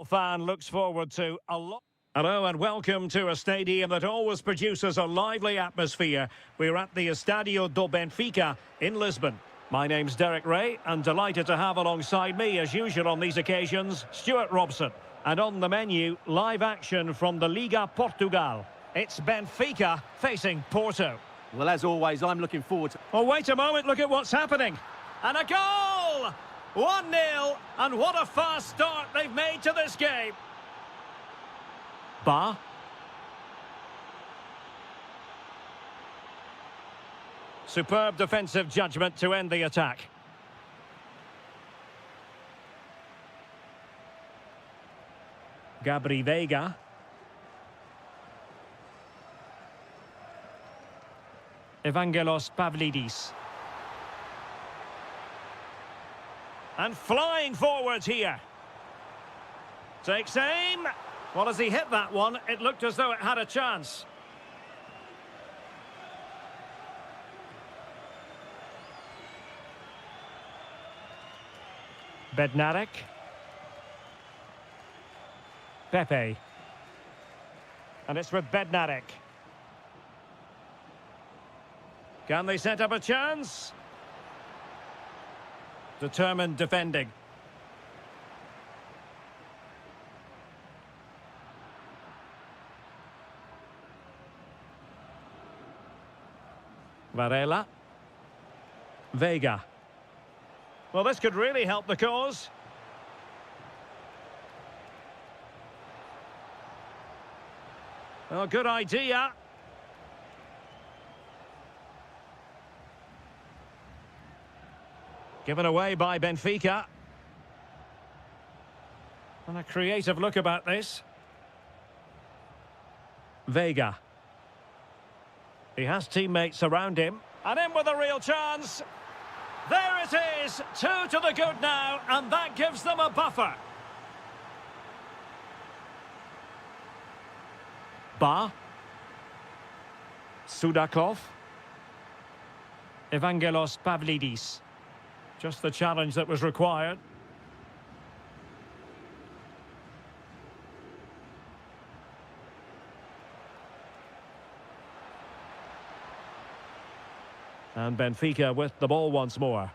Fan looks forward to a lot. Hello and welcome to a stadium that always produces a lively atmosphere. We're at the Estadio do Benfica in Lisbon. My name's Derek Ray and delighted to have alongside me, as usual on these occasions, Stuart Robson. And on the menu, live action from the Liga Portugal. It's Benfica facing Porto. Well, as always, I'm looking forward to... Oh, wait a moment, look at what's happening. And a goal! 1-0, and what a fast start they've made to this game. Ba. Superb defensive judgment to end the attack. Gabri Veiga. Evangelos Pavlidis. And flying forwards here. Takes aim. Well, as he hit that one, it looked as though it had a chance. Bednarek. Pepe. And it's with Bednarek. Can they set up a chance? Determined defending. Varela. Veiga. Well, this could really help the cause. Well, good idea. Given away by Benfica. And a creative look about this. Veiga. He has teammates around him. And in with a real chance. There it is. 2 to the good now. And that gives them a buffer. Ba. Sudakov. Evangelos Pavlidis. Just the challenge that was required. And Benfica with the ball once more.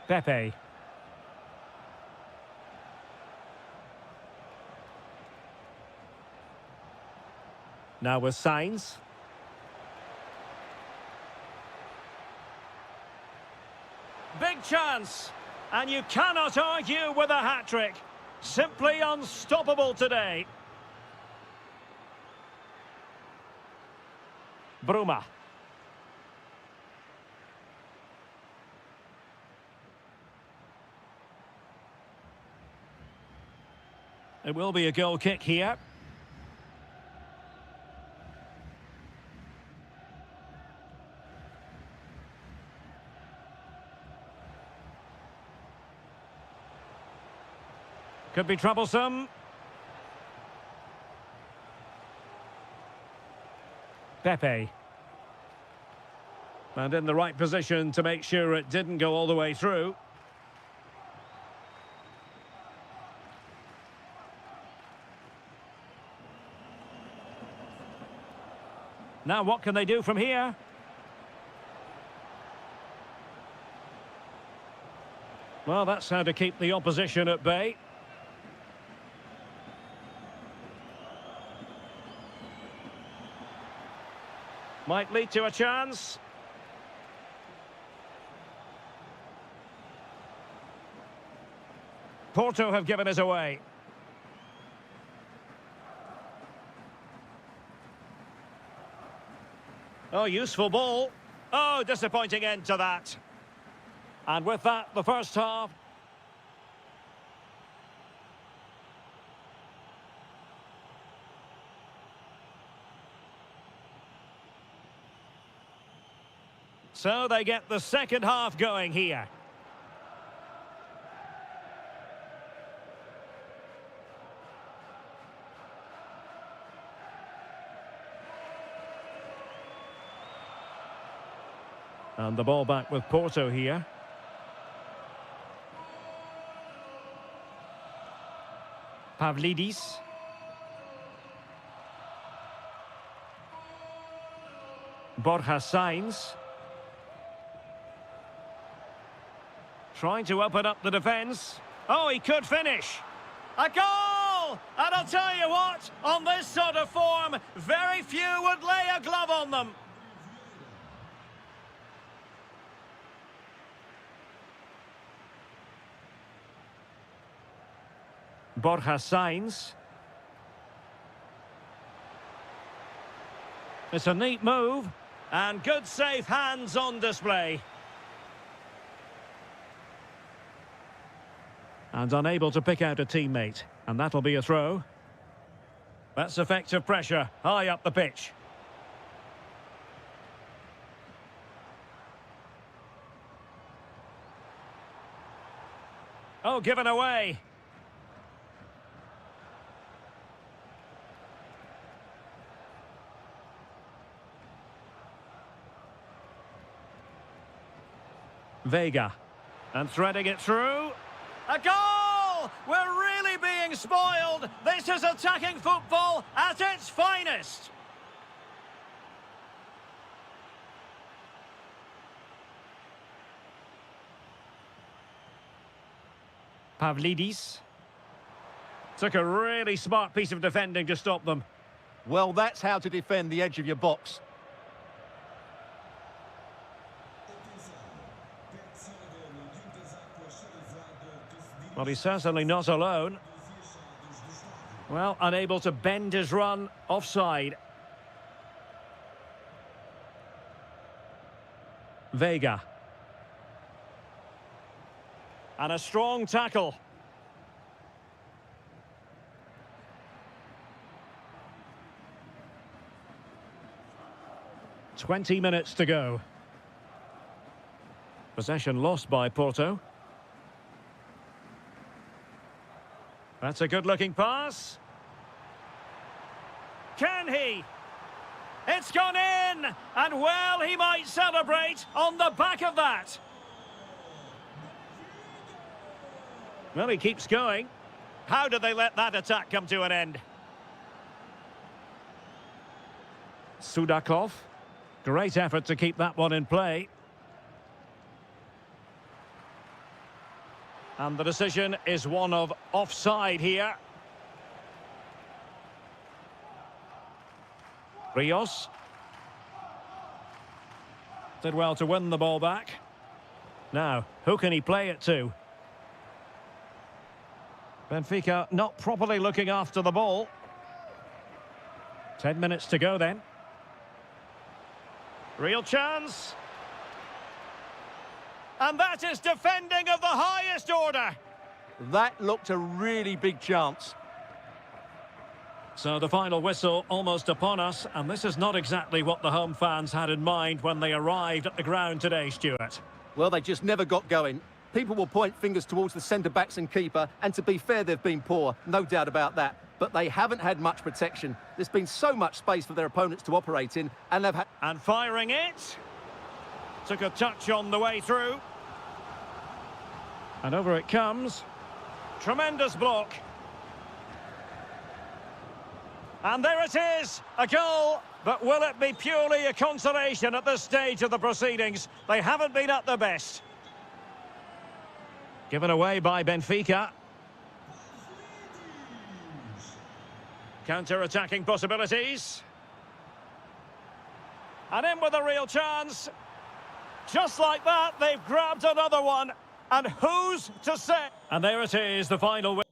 Pepe. Now with Sainz. Big chance. And you cannot argue with a hat-trick. Simply unstoppable today. Bruma. It will be a goal kick here. Could be troublesome. Pepe. And in the right position to make sure it didn't go all the way through. Now what can they do from here? Well, that's how to keep the opposition at bay. Might lead to a chance. Porto have given us away. Oh, useful ball. Oh, disappointing end to that. And with that, the first half. So they get the second half going here. And the ball back with Porto here. Pavlidis. Borja Sainz. Trying to open up the defence. Oh, he could finish. A goal! And I'll tell you what, on this sort of form, very few would lay a glove on them. Borja Sainz. It's a neat move, and good safe hands on display. And unable to pick out a teammate, and that'll be a throw. That's effective pressure, high up the pitch. Oh, given away. Vega, and threading it through. A goal! We're really being spoiled. This is attacking football at its finest. Pavlidis. Took a really smart piece of defending to stop them. Well, that's how to defend the edge of your box. Well, he's certainly not alone. Well, unable to bend his run, offside. Vega. And a strong tackle. "20 minutes to go. Possession lost by Porto. That's a good-looking pass. Can he? It's gone in! And well, he might celebrate on the back of that. Well, he keeps going. How did they let that attack come to an end? Sudakov. Great effort to keep that one in play. And the decision is one of offside here. Rios. Did well to win the ball back. Now, who can he play it to? Benfica not properly looking after the ball. 10 minutes to go then. Real chance. And that is defending of the highest order. That looked a really big chance. So the final whistle almost upon us, and this is not exactly what the home fans had in mind when they arrived at the ground today, Stuart. Well, they just never got going. People will point fingers towards the centre-backs and keeper, and to be fair, they've been poor, no doubt about that. But they haven't had much protection. There's been so much space for their opponents to operate in, and they've had... And firing it. Took a touch on the way through. And over it comes. Tremendous block. And there it is, a goal. But will it be purely a consolation at this stage of the proceedings? They haven't been at their best. Given away by Benfica. Counter-attacking possibilities. And in with a real chance. Just like that, they've grabbed another one. And who's to say? And there it is, the final...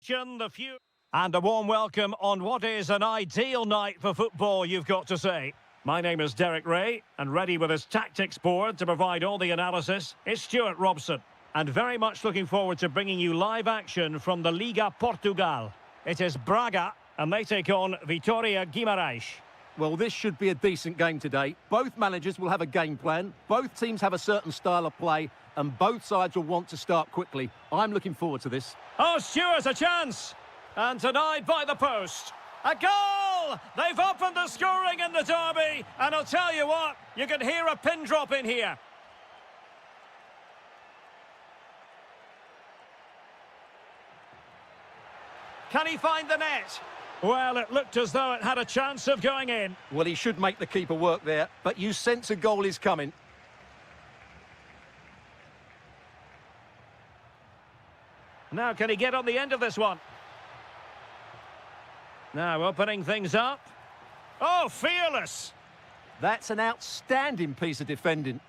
The few and a warm welcome on what is an ideal night for football, you've got to say. My name is Derek Ray, and ready with his tactics board to provide all the analysis is Stuart Robson. And very much looking forward to bringing you live action from the Liga Portugal. It is Braga, and they take on Vitória Guimarães. Well, this should be a decent game today. Both managers will have a game plan. Both teams have a certain style of play, and both sides will want to start quickly. I'm looking forward to this. Oh, Stuart, a chance! And denied by the post. A goal! They've opened the scoring in the derby, and I'll tell you what, you can hear a pin drop in here. Can he find the net? Well, it looked as though it had a chance of going in. Well, he should make the keeper work there, but you sense a goal is coming. Now, can he get on the end of this one? Now, opening things up. Oh, fearless! That's an outstanding piece of defending.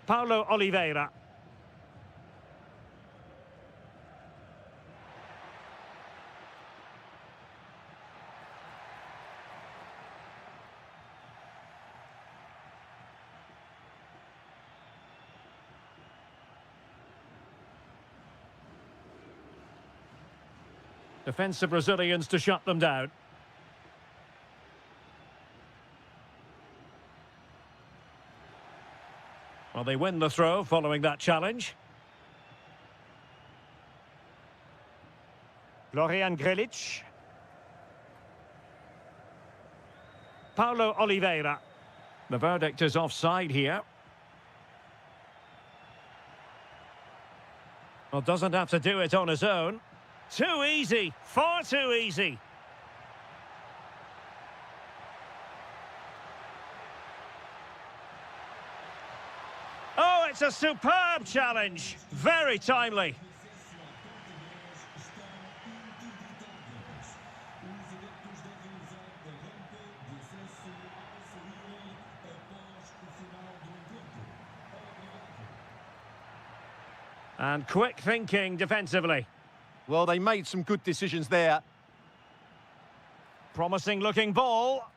Paulo Oliveira. Defensive Brazilians to shut them down. Well, they win the throw following that challenge. Florian Grilic. Paulo Oliveira. The verdict is offside here. Well, doesn't have to do it on his own. Too easy, far too easy. Oh, it's a superb challenge. Very timely. And quick thinking defensively. Well, they made some good decisions there. Promising looking ball.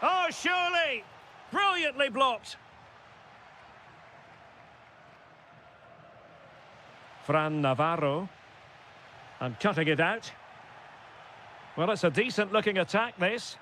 Oh, surely! Brilliantly blocked. Fran Navarro. And cutting it out. Well, it's a decent looking attack, this.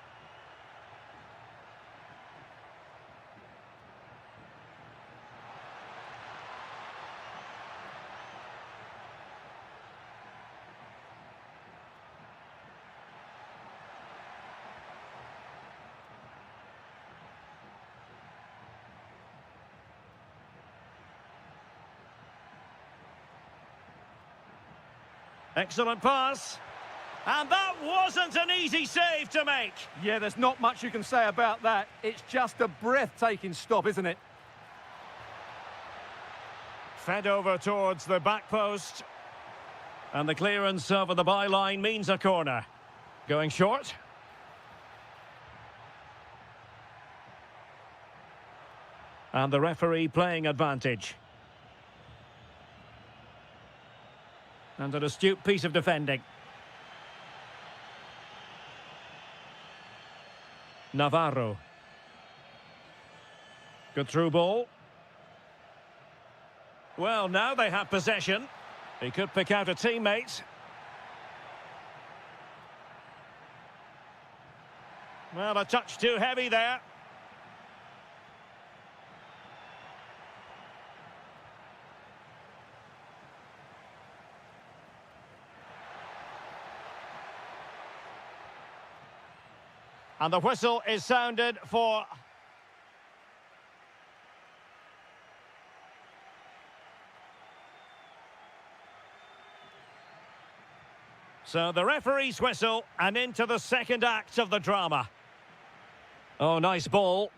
Excellent pass. And that wasn't an easy save to make. Yeah, there's not much you can say about that. It's just a breathtaking stop, isn't it? Fed over towards the back post. And the clearance over the byline means a corner. Going short. And the referee playing advantage. And an astute piece of defending. Navarro. Good through ball. Well, now they have possession. He could pick out a teammate. Well, a touch too heavy there. And the whistle is sounded for... So the referee's whistle, and into the second act of the drama. Oh, nice ball.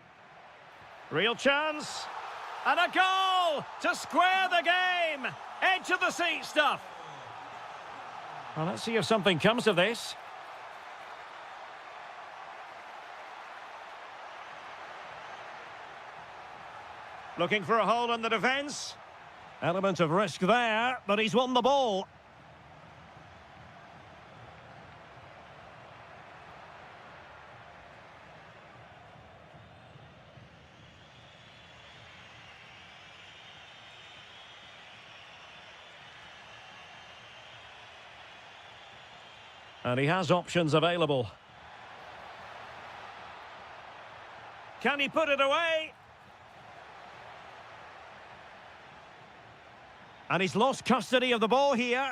Real chance. And a goal to square the game. Edge of the seat stuff. Well, let's see if something comes of this. Looking for a hole in the defence. Element of risk there, but he's won the ball. And he has options available. Can he put it away? And he's lost custody of the ball here.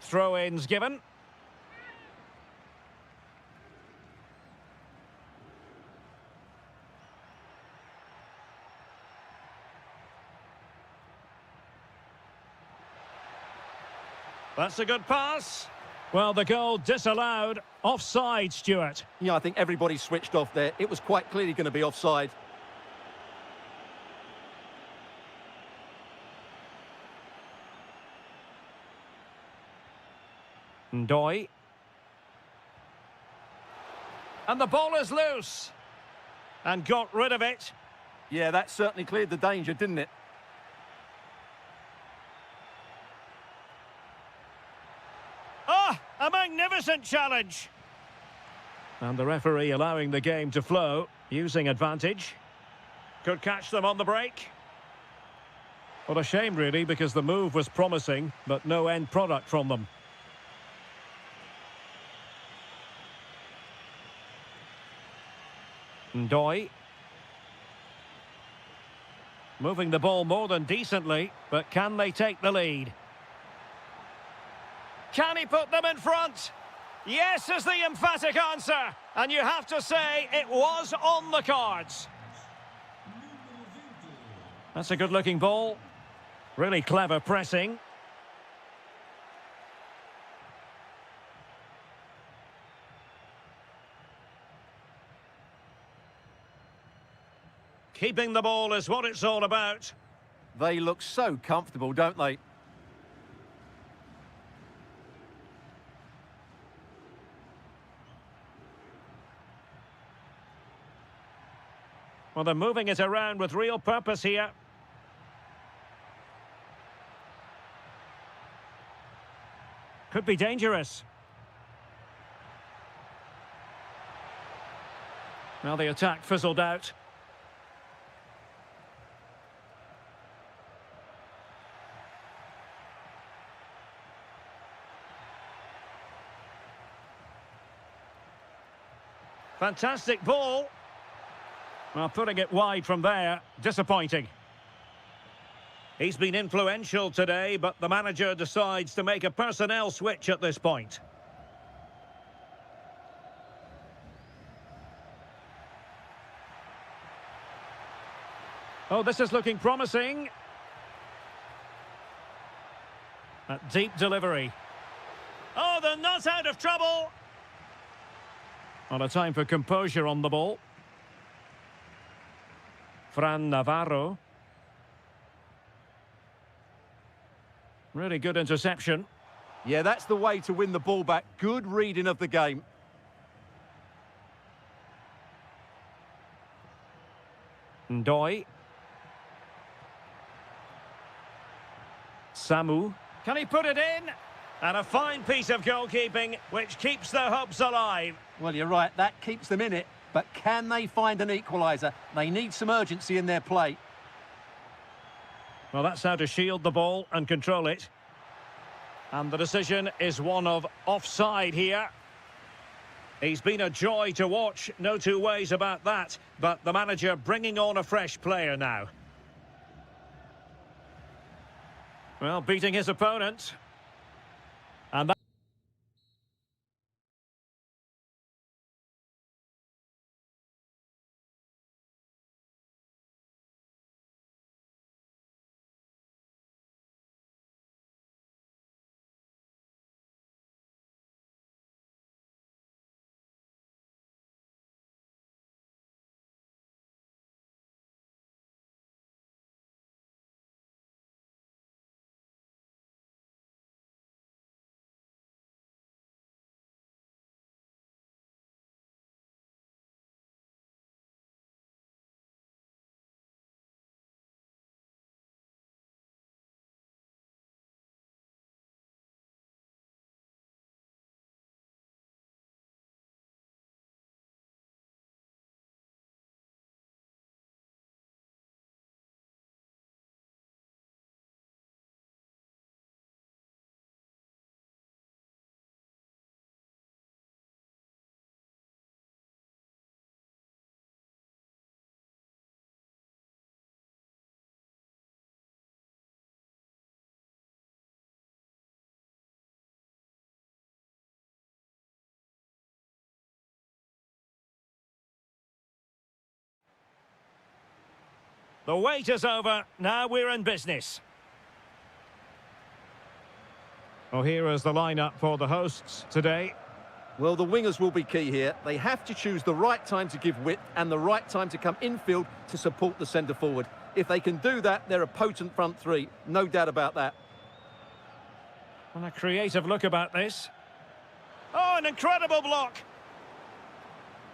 Throw-ins given. That's a good pass. Well, the goal disallowed. Offside, Stuart. Yeah, I think everybody switched off there. It was quite clearly going to be offside. Ndoye. And the ball is loose. And got rid of it. Yeah, that certainly cleared the danger, didn't it? Ah, a magnificent challenge. And the referee allowing the game to flow, using advantage. Could catch them on the break. What a shame, really, because the move was promising, but no end product from them. Ndoye. Moving the ball more than decently, but can they take the lead? Can he put them in front? Yes is the emphatic answer. And you have to say it was on the cards. That's a good-looking ball. Really clever pressing. Keeping the ball is what it's all about. They look so comfortable, don't they? Well, they're moving it around with real purpose here. Could be dangerous. Now the attack fizzled out. Fantastic ball. Well, putting it wide from there, disappointing. He's been influential today, but the manager decides to make a personnel switch at this point. Oh, this is looking promising. A deep delivery. Oh, they're not out of trouble. On a time for composure on the ball. Fran Navarro. Really good interception. Yeah, that's the way to win the ball back. Good reading of the game. Ndoye. Samu. Can he put it in? And a fine piece of goalkeeping, which keeps the hopes alive. Well, you're right, that keeps them in it. But can they find an equaliser? They need some urgency in their play. Well, that's how to shield the ball and control it. And the decision is one of offside here. He's been a joy to watch, no two ways about that. But the manager bringing on a fresh player now. Well, beating his opponent. And that The wait is over. Now we're in business. Well, here is the lineup for the hosts today. Well, the wingers will be key here. They have to choose the right time to give width and the right time to come infield to support the centre forward. If they can do that, they're a potent front three. No doubt about that. Well, a creative look about this. Oh, an incredible block.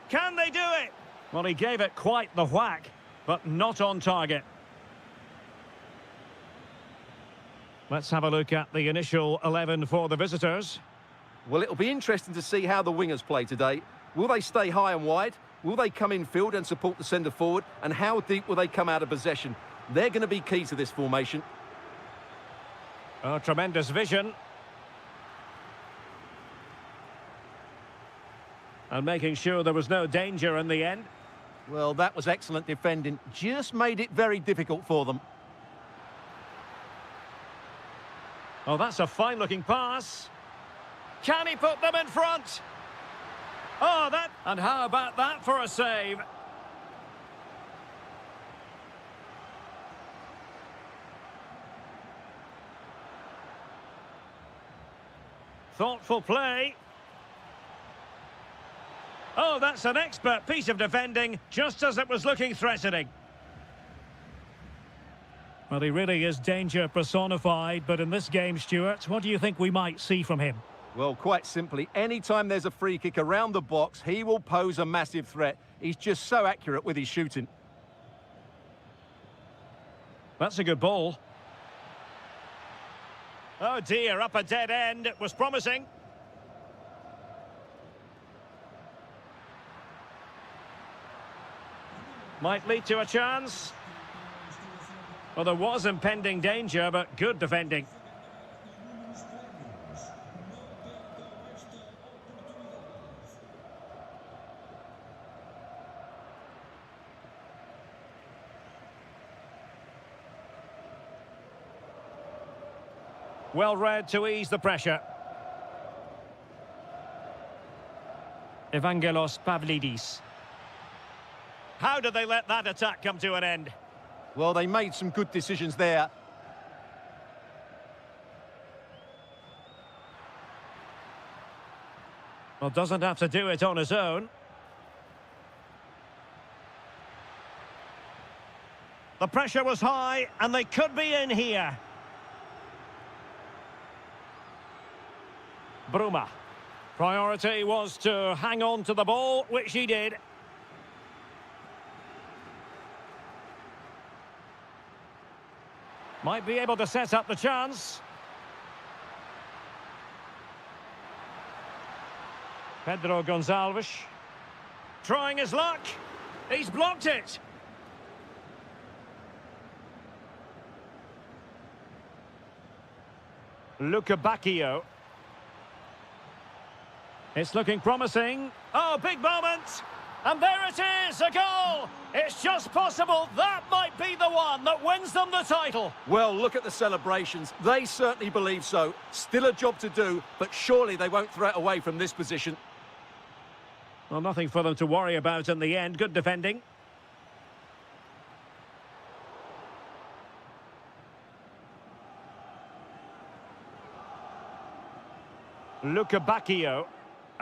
Can they do it? Well, he gave it quite the whack, but not on target. Let's have a look at the initial 11 for the visitors. Well, it'll be interesting to see how the wingers play today. Will they stay high and wide? Will they come in field and support the centre forward? And how deep will they come out of possession? They're going to be key to this formation. Oh, tremendous vision. And making sure there was no danger in the end. Well, that was excellent defending. Just made it very difficult for them. Oh, that's a fine-looking pass. Can he put them in front? Oh, that... And how about that for a save? Thoughtful play. Oh, that's an expert piece of defending, just as it was looking threatening. Well, he really is danger personified, but in this game, Stuart, what do you think we might see from him? Well, quite simply, anytime there's a free kick around the box, he will pose a massive threat. He's just so accurate with his shooting. That's a good ball. Oh dear, up a dead end. It was promising. Might lead to a chance. Well, there was impending danger, but good defending. Well read to ease the pressure. Evangelos Pavlidis. How did they let that attack come to an end? Well, they made some good decisions there. Well, doesn't have to do it on his own. The pressure was high, and they could be in here. Bruma. Priority was to hang on to the ball, which he did. Might be able to set up the chance. Pedro Gonçalves. Trying his luck. He's blocked it. Luca Bacchio. It's looking promising. Oh, big moment. And there it is, a goal. It's just possible that might be the one that wins them the title. Well, look at the celebrations. They certainly believe so. Still a job to do, but surely they won't throw it away from this position. Well, nothing for them to worry about in the end. Good defending. Luca Bacchio.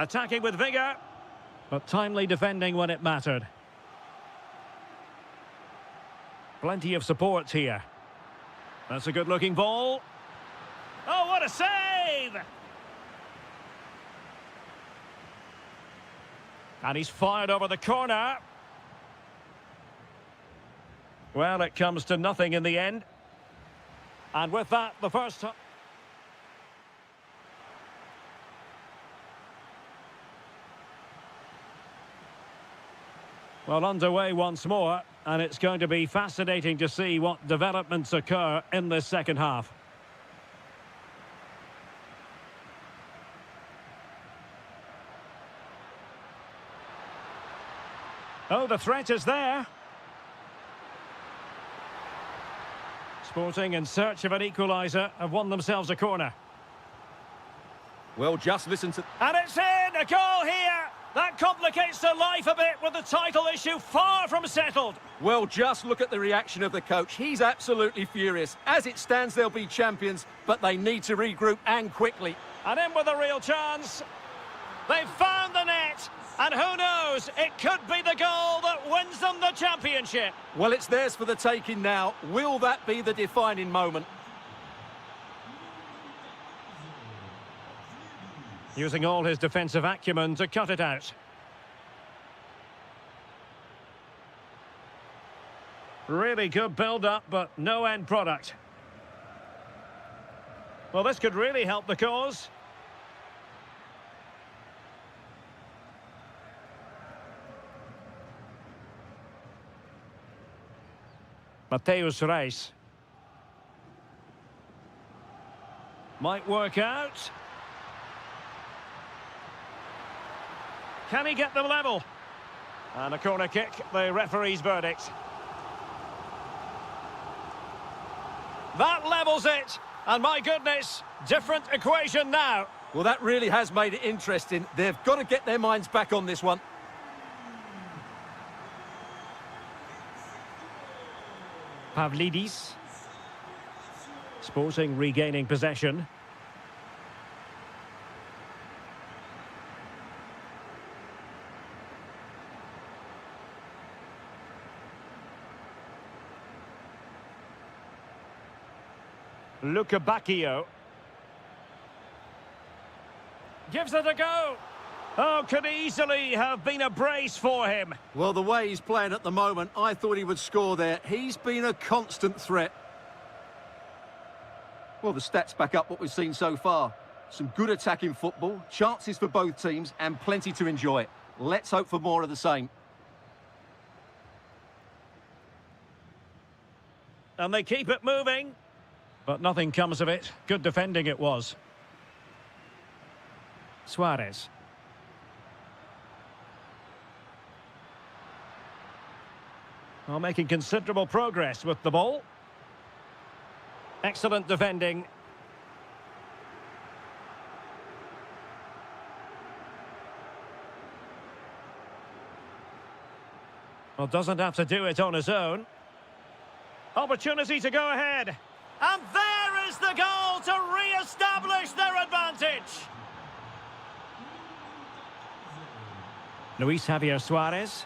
Attacking with vigour, but timely defending when it mattered. Plenty of support here. That's a good-looking ball. Oh, what a save! And he's fired over the corner. Well, it comes to nothing in the end. And with that, the first... Well, underway once more, and it's going to be fascinating to see what developments occur in this second half. Oh, the threat is there. Sporting in search of an equaliser have won themselves a corner. Well, just listen to... And it's in! A goal here! That complicates their life a bit with the title issue far from settled. Well, just look at the reaction of the coach. He's absolutely furious. As it stands, they'll be champions, but they need to regroup and quickly. And in with a real chance. They've found the net. And who knows, it could be the goal that wins them the championship. Well, it's theirs for the taking now. Will that be the defining moment? Using all his defensive acumen to cut it out. Really good build-up, but no end product. Well, this could really help the cause. Mateus Reis. Might work out. Can he get them level? And a corner kick, the referee's verdict. That levels it. And my goodness, different equation now. Well, that really has made it interesting. They've got to get their minds back on this one. Pavlidis. Sporting regaining possession. Luca Bacchio. Gives it a go. Oh, could easily have been a brace for him. Well, the way he's playing at the moment, I thought he would score there. He's been a constant threat. Well, the stats back up what we've seen so far. Some good attacking football, chances for both teams, and plenty to enjoy. Let's hope for more of the same. And they keep it moving. But nothing comes of it. Good defending it was. Suarez. Well, making considerable progress with the ball. Excellent defending. Well, doesn't have to do it on his own. Opportunity to go ahead. And there is the goal to re-establish their advantage. Luis Javier Suarez.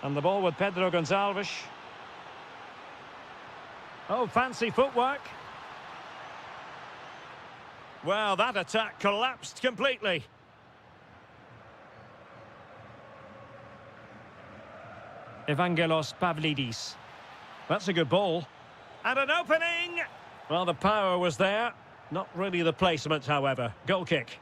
And the ball with Pedro Gonçalves. Oh, fancy footwork. Well, that attack collapsed completely. Evangelos Pavlidis. That's a good ball. And an opening! Well, the power was there. Not really the placement, however. Goal kick.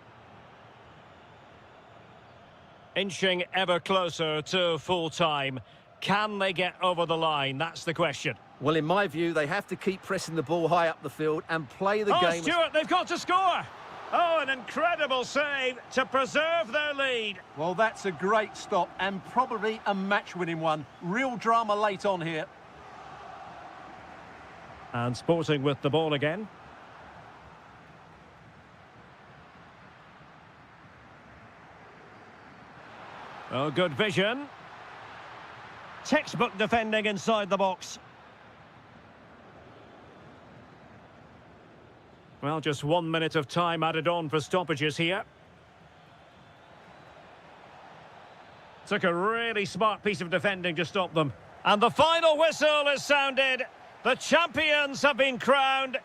Inching ever closer to full-time. Can they get over the line? That's the question. Well, in my view, they have to keep pressing the ball high up the field and play the game. Oh, Stuart, they've got to score! Oh, an incredible save to preserve their lead. Well, that's a great stop and probably a match-winning one. Real drama late on here. And Sporting with the ball again. Oh, good vision. Textbook defending inside the box. Well, just 1 minute of time added on for stoppages here. Took a really smart piece of defending to stop them. And the final whistle is sounded. The champions have been crowned.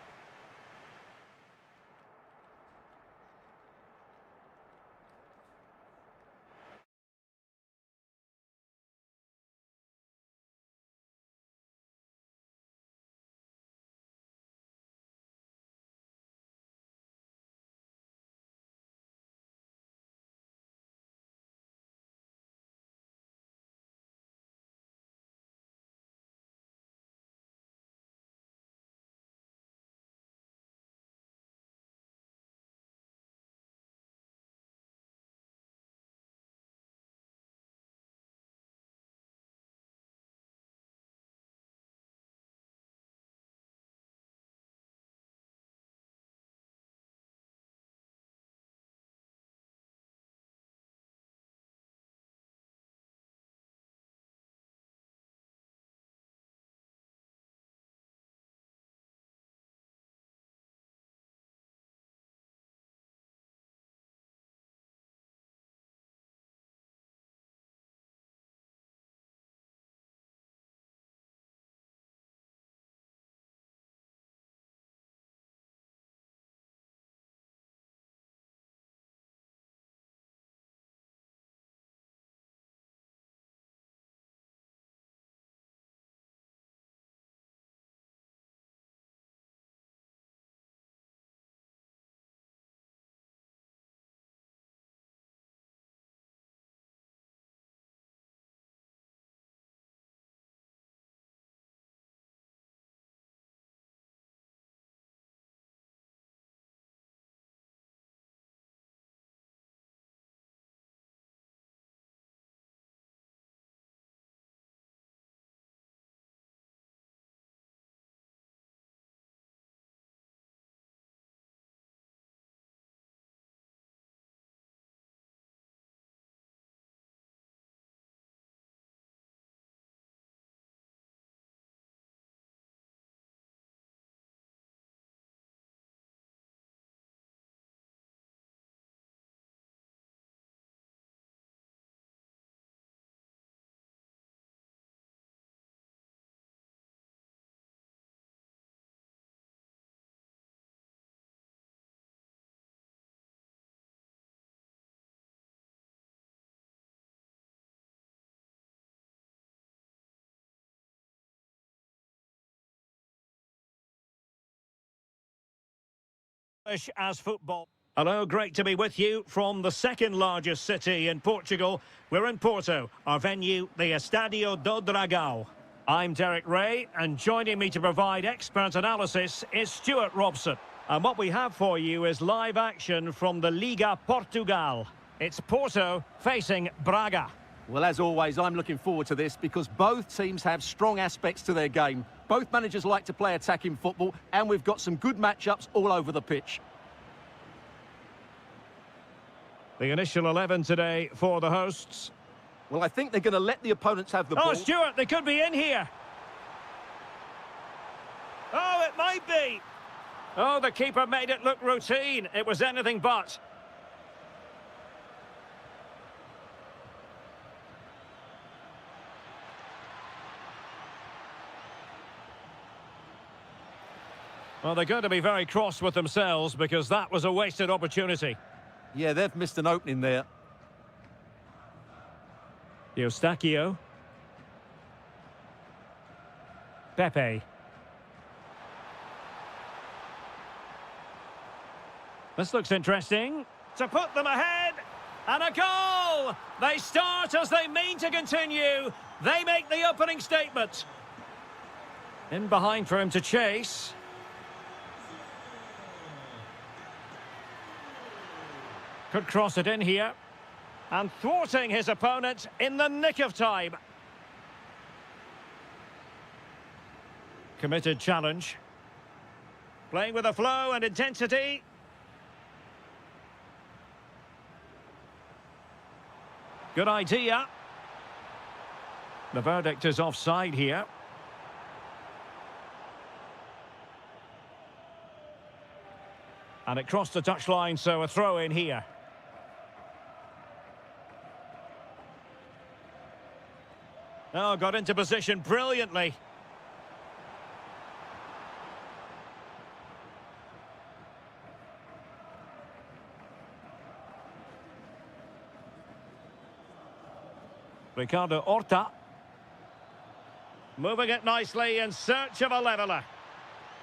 as football. Hello, great to be with you from the second largest city in Portugal. We're in Porto, our venue, the Estádio do Dragão. I'm Derek Ray, and joining me to provide expert analysis is Stuart Robson. And what we have for you is live action from the Liga Portugal. It's Porto facing Braga. Well, as always, I'm looking forward to this because both teams have strong aspects to their game. Both managers like to play attacking football, and we've got some good matchups all over the pitch. The initial 11 today for the hosts. Well, I think they're going to let the opponents have the ball. Oh, Stuart, they could be in here. Oh, it might be. Oh, the keeper made it look routine. It was anything but. Well, they're going to be very cross with themselves because that was a wasted opportunity. Yeah, they've missed an opening there. Eustáquio. Pepe. This looks interesting. To put them ahead. And a goal! They start as they mean to continue. They make the opening statement. In behind for him to chase. Could cross it in here. And thwarting his opponent in the nick of time. Committed challenge. Playing with a flow and intensity. Good idea. The verdict is offside here. And it crossed the touchline, so a throw in here. Oh, got into position brilliantly. Ricardo Horta. Moving it nicely in search of a leveller.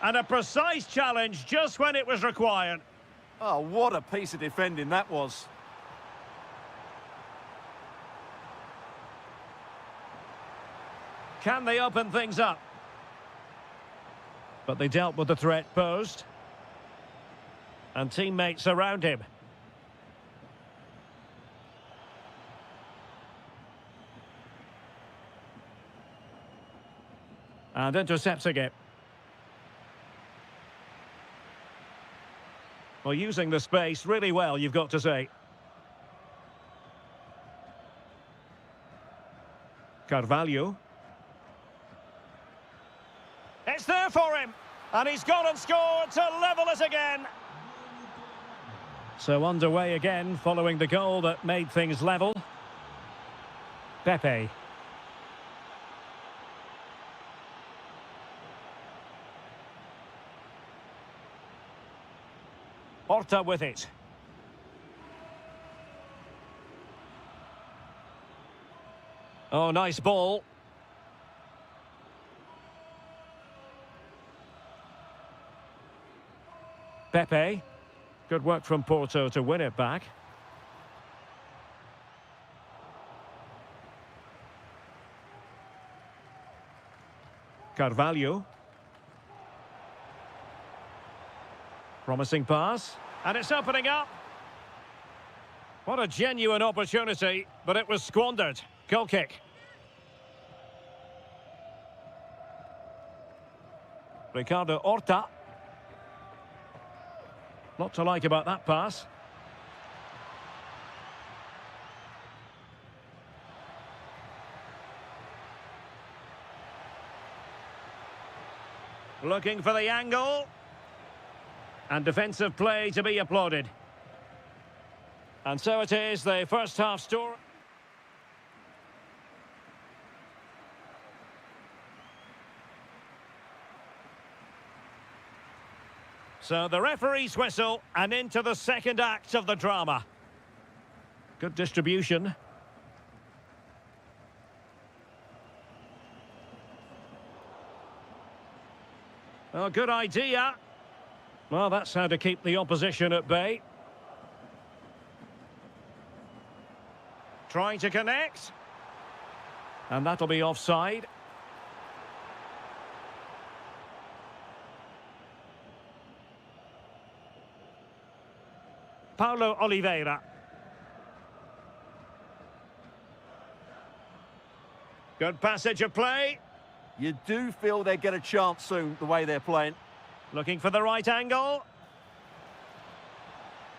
And a precise challenge just when it was required. Oh, what a piece of defending that was. Can they open things up? But they dealt with the threat posed. And teammates around him. And intercepting it. Well, using the space really well, you've got to say. Carvalho. It's there for him. And he's gone and scored to level it again. So underway again following the goal that made things level. Pepe. Horta with it. Oh, nice ball. Pepe. Good work from Porto to win it back. Carvalho. Promising pass. And it's opening up. What a genuine opportunity, but it was squandered. Goal kick. Ricardo Horta. Lot to like about that pass. Looking for the angle. And defensive play to be applauded. And so it is, the first half story. So the referee's whistle and into the second act of the drama. Good distribution. Oh, good idea. Well, that's how to keep the opposition at bay. Trying to connect. And that'll be offside. Paulo Oliveira. Good passage of play. You do feel they get a chance soon, the way they're playing. Looking for the right angle.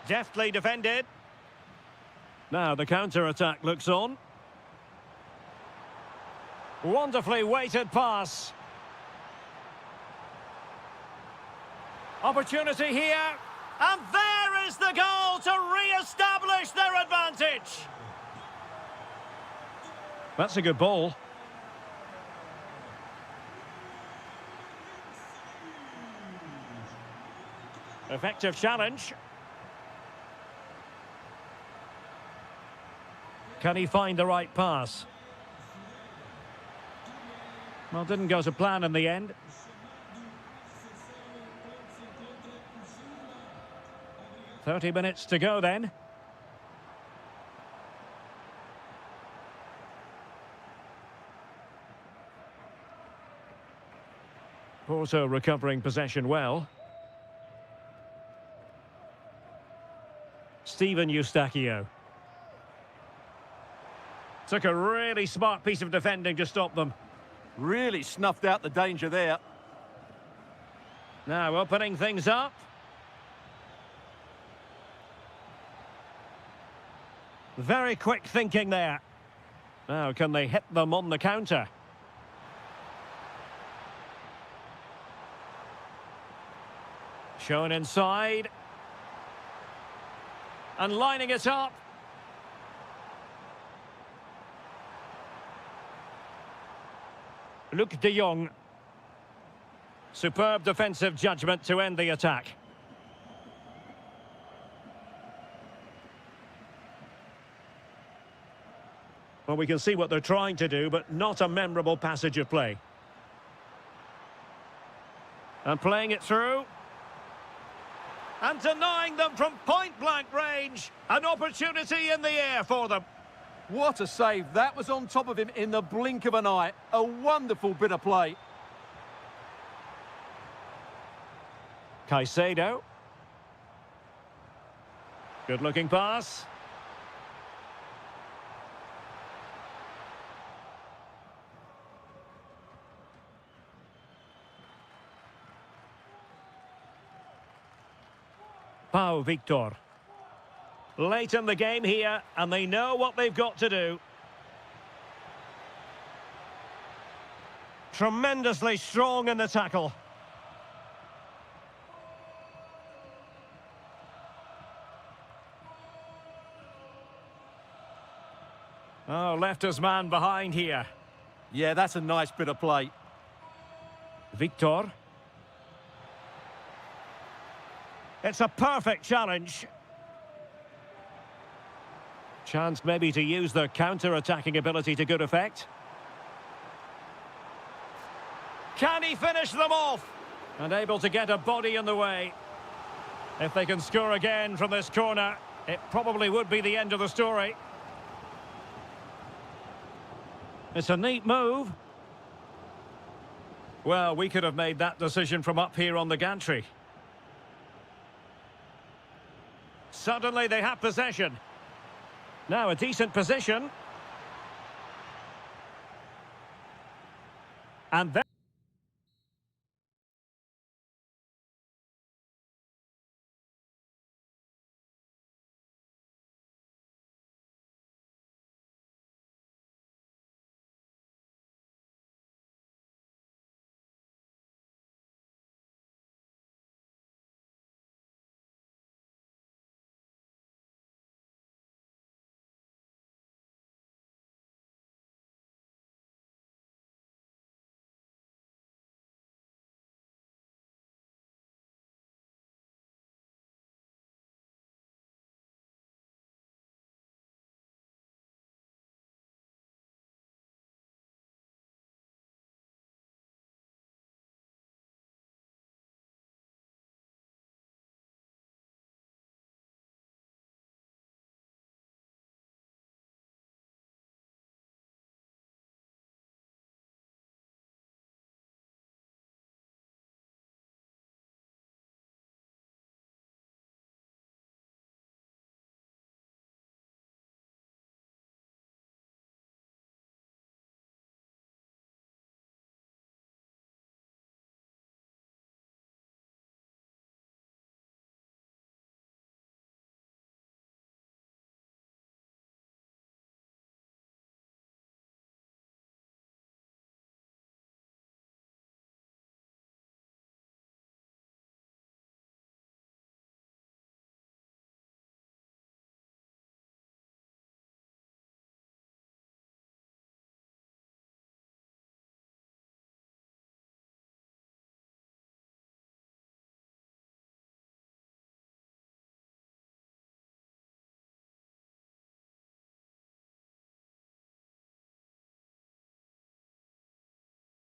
Deftly defended. Now the counter-attack looks on. Wonderfully weighted pass. Opportunity here. And there is the goal to re-establish their advantage. That's a good ball. Effective challenge. Can he find the right pass? Well, didn't go to plan in the end. "30 minutes to go then." Porto recovering possession well. Steven Eustachio. Took a really smart piece of defending to stop them. Really snuffed out the danger there. Now opening things up. Very quick thinking there. Now can they hit them on the counter? Shown inside. And lining it up. Luc de Jong. Superb defensive judgment to end the attack. Well, we can see what they're trying to do, but not a memorable passage of play. And playing it through. And denying them from point-blank range. An opportunity in the air for them. What a save. That was on top of him in the blink of an eye. A wonderful bit of play. Caicedo. Good-looking pass. Pau Victor. Late in the game here, and they know what they've got to do. Tremendously strong in the tackle. Oh, left his man behind here. Yeah, that's a nice bit of play. Victor. It's a perfect challenge. Chance maybe to use their counter-attacking ability to good effect. Can he finish them off? And able to get a body in the way. If they can score again from this corner, it probably would be the end of the story. It's a neat move. Well, we could have made that decision from up here on the gantry. Suddenly they have possession. Now a decent position. And then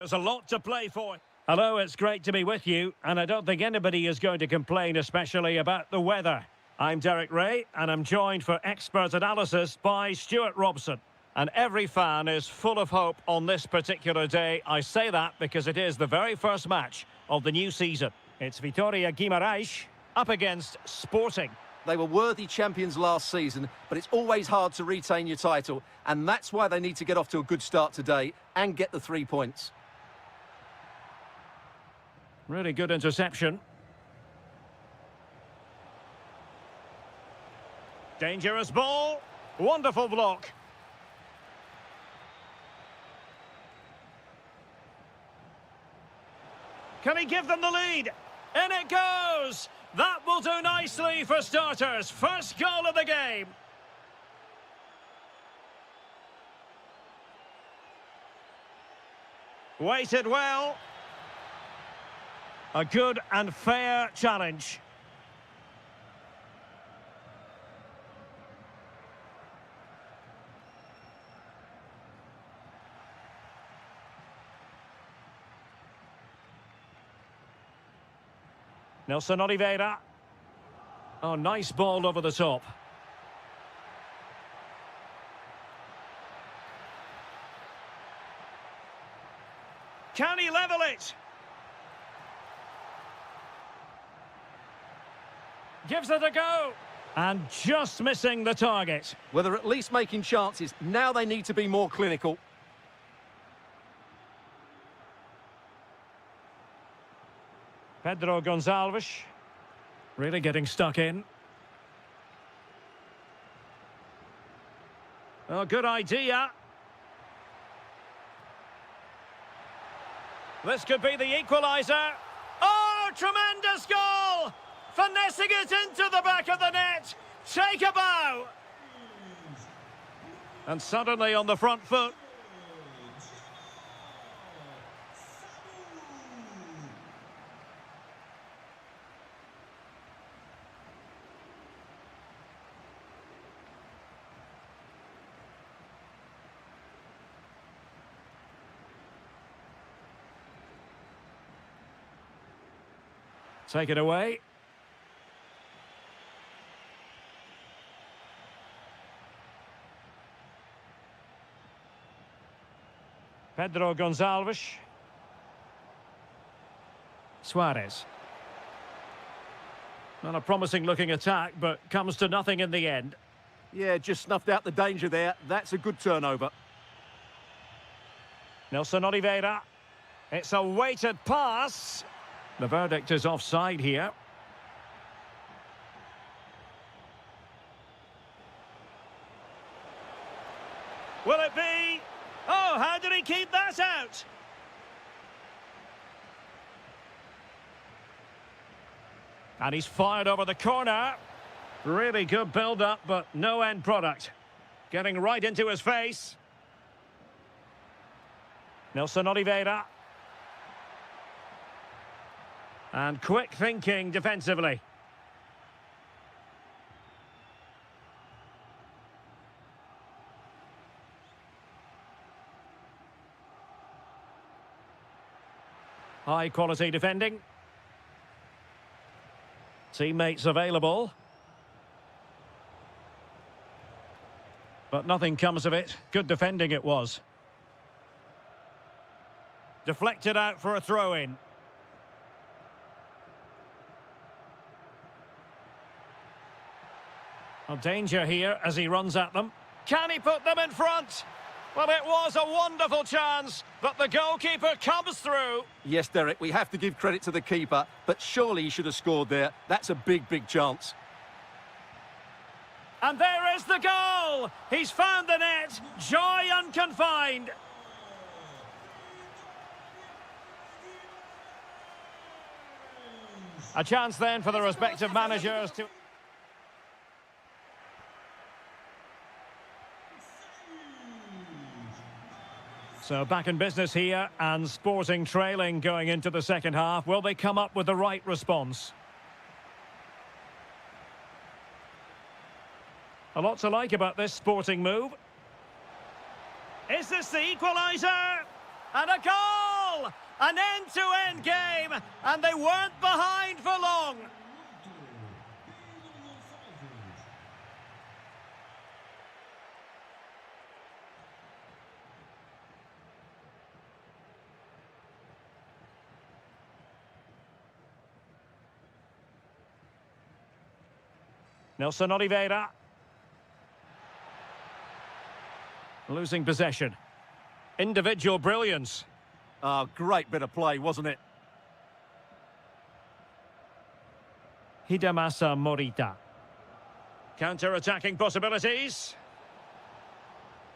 There's a lot to play for. Hello, it's great to be with you, and I don't think anybody is going to complain, especially about the weather. I'm Derek Ray, and I'm joined for expert analysis by Stuart Robson. And every fan is full of hope on this particular day. I say that because it is the very first match of the new season. It's Vitória Guimarães up against Sporting. They were worthy champions last season, but it's always hard to retain your title, and that's why they need to get off to a good start today and get the 3 points. Really good interception. Dangerous ball. Wonderful block. Can he give them the lead? In it goes! That will do nicely for starters. First goal of the game. Weighted well. A good and fair challenge. Nelson Oliveira. Oh, nice ball over the top. Can he level it? Gives it a go. And just missing the target. Well, they're at least making chances. Now they need to be more clinical. Pedro Gonçalves. Really getting stuck in. Oh, good idea. This could be the equaliser. Oh, tremendous goal! Finessing it into the back of the net. Take a bow. And suddenly on the front foot. Take it away. Pedro Gonçalves. Suarez. Not a promising looking attack, but comes to nothing in the end. Yeah, just snuffed out the danger there. That's a good turnover. Nelson Oliveira. It's a weighted pass. The verdict is offside here. Will it be? Oh, how did he keep that out? And he's fired over the corner. Really good build-up, but no end product. Getting right into his face. Nelson Oliveira. And quick thinking defensively. High quality defending. Teammates available. But nothing comes of it. Good defending it was. Deflected out for a throw-in. Danger here as he runs at them. Can he put them in front? Well, it was a wonderful chance, but the goalkeeper comes through. Yes, Derek, we have to give credit to the keeper, but surely he should have scored there. That's a big, big chance. And there is the goal! He's found the net. Joy unconfined. A chance then for the respective managers to... So back in business here, and Sporting trailing going into the second half. Will they come up with the right response? A lot to like about this Sporting move. Is this the equaliser? And a goal! goal! An end-to-end game, and they weren't behind for long. Nelson Oliveira. Losing possession. Individual brilliance. Oh, great bit of play, wasn't it? Hidemasa Morita. Counter-attacking possibilities.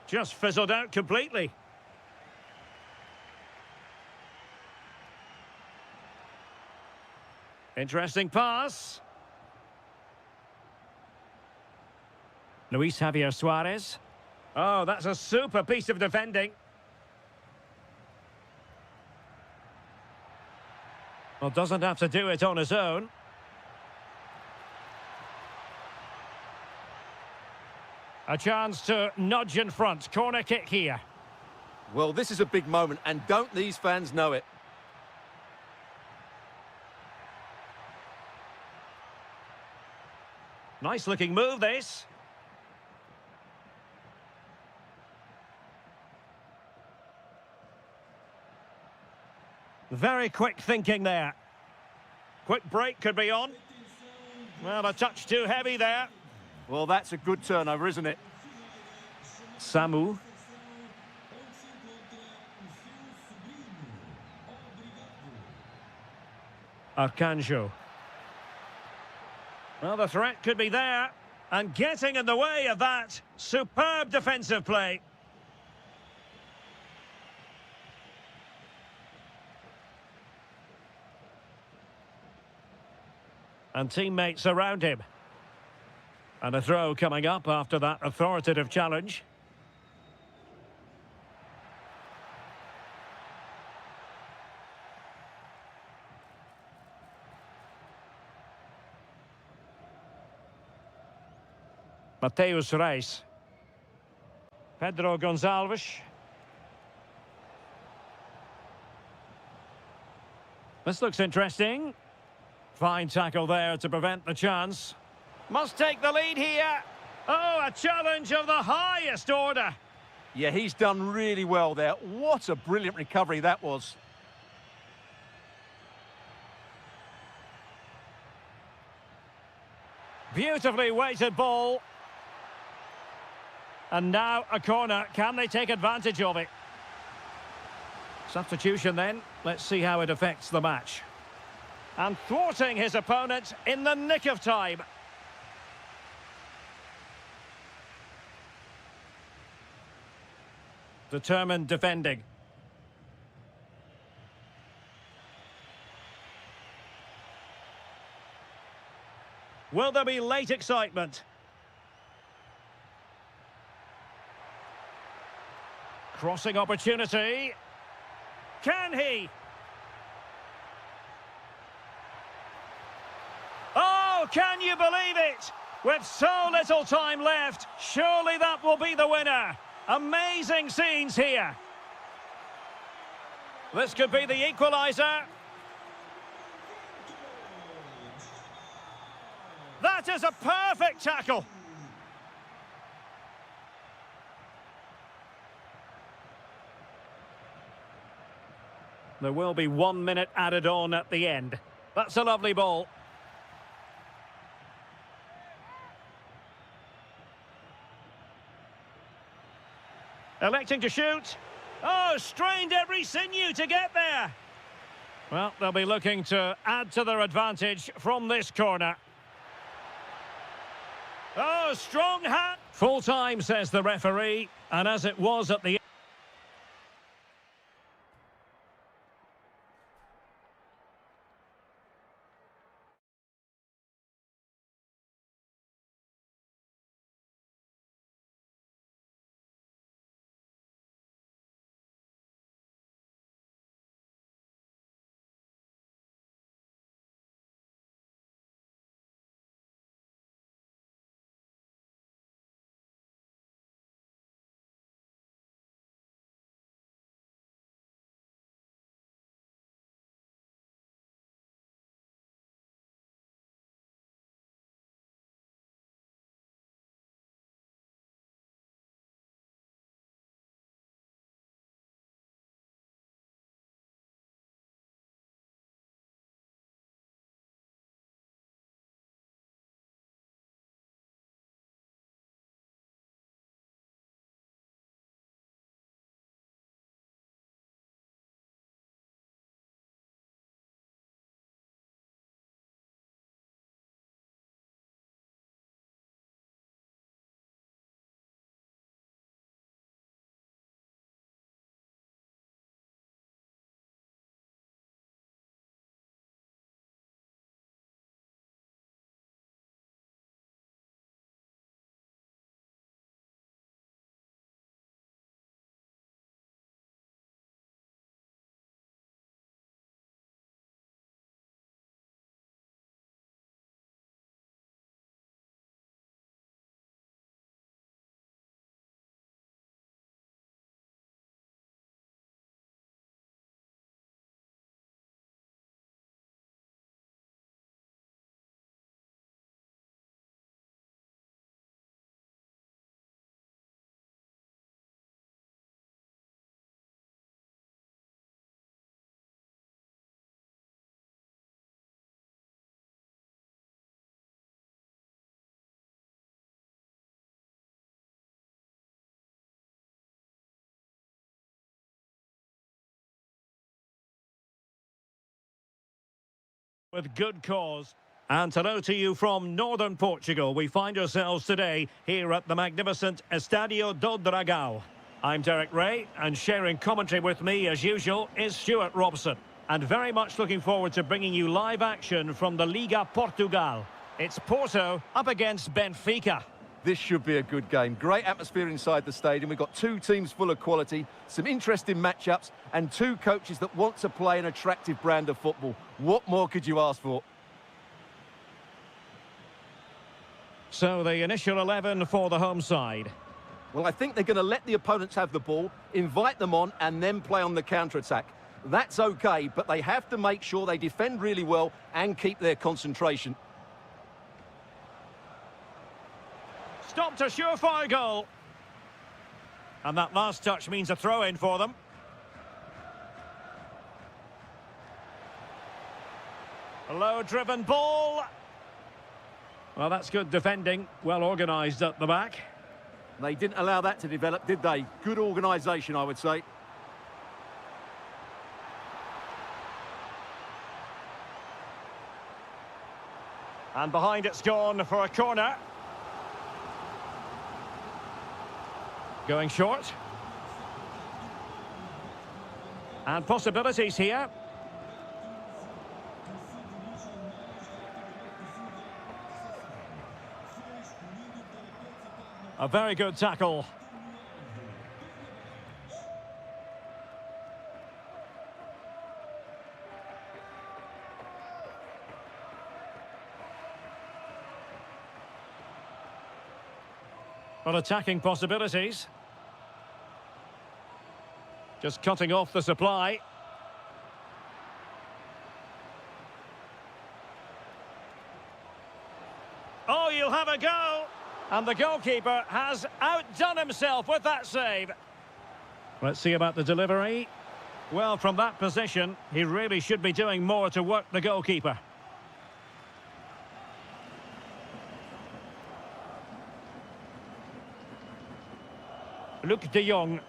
Just fizzled out completely. Interesting pass. Luis Javier Suarez. Oh, that's a super piece of defending. Well, doesn't have to do it on his own. A chance to nudge in front. Corner kick here. Well, this is a big moment, and don't these fans know it? Nice looking move, this. Very quick thinking there. Quick break could be on. Well, a touch too heavy there. Well, that's a good turnover, isn't it? Samu. Arcanjo. Well, the threat could be there. And getting in the way of that. Superb defensive play. And teammates around him. And a throw coming up after that authoritative challenge. Mateus Reis. Pedro Gonçalves. This looks interesting. Fine tackle there to prevent the chance. Must take the lead here. Oh, a challenge of the highest order. Yeah, he's done really well there. What a brilliant recovery that was. Beautifully weighted ball. And now a corner. Can they take advantage of it? Substitution then. Let's see how it affects the match. And thwarting his opponent in the nick of time. Determined defending. Will there be late excitement? Crossing opportunity. Can he? Oh, can you believe it? With so little time left, surely that will be the winner. Amazing scenes here. This could be the equaliser. That is a perfect tackle. There will be 1 minute added on at the end. That's a lovely ball. Electing to shoot. Oh, strained every sinew to get there. Well, they'll be looking to add to their advantage from this corner. Oh, strong hand. Full time, says the referee. And as it was at the with good cause. And hello to you from northern Portugal. We find ourselves today here at the magnificent Estadio do Dragão. I'm Derek Ray, and sharing commentary with me, as usual, is Stuart Robson. And very much looking forward to bringing you live action from the Liga Portugal. It's Porto up against Benfica. This should be a good game. Great atmosphere inside the stadium. We've got two teams full of quality, some interesting matchups, and two coaches that want to play an attractive brand of football. What more could you ask for? So the initial 11 for the home side. Well, I think they're going to let the opponents have the ball, invite them on, and then play on the counter-attack. That's okay, but they have to make sure they defend really well and keep their concentration. Stopped a surefire goal. And that last touch means a throw-in for them. A low-driven ball. Well, that's good defending. Well organised at the back. They didn't allow that to develop, did they? Good organisation, I would say. And behind it's gone for a corner. Going short. And possibilities here. A very good tackle. Well, attacking possibilities. Just cutting off the supply. Oh, you'll have a go. And the goalkeeper has outdone himself with that save. Let's see about the delivery. Well, from that position, he really should be doing more to work the goalkeeper. Luke de Jong.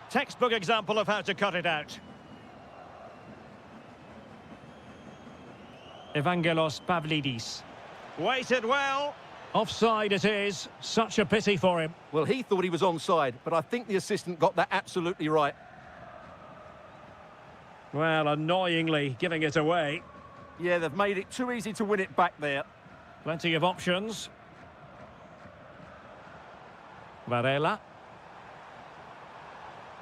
Textbook example of how to cut it out. Evangelos Pavlidis. Waited well. Offside it is. Such a pity for him. Well, he thought he was onside, but I think the assistant got that absolutely right. Well, annoyingly giving it away. Yeah, they've made it too easy to win it back there. Plenty of options. Varela.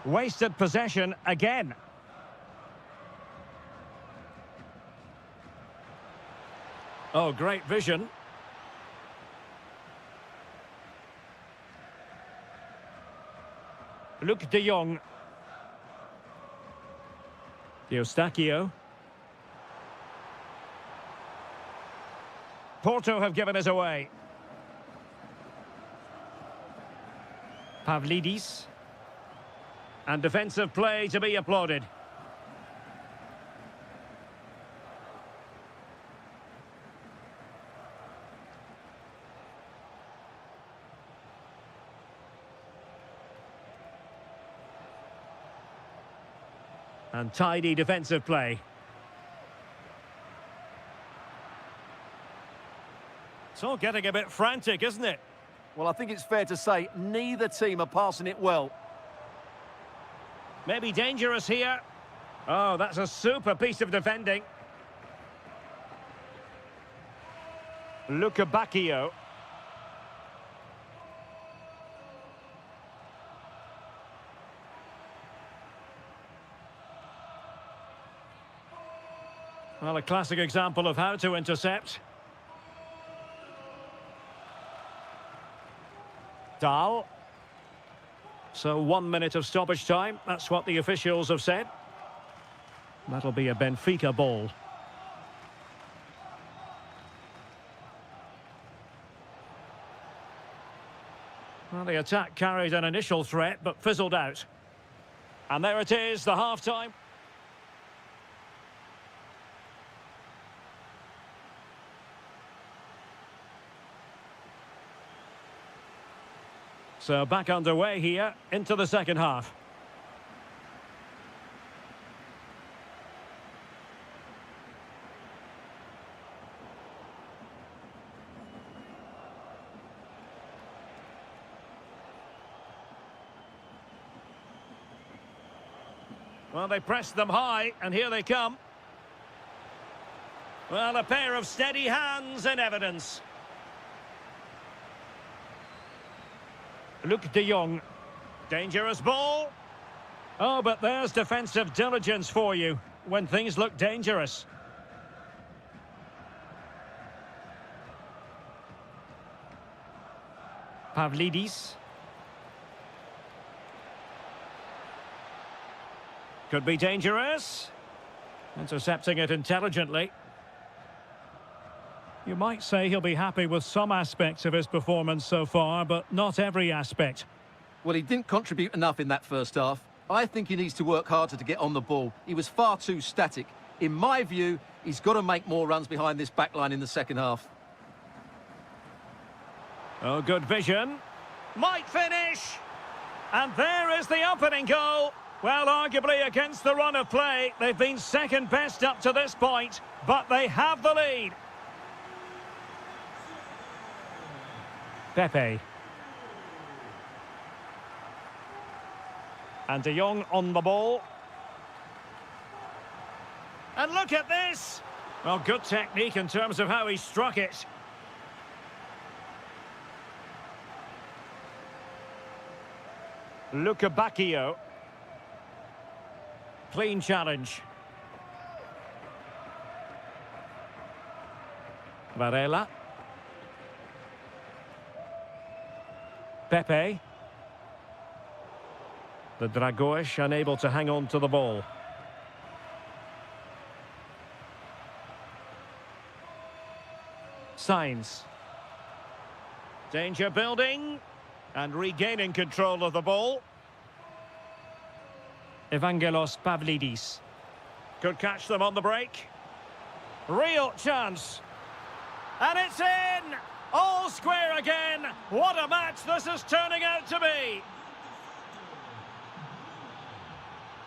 Wasted possession again. Oh, great vision. Luke de Jong. Eustáquio. Porto have given us away. Pavlidis. And defensive play to be applauded. And tidy defensive play. It's all getting a bit frantic, isn't it? Well, I think it's fair to say neither team are passing it well. Maybe dangerous here. Oh, that's a super piece of defending. Luca Bacchio. Well, a classic example of how to intercept. Dahl. So 1 minute of stoppage time. That's what the officials have said. That'll be a Benfica ball. Well, the attack carried an initial threat, but fizzled out. And there it is, the half-time. So back underway here into the second half. Well, they pressed them high, and here they come. Well, a pair of steady hands in evidence. Luc de Jong. Dangerous ball. Oh, but there's defensive diligence for you when things look dangerous. Pavlidis. Could be dangerous. Intercepting it intelligently. You might say he'll be happy with some aspects of his performance so far, but not every aspect. Well, he didn't contribute enough in that first half. I think he needs to work harder to get on the ball. He was far too static. In my view, he's got to make more runs behind this backline in the second half. Oh, good vision. Might finish. And there is the opening goal. Well, arguably against the run of play, they've been second best up to this point, but they have the lead. Pepe. And de Jong on the ball. And look at this! Well, good technique in terms of how he struck it. Luca Bacchio. Clean challenge. Varela. Pepe. The Dragões unable to hang on to the ball. Sainz. Danger building. And regaining control of the ball. Evangelos Pavlidis. Could catch them on the break. Real chance. And it's in! All square again. What a match this is turning out to be.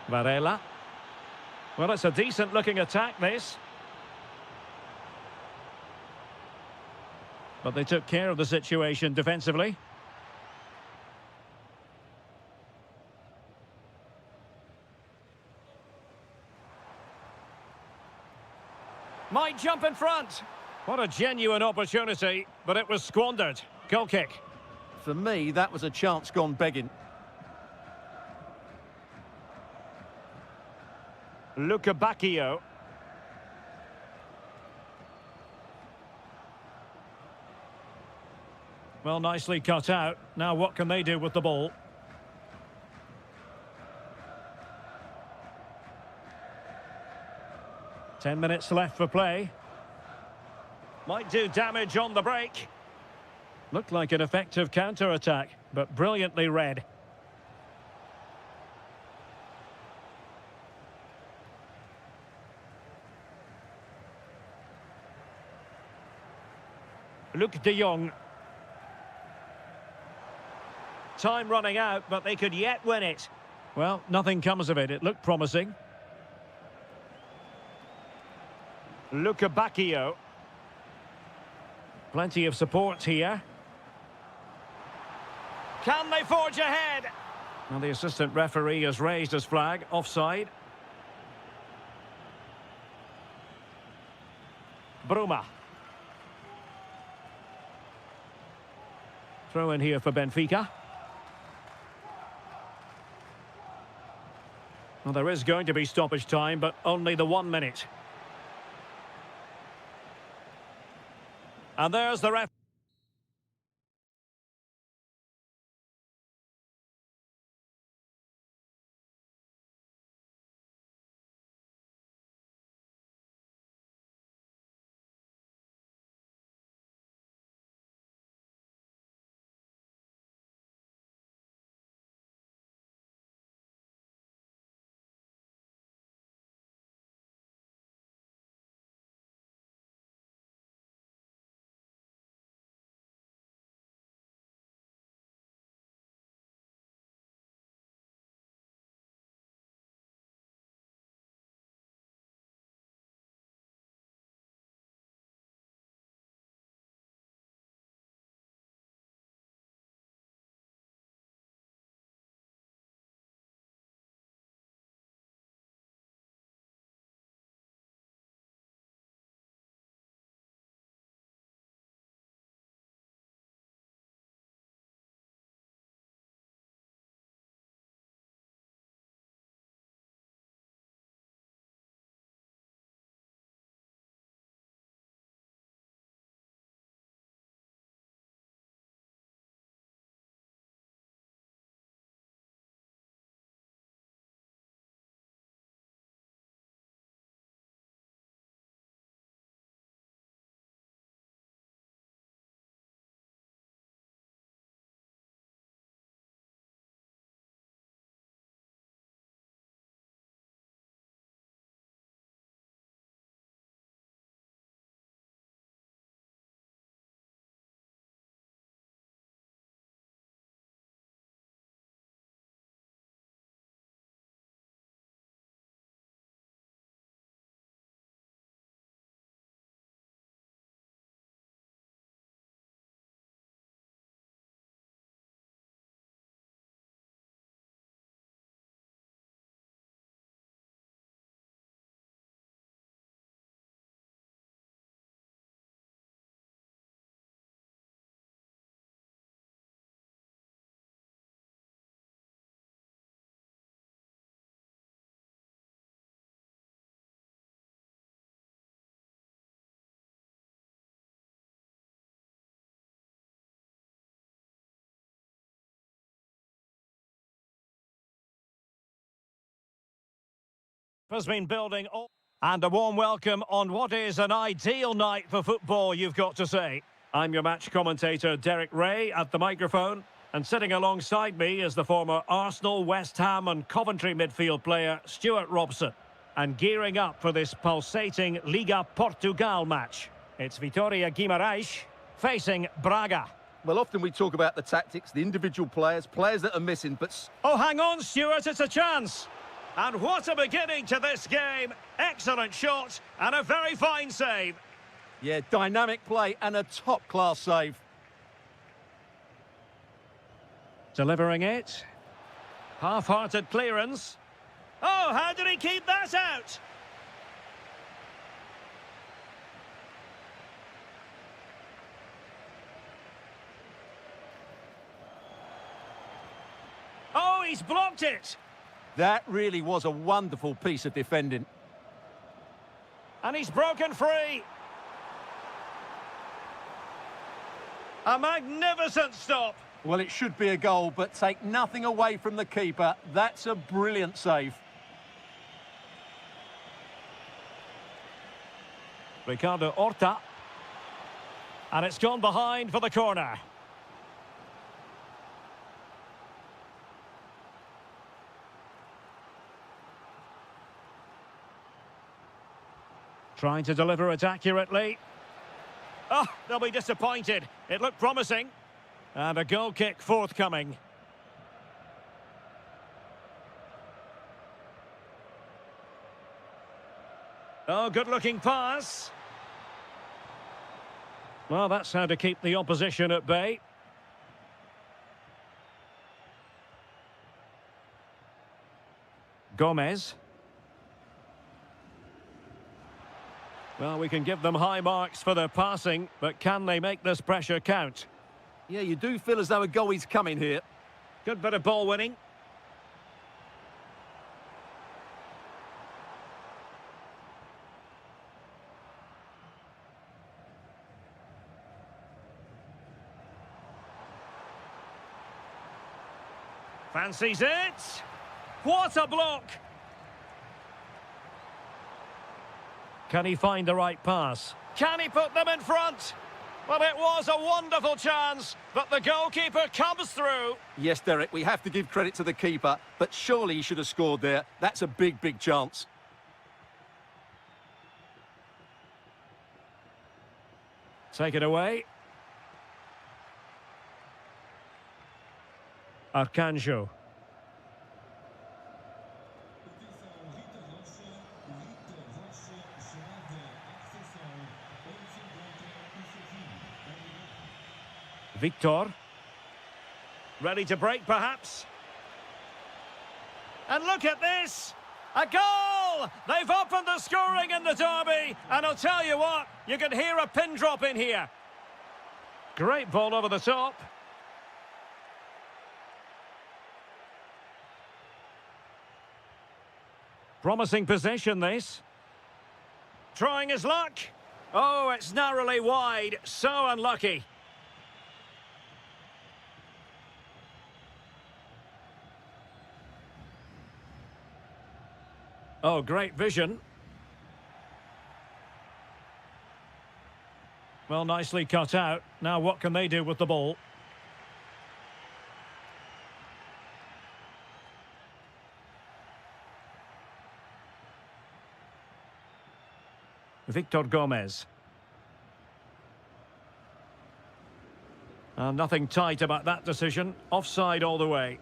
Varela. Well, it's a decent-looking attack, this. But they took care of the situation defensively. Might jump in front. What a genuine opportunity, but it was squandered. Goal kick. For me, that was a chance gone begging. Luca Bacchio. Well, nicely cut out. Now what can they do with the ball? Ten minutes left for play. Might do damage on the break. Looked like an effective counter-attack, but brilliantly read. Luc de Jong. Time running out, but they could yet win it. Well, nothing comes of it. It looked promising. Luca Bacchio. Plenty of support here. Can they forge ahead? Well, the assistant referee has raised his flag. Offside. Bruma. Throw in here for Benfica. Well, there is going to be stoppage time, but only the 1 minute. And there's the ref. Has been building all... And a warm welcome on what is an ideal night for football, you've got to say. I'm your match commentator, Derek Ray, at the microphone. And sitting alongside me is the former Arsenal, West Ham and Coventry midfield player, Stuart Robson. And gearing up for this pulsating Liga Portugal match, it's Vitória Guimarães facing Braga. Well, often we talk about the tactics, the individual players that are missing, but... Oh, hang on, Stuart, it's a chance. And what a beginning to this game. Excellent shot and a very fine save. Yeah, dynamic play and a top-class save. Delivering it. Half-hearted clearance. Oh, how did he keep that out? Oh, he's blocked it. That really was a wonderful piece of defending. And he's broken free. A magnificent stop. Well, it should be a goal, but take nothing away from the keeper. That's a brilliant save. Ricardo Horta. And it's gone behind for the corner. Trying to deliver it accurately. Oh, they'll be disappointed. It looked promising. And a goal kick forthcoming. Oh, good-looking pass. Well, that's how to keep the opposition at bay. Gomez. Well, we can give them high marks for their passing, but can they make this pressure count? Yeah, you do feel as though a goal is coming here. Good bit of ball winning. Fancies it. What a block! Can he find the right pass? Can he put them in front? Well, it was a wonderful chance, but the goalkeeper comes through. Yes, Derek, we have to give credit to the keeper, but surely he should have scored there. That's a big, big chance. Take it away. Arcanjo. Victor. Ready to break, perhaps. And look at this! A goal! They've opened the scoring in the derby, and I'll tell you what, you can hear a pin drop in here. Great ball over the top. Promising possession, this. Trying his luck. Oh, it's narrowly wide. So unlucky. Oh, great vision. Well, nicely cut out. Now what can they do with the ball? Victor Gomez. Nothing tight about that decision. Offside all the way.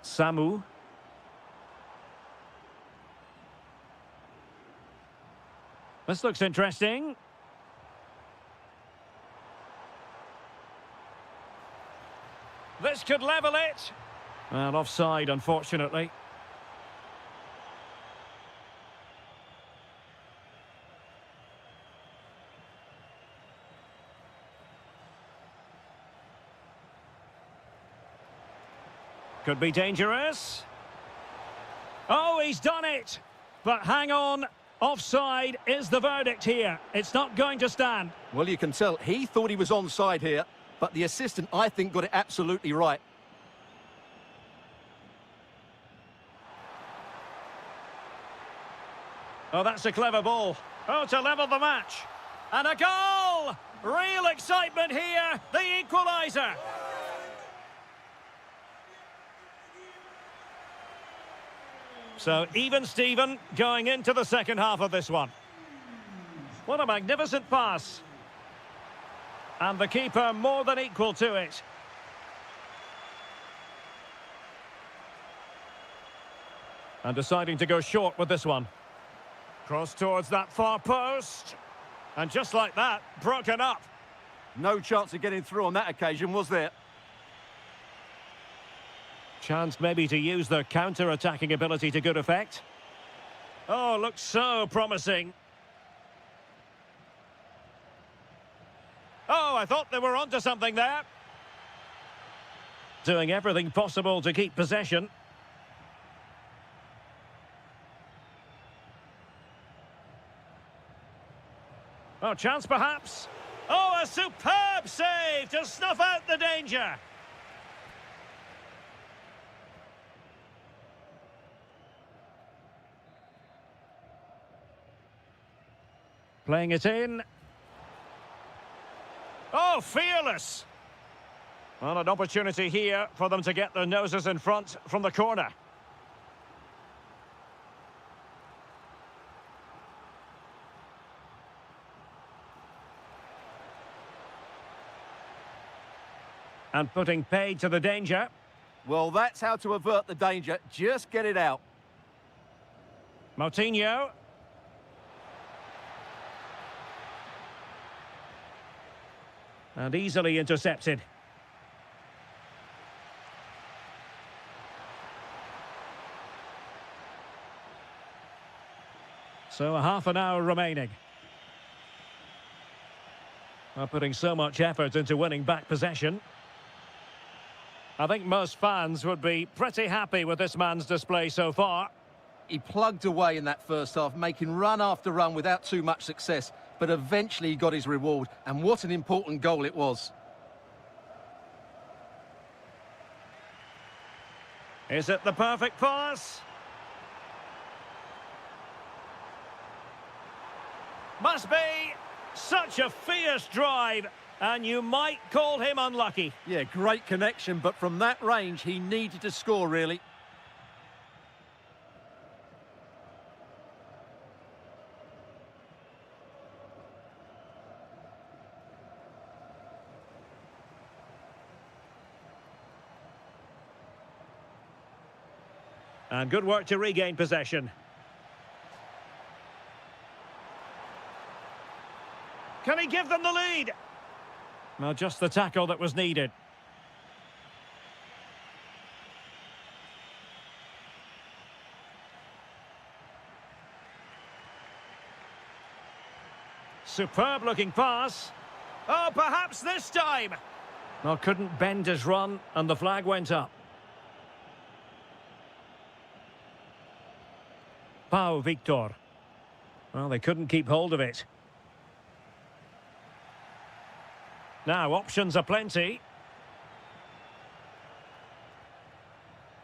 Samu. This looks interesting. This could level it. And offside, unfortunately. Could be dangerous. Oh, he's done it. But hang on. Offside is the verdict here. It's not going to stand. Well, you can tell he thought he was onside here, but the assistant, I think, got it absolutely right. Oh, that's a clever ball. Oh, to level the match. And a goal! Real excitement here, the equaliser. So, even Steven going into the second half of this one. What a magnificent pass. And the keeper more than equal to it. And deciding to go short with this one. Cross towards that far post. And just like that, broken up. No chance of getting through on that occasion, was there? Chance maybe to use their counter-attacking ability to good effect. Oh, looks so promising. Oh, I thought they were onto something there. Doing everything possible to keep possession. Oh, chance perhaps. Oh, a superb save to snuff out the danger. Playing it in. Oh, fearless. Well, an opportunity here for them to get their noses in front from the corner. And putting paid to the danger. Well, that's how to avert the danger. Just get it out. Moutinho. And easily intercepted. So a half an hour remaining. Well, putting so much effort into winning back possession. I think most fans would be pretty happy with this man's display so far. He plugged away in that first half, making run after run without too much success. But eventually he got his reward, and what an important goal it was. Is it the perfect pass? Must be. Such a fierce drive, and you might call him unlucky. Yeah, great connection, but from that range, he needed to score, really. And good work to regain possession. Can he give them the lead? Well, just the tackle that was needed. Superb looking pass. Oh, perhaps this time. Well, couldn't bend his run, and the flag went up. Pau Victor. Well, they couldn't keep hold of it. Now, options are plenty.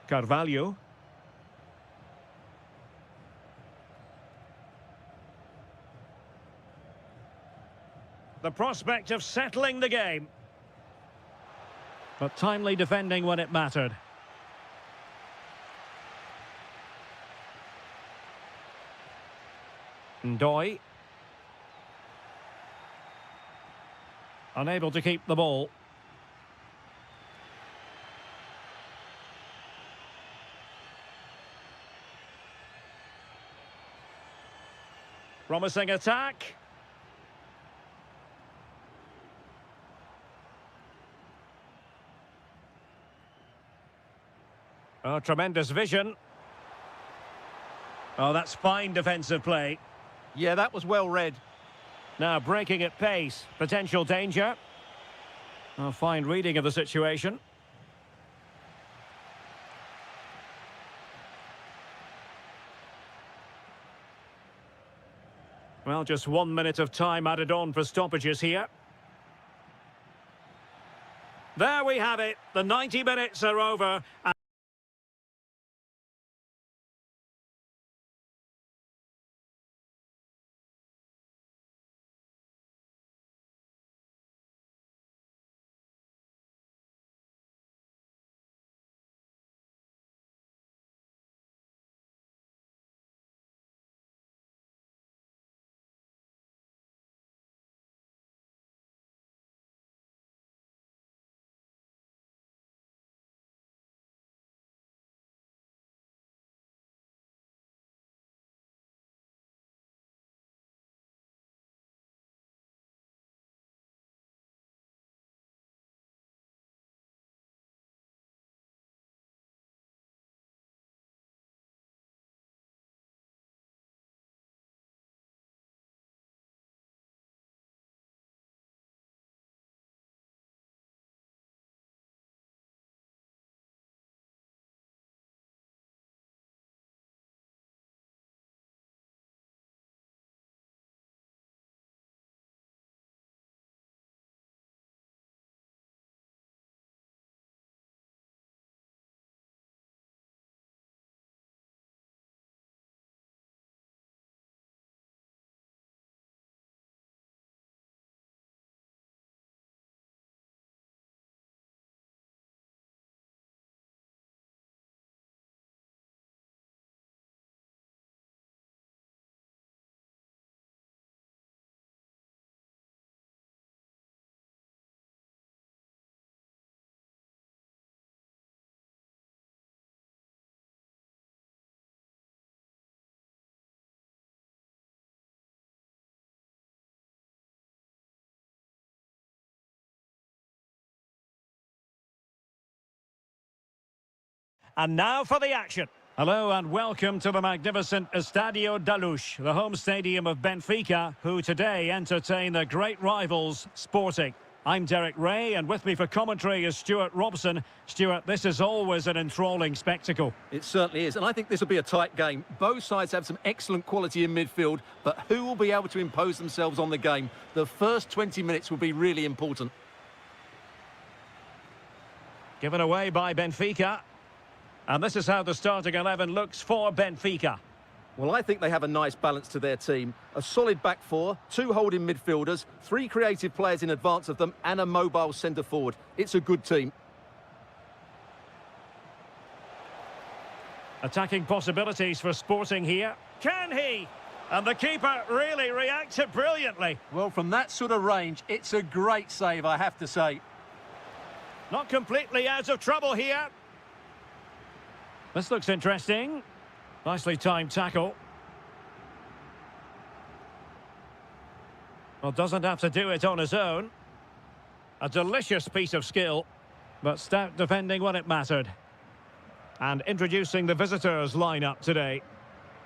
Carvalho. The prospect of settling the game. But timely defending when it mattered. Ndoye. Unable to keep the ball. Promising attack. Oh, tremendous vision. Oh, that's fine defensive play. Yeah, that was well read. Now breaking at pace. Potential danger. Oh, fine reading of the situation. Well, just 1 minute of time added on for stoppages here. There we have it. The 90 minutes are over. And now for the action. Hello and welcome to the magnificent Estadio da Luz, the home stadium of Benfica, who today entertain their great rivals, Sporting. I'm Derek Ray, and with me for commentary is Stuart Robson. Stuart, this is always an enthralling spectacle. It certainly is, and I think this will be a tight game. Both sides have some excellent quality in midfield, but who will be able to impose themselves on the game? The first 20 minutes will be really important. Given away by Benfica. And this is how the starting 11 looks for Benfica. Well, I think they have a nice balance to their team. A solid back four, two holding midfielders, three creative players in advance of them, and a mobile centre-forward. It's a good team. Attacking possibilities for Sporting here. Can he? And the keeper really reacted brilliantly. Well, from that sort of range, it's a great save, I have to say. Not completely out of trouble here. This looks interesting. Nicely timed tackle. Well, doesn't have to do it on his own. A delicious piece of skill, but stout defending when it mattered. And introducing the visitors' lineup today.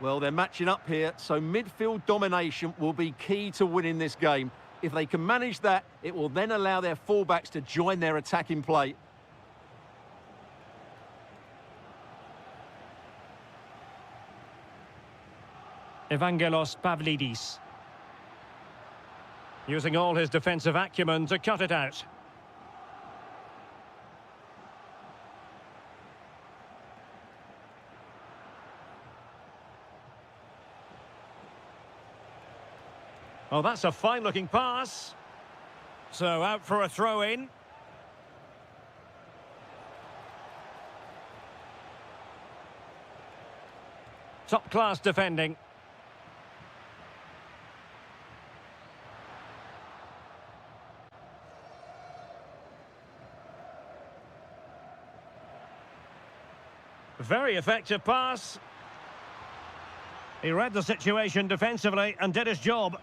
Well, they're matching up here, so midfield domination will be key to winning this game. If they can manage that, it will then allow their fullbacks to join their attacking play. Evangelos Pavlidis. Using all his defensive acumen to cut it out. Oh, that's a fine-looking pass. So out for a throw-in. Top-class defending. Very effective pass. He read the situation defensively and did his job.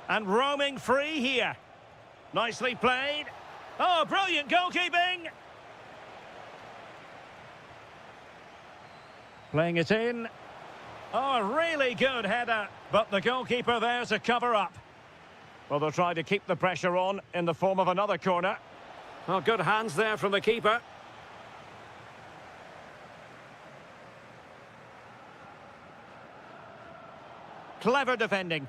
And roaming free here. Nicely played. Oh, brilliant goalkeeping. Playing it in. Oh, a really good header. But the goalkeeper there to cover up. Well, they'll try to keep the pressure on in the form of another corner. Oh, good hands there from the keeper. Clever defending.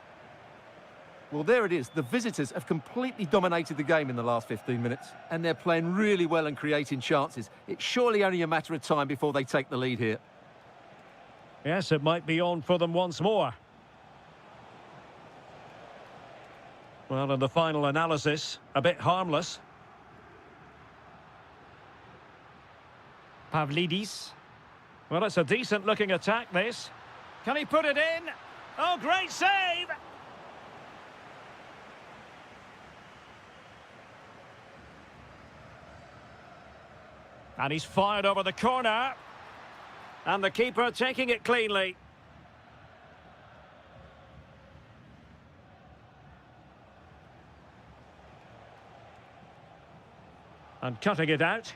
Well, there it is. The visitors have completely dominated the game in the last 15 minutes, and they're playing really well and creating chances. It's surely only a matter of time before they take the lead here. Yes, it might be on for them once more. Well, in the final analysis, a bit harmless. Pavlidis. Well, it's a decent-looking attack, this. Can he put it in? Oh, great save! And he's fired over the corner. And the keeper taking it cleanly. And cutting it out.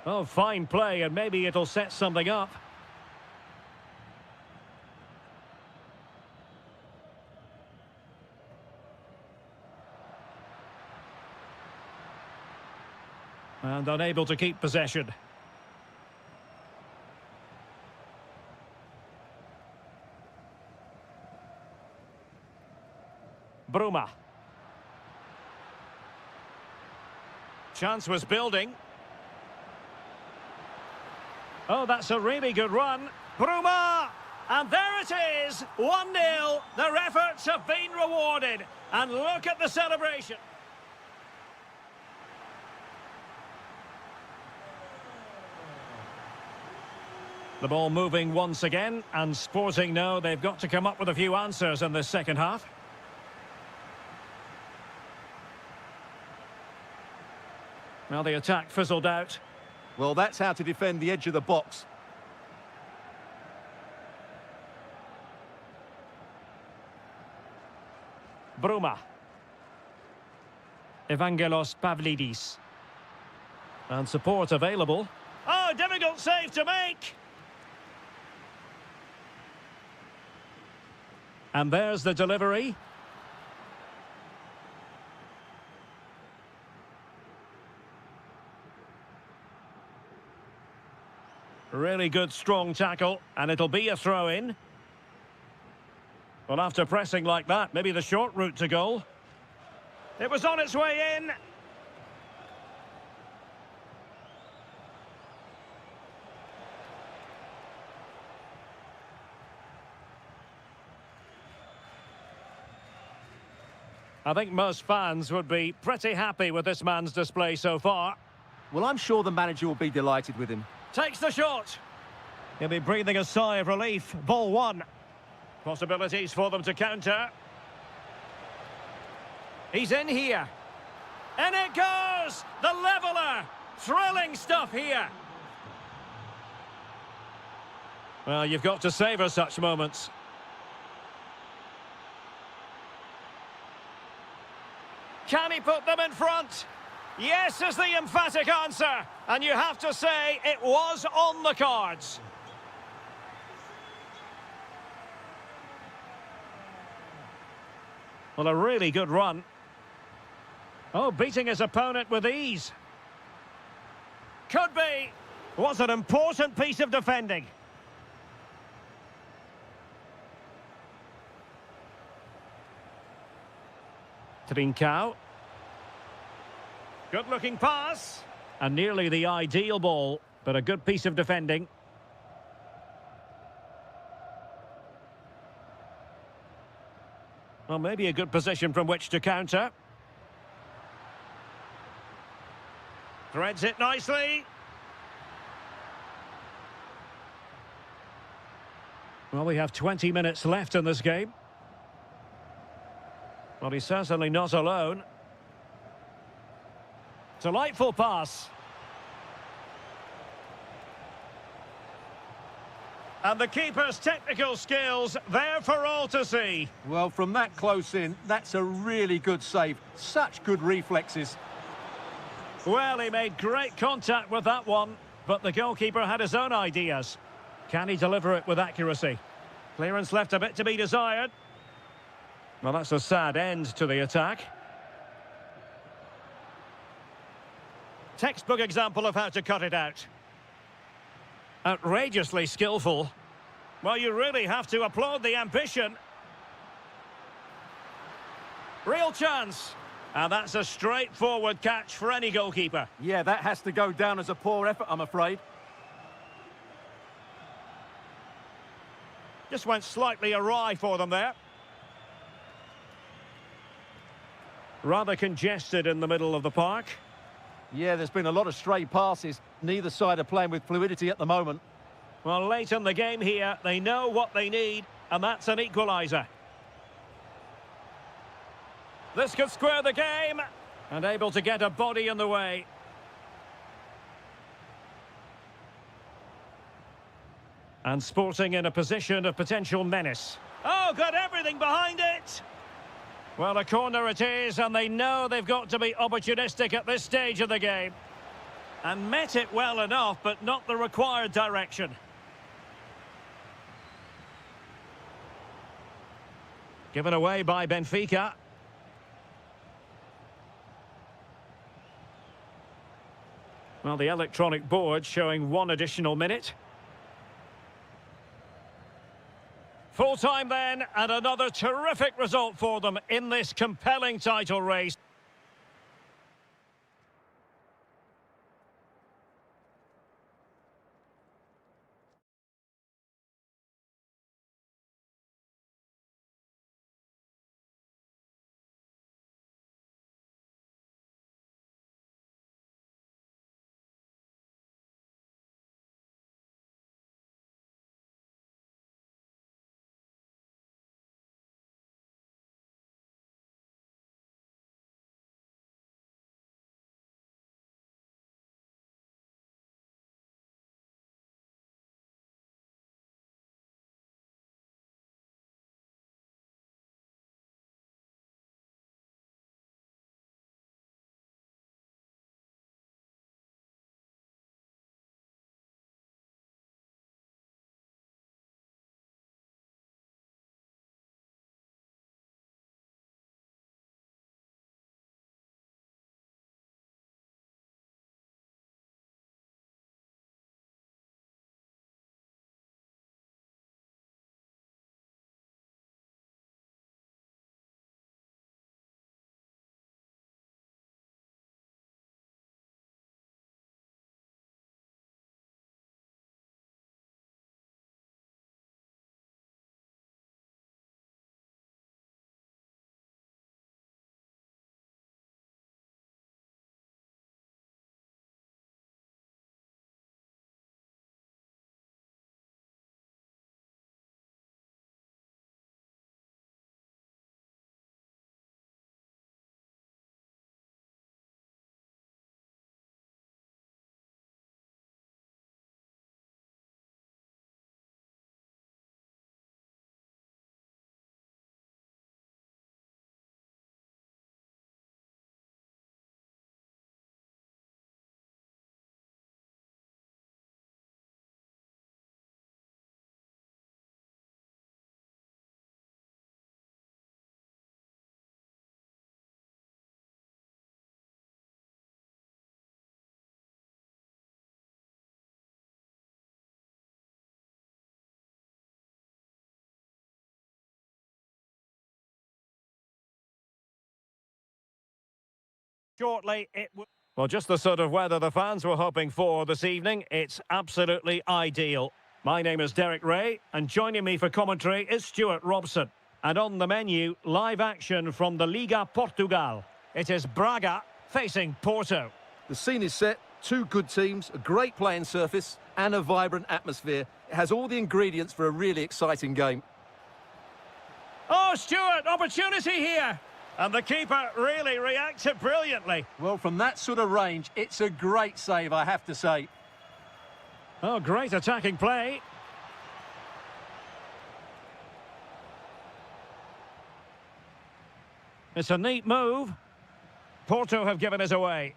Oh, fine play, and maybe it'll set something up. And unable to keep possession. Bruma. Chance was building. Oh, that's a really good run. Bruma! And there it is, 1-0. Their efforts have been rewarded. And look at the celebration. The ball moving once again, and Sporting know they've got to come up with a few answers in this second half. Well, the attack fizzled out. Well, that's how to defend the edge of the box. Bruma. Evangelos Pavlidis. And support available. Oh, difficult save to make! And there's the delivery. Really good, strong tackle, and it'll be a throw-in. Well, after pressing like that, maybe the short route to goal. It was on its way in. I think most fans would be pretty happy with this man's display so far. Well, I'm sure the manager will be delighted with him. Takes the shot. He'll be breathing a sigh of relief. Ball one. Possibilities for them to counter. He's in here. And it goes! The leveller! Thrilling stuff here. Well, you've got to savour such moments. Can he put them in front? Yes is the emphatic answer. And you have to say it was on the cards. Well, a really good run. Oh, beating his opponent with ease. Could be. Was an important piece of defending. Trincao. Good-looking pass. And nearly the ideal ball, but a good piece of defending. Well, maybe a good position from which to counter. Threads it nicely. Well, we have 20 minutes left in this game. Well, he's certainly not alone. Delightful pass. And the keeper's technical skills there for all to see. Well, from that close in, that's a really good save. Such good reflexes. Well, he made great contact with that one, but the goalkeeper had his own ideas. Can he deliver it with accuracy? Clearance left a bit to be desired. Well, that's a sad end to the attack. Textbook example of how to cut it out. Outrageously skillful. Well, you really have to applaud the ambition. Real chance. And that's a straightforward catch for any goalkeeper. Yeah, that has to go down as a poor effort, I'm afraid. Just went slightly awry for them there. Rather congested in the middle of the park. Yeah, there's been a lot of stray passes. Neither side are playing with fluidity at the moment. Well, late in the game here, they know what they need, and that's an equaliser. This could square the game, and able to get a body in the way. And Sporting in a position of potential menace. Oh, got everything behind it! Well, a corner it is, and they know they've got to be opportunistic at this stage of the game. And met it well enough, but not the required direction. Given away by Benfica. Well, the electronic board showing 1 additional minute. Full time then, and another terrific result for them in this compelling title race. Shortly, well, just the sort of weather the fans were hoping for this evening. It's absolutely ideal. My name is Derek Ray, and joining me for commentary is Stuart Robson. And on the menu, live action from the Liga Portugal. It is Braga facing Porto. The scene is set, two good teams, a great playing surface and a vibrant atmosphere. It has all the ingredients for a really exciting game. Oh, Stuart, opportunity here. And the keeper really reacted brilliantly. Well, from that sort of range, it's a great save, I have to say. Oh, great attacking play. It's a neat move. Porto have given us away.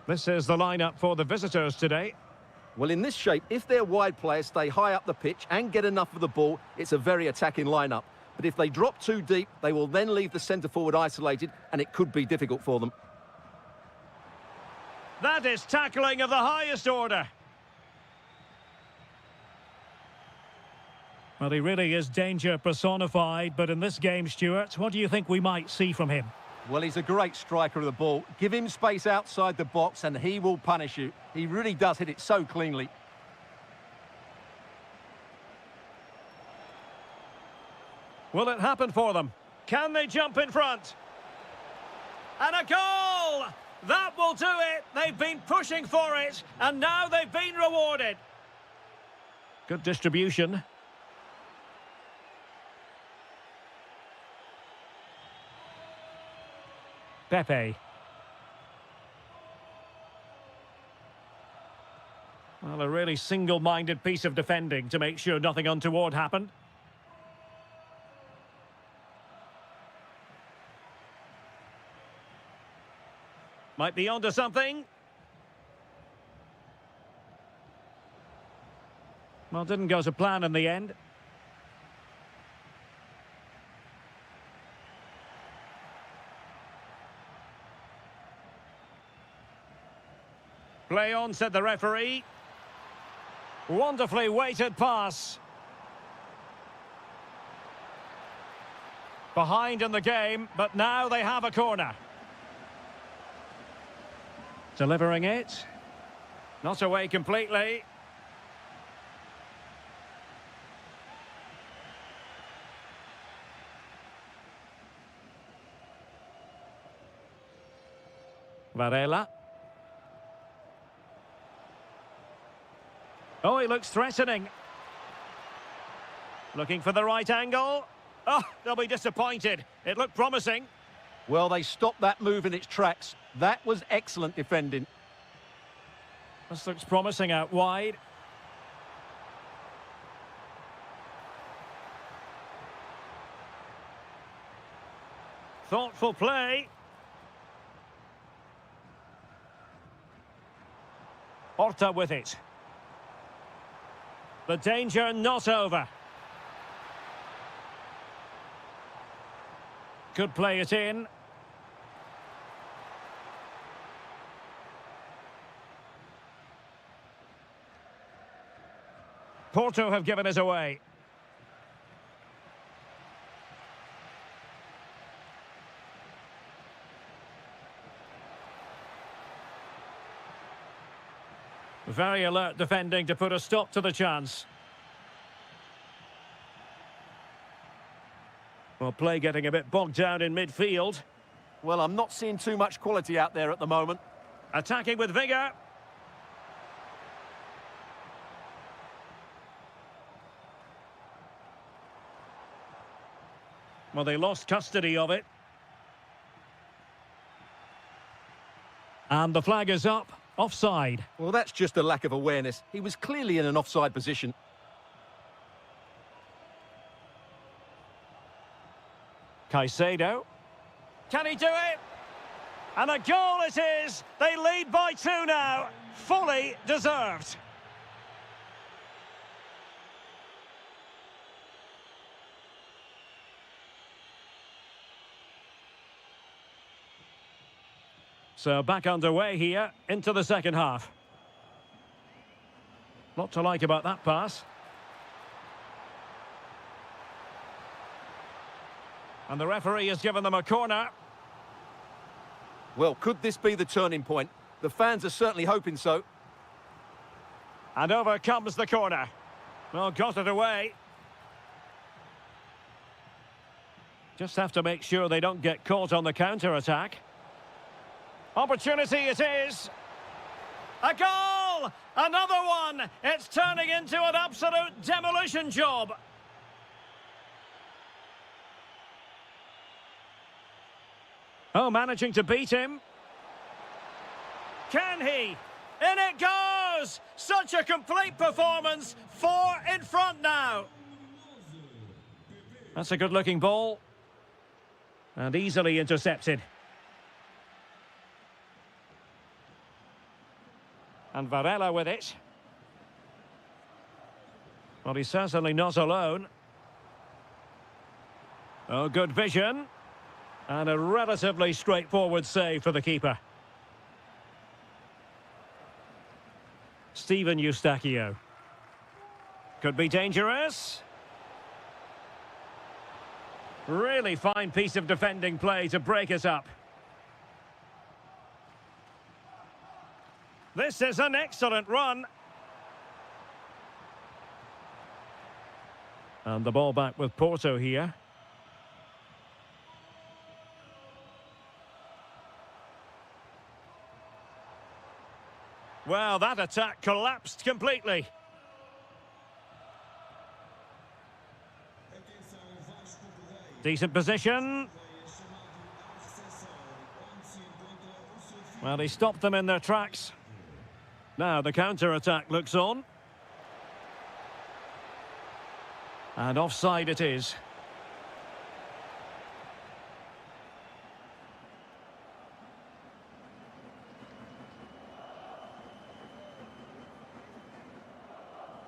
This is the lineup for the visitors today. Well, in this shape, if their wide players stay high up the pitch and get enough of the ball, it's a very attacking lineup. But if they drop too deep, they will then leave the centre-forward isolated, and it could be difficult for them. That is tackling of the highest order. Well, he really is danger personified, but in this game, Stuart, what do you think we might see from him? Well, he's a great striker of the ball. Give him space outside the box and he will punish you. He really does hit it so cleanly. Will it happen for them? Can they jump in front? And a goal! That will do it. They've been pushing for it, and now they've been rewarded. Good distribution. Pepe. Well, a really single-minded piece of defending to make sure nothing untoward happened. Might be onto something. Well, didn't go to plan in the end. Play on, said the referee. Wonderfully weighted pass. Behind in the game, but now they have a corner. Delivering it. Not away completely. Varela. Oh, he looks threatening. Looking for the right angle. Oh, they'll be disappointed. It looked promising. Well, they stopped that move in its tracks. That was excellent defending. This looks promising out wide. Thoughtful play. Horta with it. The danger not over. Could play it in. Porto have given us away. Very alert defending to put a stop to the chance. Well, play getting a bit bogged down in midfield. Well, I'm not seeing too much quality out there at the moment. Attacking with vigour. Well, they lost custody of it. And the flag is up. Offside. Well, that's just a lack of awareness. He was clearly in an offside position. Caicedo. Can he do it? And a goal it is. They lead by 2 now. Fully deserved. So back underway here into the second half. Lot to like about that pass. And the referee has given them a corner. Well, could this be the turning point? The fans are certainly hoping so. And over comes the corner. Well, got it away. Just have to make sure they don't get caught on the counter-attack. Opportunity it is. A goal! Another one! It's turning into an absolute demolition job. Oh, managing to beat him. Can he? In it goes! Such a complete performance. 4 in front now. That's a good-looking ball. And easily intercepted. And Varela with it. Well, he's certainly not alone. Oh, good vision. And a relatively straightforward save for the keeper. Steven Eustachio. Could be dangerous. Really fine piece of defending play to break us up. This is an excellent run. And the ball back with Porto here. Well, that attack collapsed completely. Decent position. Well, he stopped them in their tracks. Now the counter-attack looks on. And offside it is.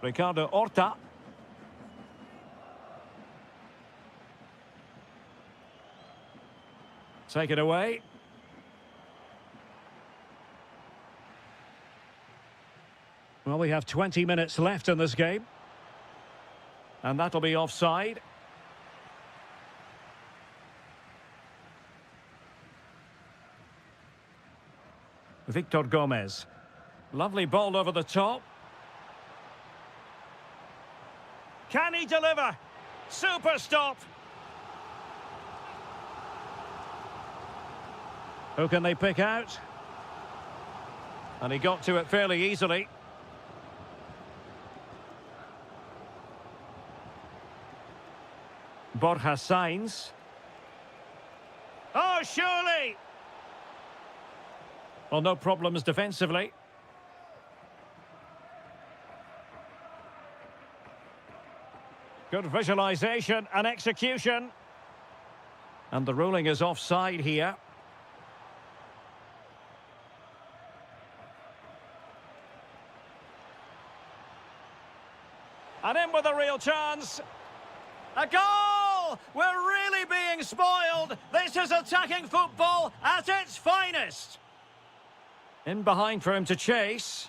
Ricardo Horta. Take it away. Well, we have 20 minutes left in this game. And that'll be offside. Victor Gomez. Lovely ball over the top. Can he deliver? Super stop. Who can they pick out? And he got to it fairly easily. Borja Sainz. Oh, surely! Well, no problems defensively. Good visualization and execution. And the ruling is offside here. And in with a real chance. A goal! We're really being spoiled. This is attacking football at its finest. In behind for him to chase.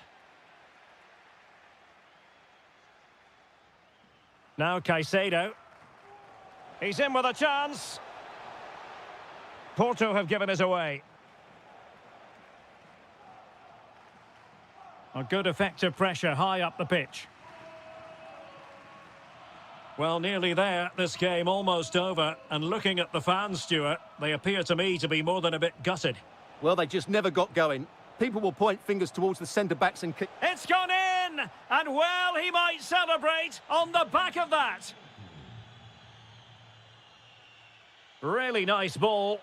Now Caicedo. He's in with a chance. Porto have given us away. A good effective pressure high up the pitch. Well, nearly there. This game almost over. And looking at the fans, Stuart, they appear to me to be more than a bit gutted. Well, they just never got going. People will point fingers towards the centre-backs and kick. It's gone in! And well, he might celebrate on the back of that. Really nice ball.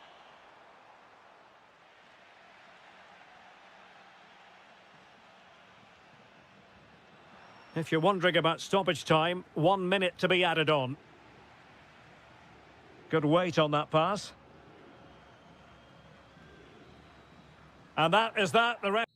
If you're wondering about stoppage time, 1 minute to be added on. Good weight on that pass. And that is that. The ref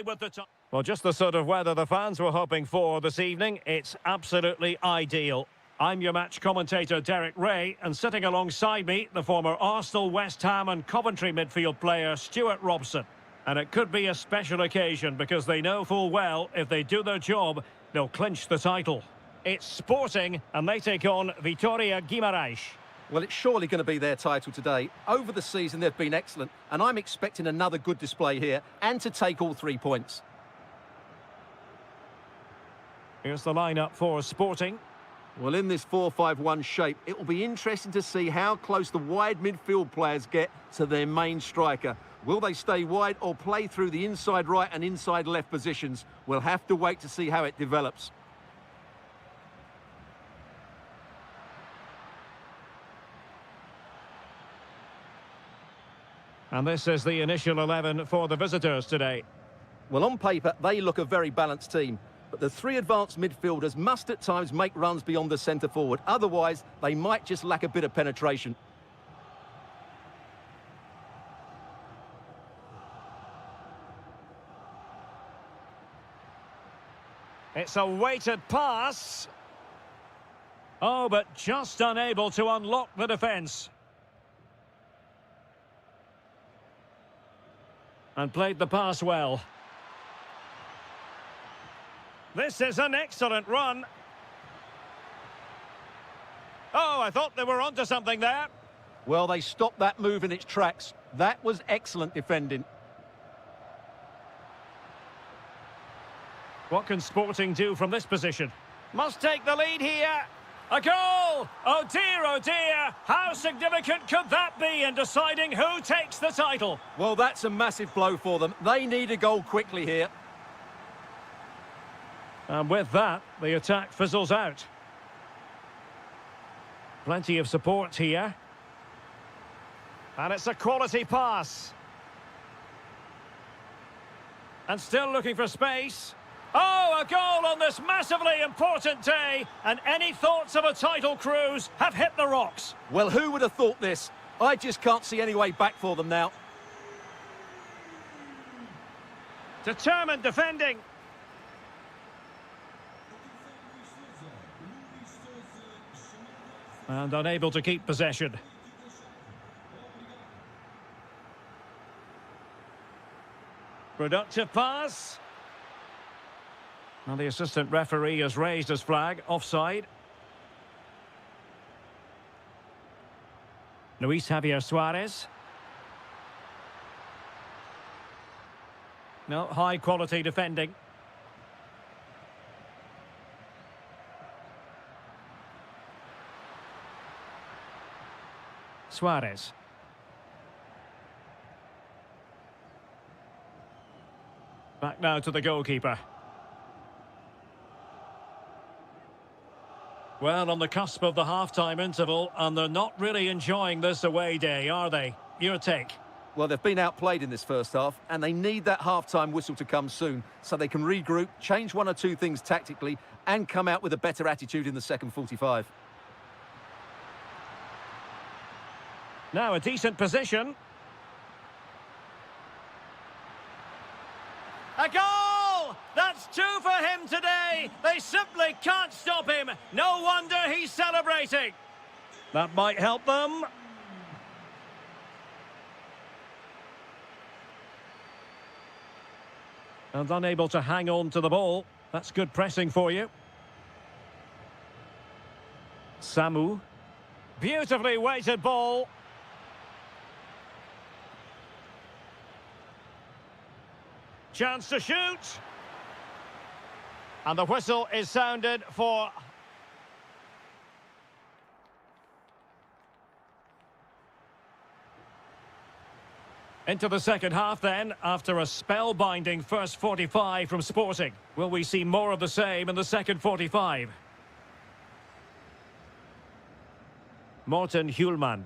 away with the time. Well, just the sort of weather the fans were hoping for this evening. It's absolutely ideal. I'm your match commentator, Derek Ray, and sitting alongside me, the former Arsenal, West Ham and Coventry midfield player, Stuart Robson. And it could be a special occasion because they know full well if they do their job, they'll clinch the title. It's Sporting, and they take on Vitória Guimarães. Well, it's surely going to be their title today. Over the season, they've been excellent, and I'm expecting another good display here and to take all 3 points. Here's the lineup for Sporting. Well, in this 4-5-1 shape, it will be interesting to see how close the wide midfield players get to their main striker. Will they stay wide or play through the inside right and inside left positions? We'll have to wait to see how it develops. And this is the initial 11 for the visitors today. Well, on paper, they look a very balanced team. But the 3 advanced midfielders must at times make runs beyond the centre forward. Otherwise, they might just lack a bit of penetration. It's a weighted pass. Oh, but just unable to unlock the defence. And played the pass well. This is an excellent run. Oh, I thought they were onto something there. Well, they stopped that move in its tracks. That was excellent defending. What can Sporting do from this position? Must take the lead here. A goal! Oh dear, how significant could that be in deciding who takes the title? Well, that's a massive blow for them. They need a goal quickly here. And with that, the attack fizzles out. Plenty of support here. And it's a quality pass. And still looking for space. Oh, a goal on this massively important day. And any thoughts of a title cruise have hit the rocks. Well, who would have thought this? I just can't see any way back for them now. Determined defending. And unable to keep possession. Productive pass. And the assistant referee has raised his flag, offside. Luis Javier Suarez. No, high quality defending. Suarez. Back now to the goalkeeper. Well, on the cusp of the half-time interval, and they're not really enjoying this away day, are they? Your take? Well, they've been outplayed in this first half, and they need that half-time whistle to come soon so they can regroup, change 1 or 2 things tactically, and come out with a better attitude in the second 45. Now a decent position. A goal! That's 2 for him today. They simply can't stop him. No wonder he's celebrating. That might help them. And unable to hang on to the ball. That's good pressing for you. Samu. Beautifully weighted ball. Chance to shoot. And the whistle is sounded for... Into the second half then, after a spellbinding first 45 from Sporting. Will we see more of the same in the second 45? Morten Hjulmand.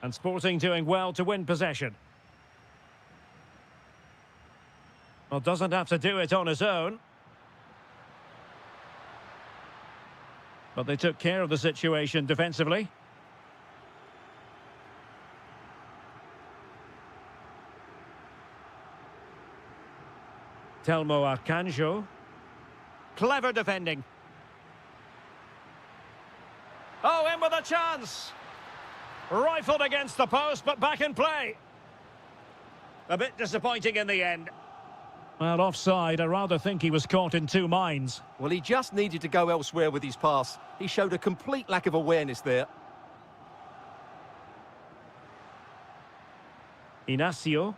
And Sporting doing well to win possession. Well, doesn't have to do it on his own. But they took care of the situation defensively. Telmo Arcanjo. Clever defending. Oh, in with a chance. Rifled against the post, but back in play. A bit disappointing in the end. Well, offside. I rather think he was caught in two minds. Well, he just needed to go elsewhere with his pass. He showed a complete lack of awareness there. Inacio.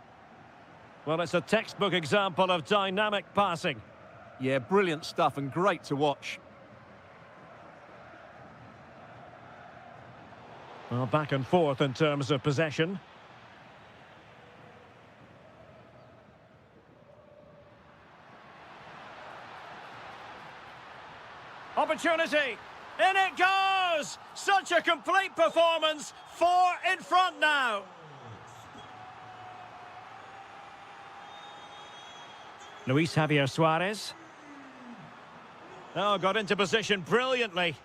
Well, it's a textbook example of dynamic passing. Yeah, brilliant stuff and great to watch. Well, back and forth in terms of possession. Opportunity. In it goes! Such a complete performance. 4 in front now. Luis Javier Suarez. Oh, got into position brilliantly.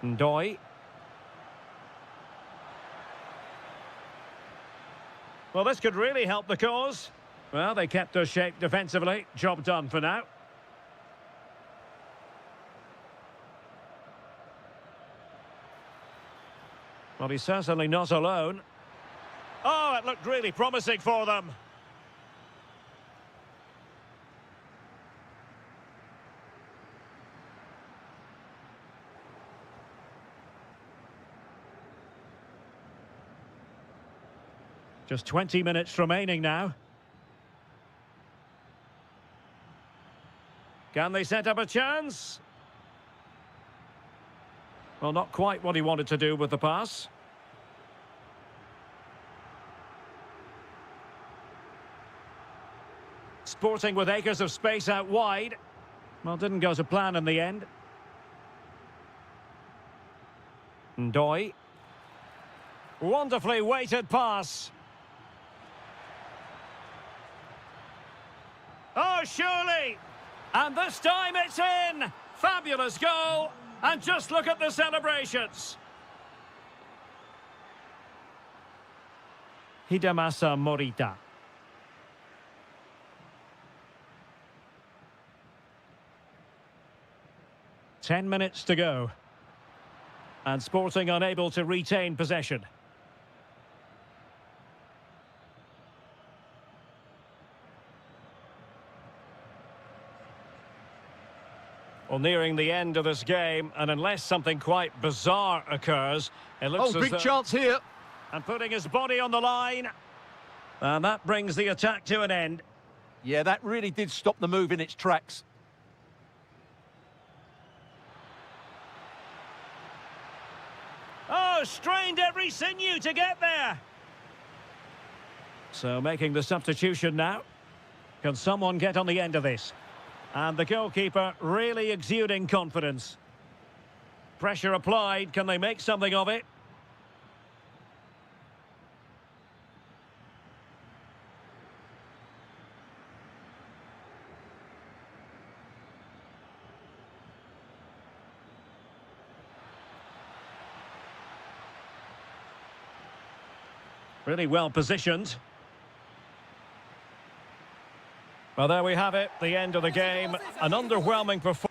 Ndoye. Well, this could really help the cause. Well, they kept their shape defensively. Job done for now. Well, he's certainly not alone. Oh, it looked really promising for them. Just 20 minutes remaining now. Can they set up a chance? Well, not quite what he wanted to do with the pass. Sporting with acres of space out wide. Well, didn't go to plan in the end. Ndoye. Wonderfully weighted pass. Oh, surely! And this time it's in! Fabulous goal! And just look at the celebrations! Hidemasa Morita. Ten minutes to go. And Sporting unable to retain possession. Well, nearing the end of this game, and unless something quite bizarre occurs, it looks as big though... chance here. And putting his body on the line. And that brings the attack to an end. Yeah, that really did stop the move in its tracks. Oh, strained every sinew to get there. So making the substitution now. Can someone get on the end of this? And the goalkeeper really exuding confidence. Pressure applied. Can they make something of it? Really well positioned. Well, there we have it, the end of the game. An underwhelming performance.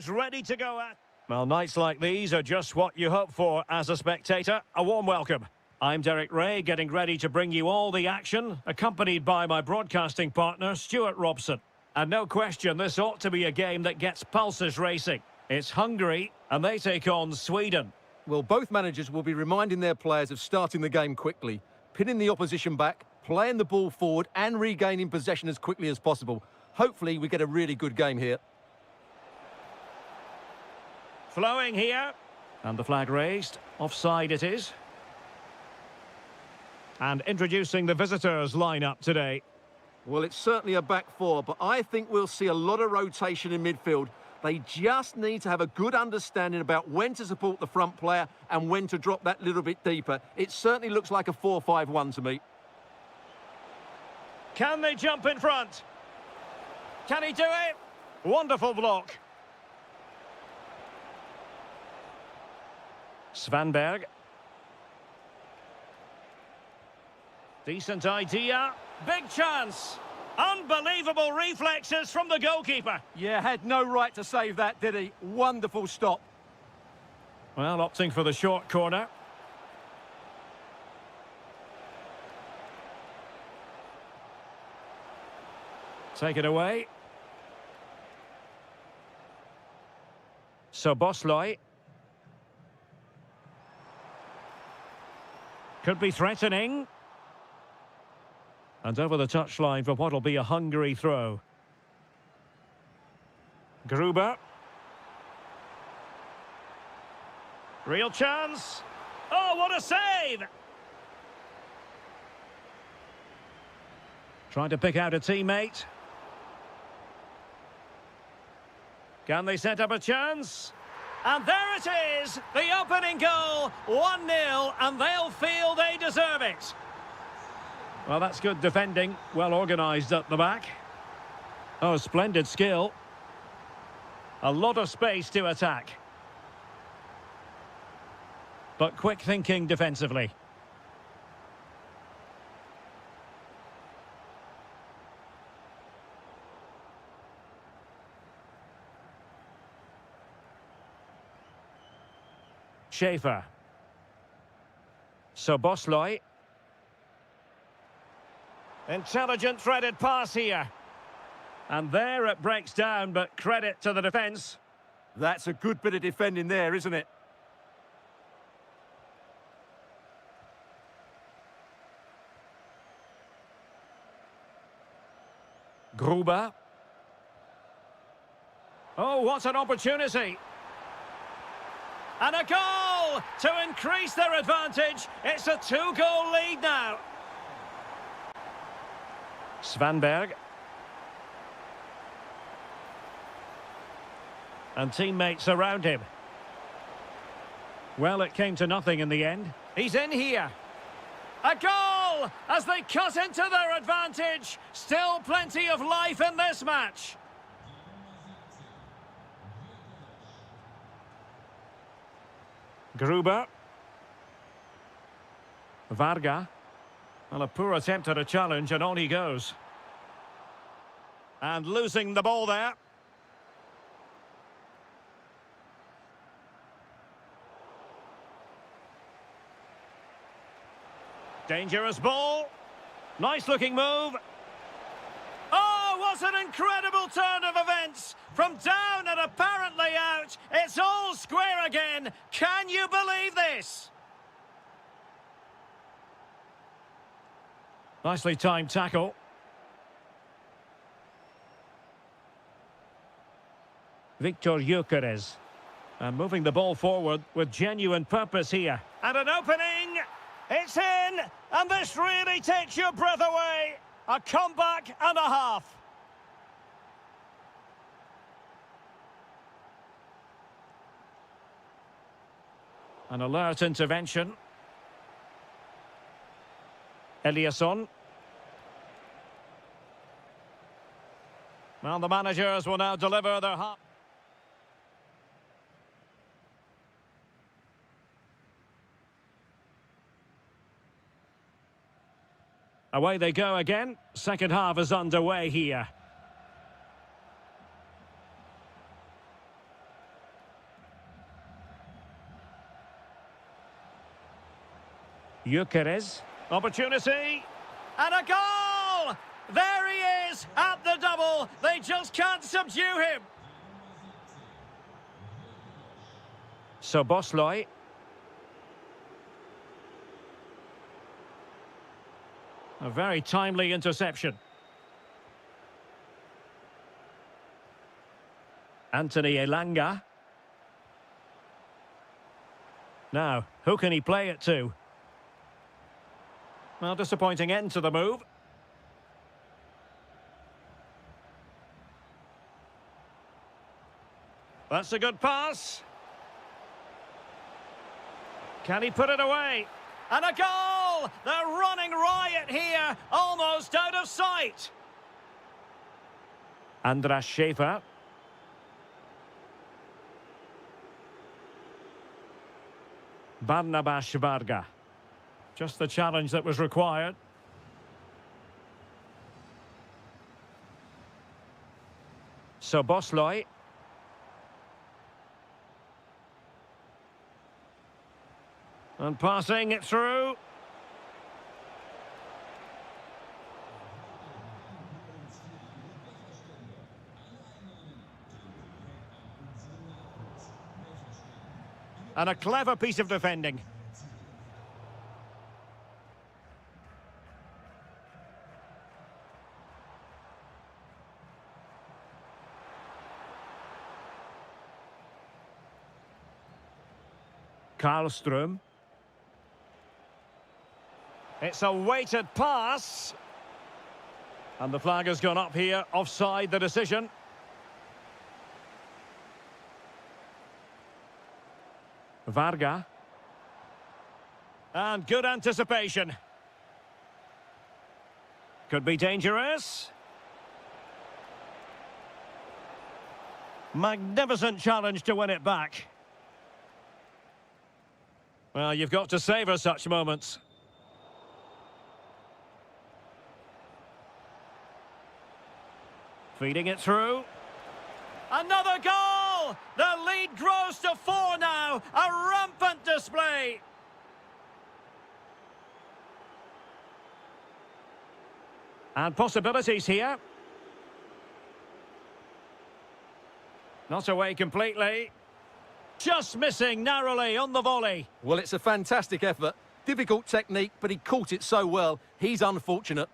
It's ready to go at. Well, nights like these are just what you hope for as a spectator. A warm welcome. I'm Derek Ray, getting ready to bring you all the action, accompanied by my broadcasting partner, Stuart Robson. And no question, this ought to be a game that gets pulses racing. It's Hungary, and they take on Sweden. Well, both managers will be reminding their players of starting the game quickly, pinning the opposition back, playing the ball forward and regaining possession as quickly as possible. Hopefully we get a really good game here. Flowing here, and the flag raised. Offside it is. And introducing the visitors lineup today. Well, it's certainly a back four, but I think we'll see a lot of rotation in midfield. They just need to have a good understanding about when to support the front player and when to drop that little bit deeper. It certainly looks like a 4-5-1 to me. Can they jump in front? Can he do it? Wonderful block. Svanberg. Decent idea. Big chance. Unbelievable reflexes from the goalkeeper. Yeah, had no right to save that, did he? Wonderful stop. Well, opting for the short corner. Take it away. Sobosloy. Could be threatening. And over the touchline for what'll be a Hungary throw. Gruber. Real chance. Oh, what a save! Trying to pick out a teammate. Can they set up a chance? And there it is, the opening goal, 1-0, and they'll feel they deserve it. Well, that's good defending, well organised at the back. Oh, splendid skill. A lot of space to attack. But quick thinking defensively. Schaefer. Sobosloy. Intelligent threaded pass here. And there it breaks down, but credit to the defence. That's a good bit of defending there, isn't it? Gruber. Oh, what an opportunity. And a goal to increase their advantage. It's a 2-goal lead now. Svanberg. And teammates around him. Well, it came to nothing in the end. He's in here. A goal as they cut into their advantage. Still plenty of life in this match. Gruber. Varga. Well, a poor attempt at a challenge, and on he goes. And losing the ball there. Dangerous ball. Nice looking move. Oh, what an incredible turn of events. From down and apparently out, it's all square again. Can you believe this? Nicely timed tackle. Victor Gyökeres. And moving the ball forward with genuine purpose here. And an opening. It's in. And this really takes your breath away. A comeback and a half. An alert intervention. Eliasson. Well, the managers will now deliver their half. Away they go again. Second half is underway here. Gyökeres. Opportunity. And a goal! There he is at the double. They just can't subdue him. Szoboszlai. A very timely interception. Anthony Elanga. Now, who can he play it to? Well, disappointing end to the move. That's a good pass. Can he put it away? And a goal! They're running riot here, almost out of sight. Andras Schäfer. Barnabas Varga. Just the challenge that was required. Szoboszlai. And passing it through. And a clever piece of defending. Karlström. It's a weighted pass. And the flag has gone up here, offside the decision. Varga. And good anticipation. Could be dangerous. Magnificent challenge to win it back. Well, you've got to savour such moments. Feeding it through. Another goal! The lead grows to 4 now. A rampant display. And possibilities here. Not away completely. Just missing narrowly on the volley. Well, it's a fantastic effort. Difficult technique, but he caught it so well. He's unfortunate.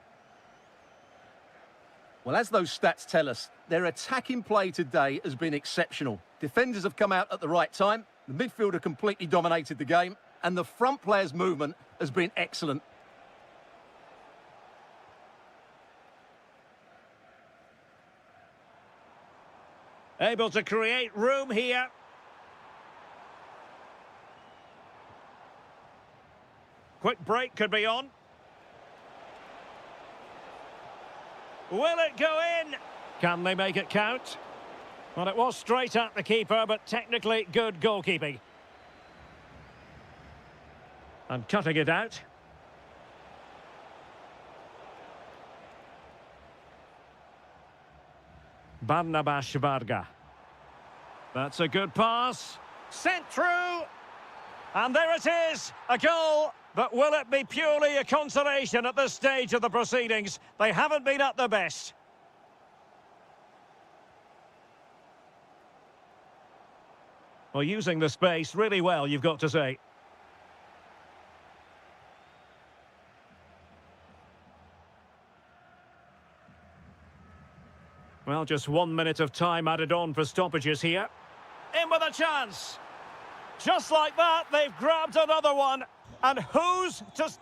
Well, as those stats tell us, their attacking play today has been exceptional. Defenders have come out at the right time, the midfielder completely dominated the game, and the front player's movement has been excellent. Able to create room here. Quick break could be on. Will it go in? Can they make it count? Well, it was straight at the keeper, but technically good goalkeeping. And cutting it out. Barnabas Varga. That's a good pass. Sent through. And there it is, a goal. But will it be purely a consolation at this stage of the proceedings? They haven't been at their best. Well, using the space really well, you've got to say. Well, just 1 minute of time added on for stoppages here. In with a chance. Just like that, they've grabbed another one. And who's just...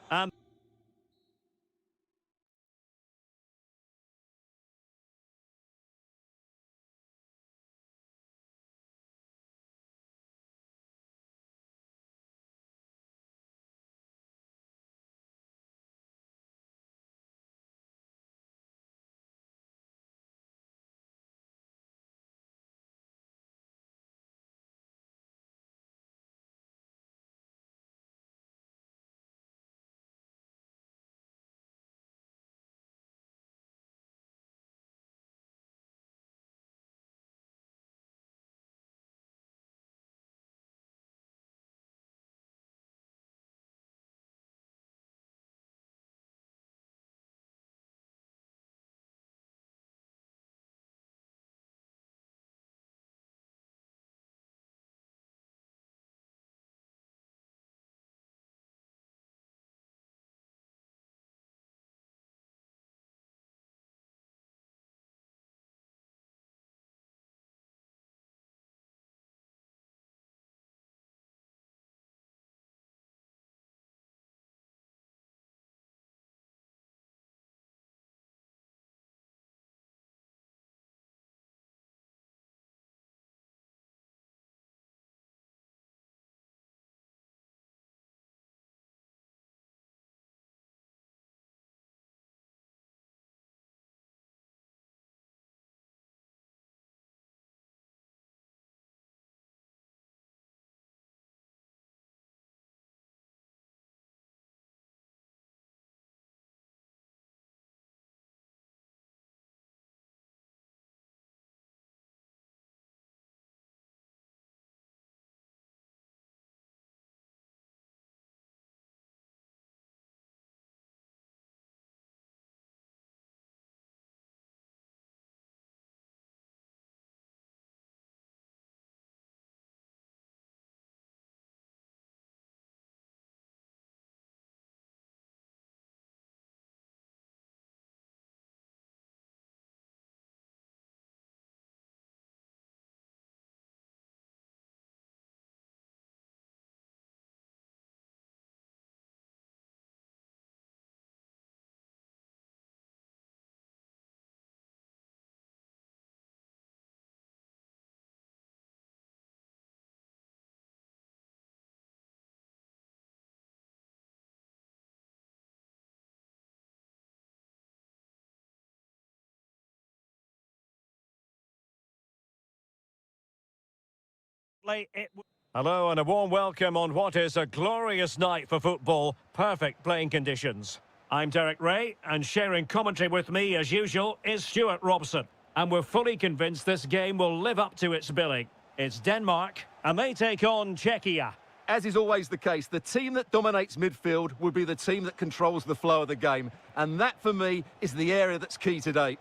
Hello and a warm welcome on what is a glorious night for football. Perfect playing conditions. I'm Derek Ray, and sharing commentary with me as usual is Stuart Robson. And we're fully convinced this game will live up to its billing. It's Denmark, and they take on Czechia. As is always the case, the team that dominates midfield will be the team that controls the flow of the game. And that, for me, is the area that's key today.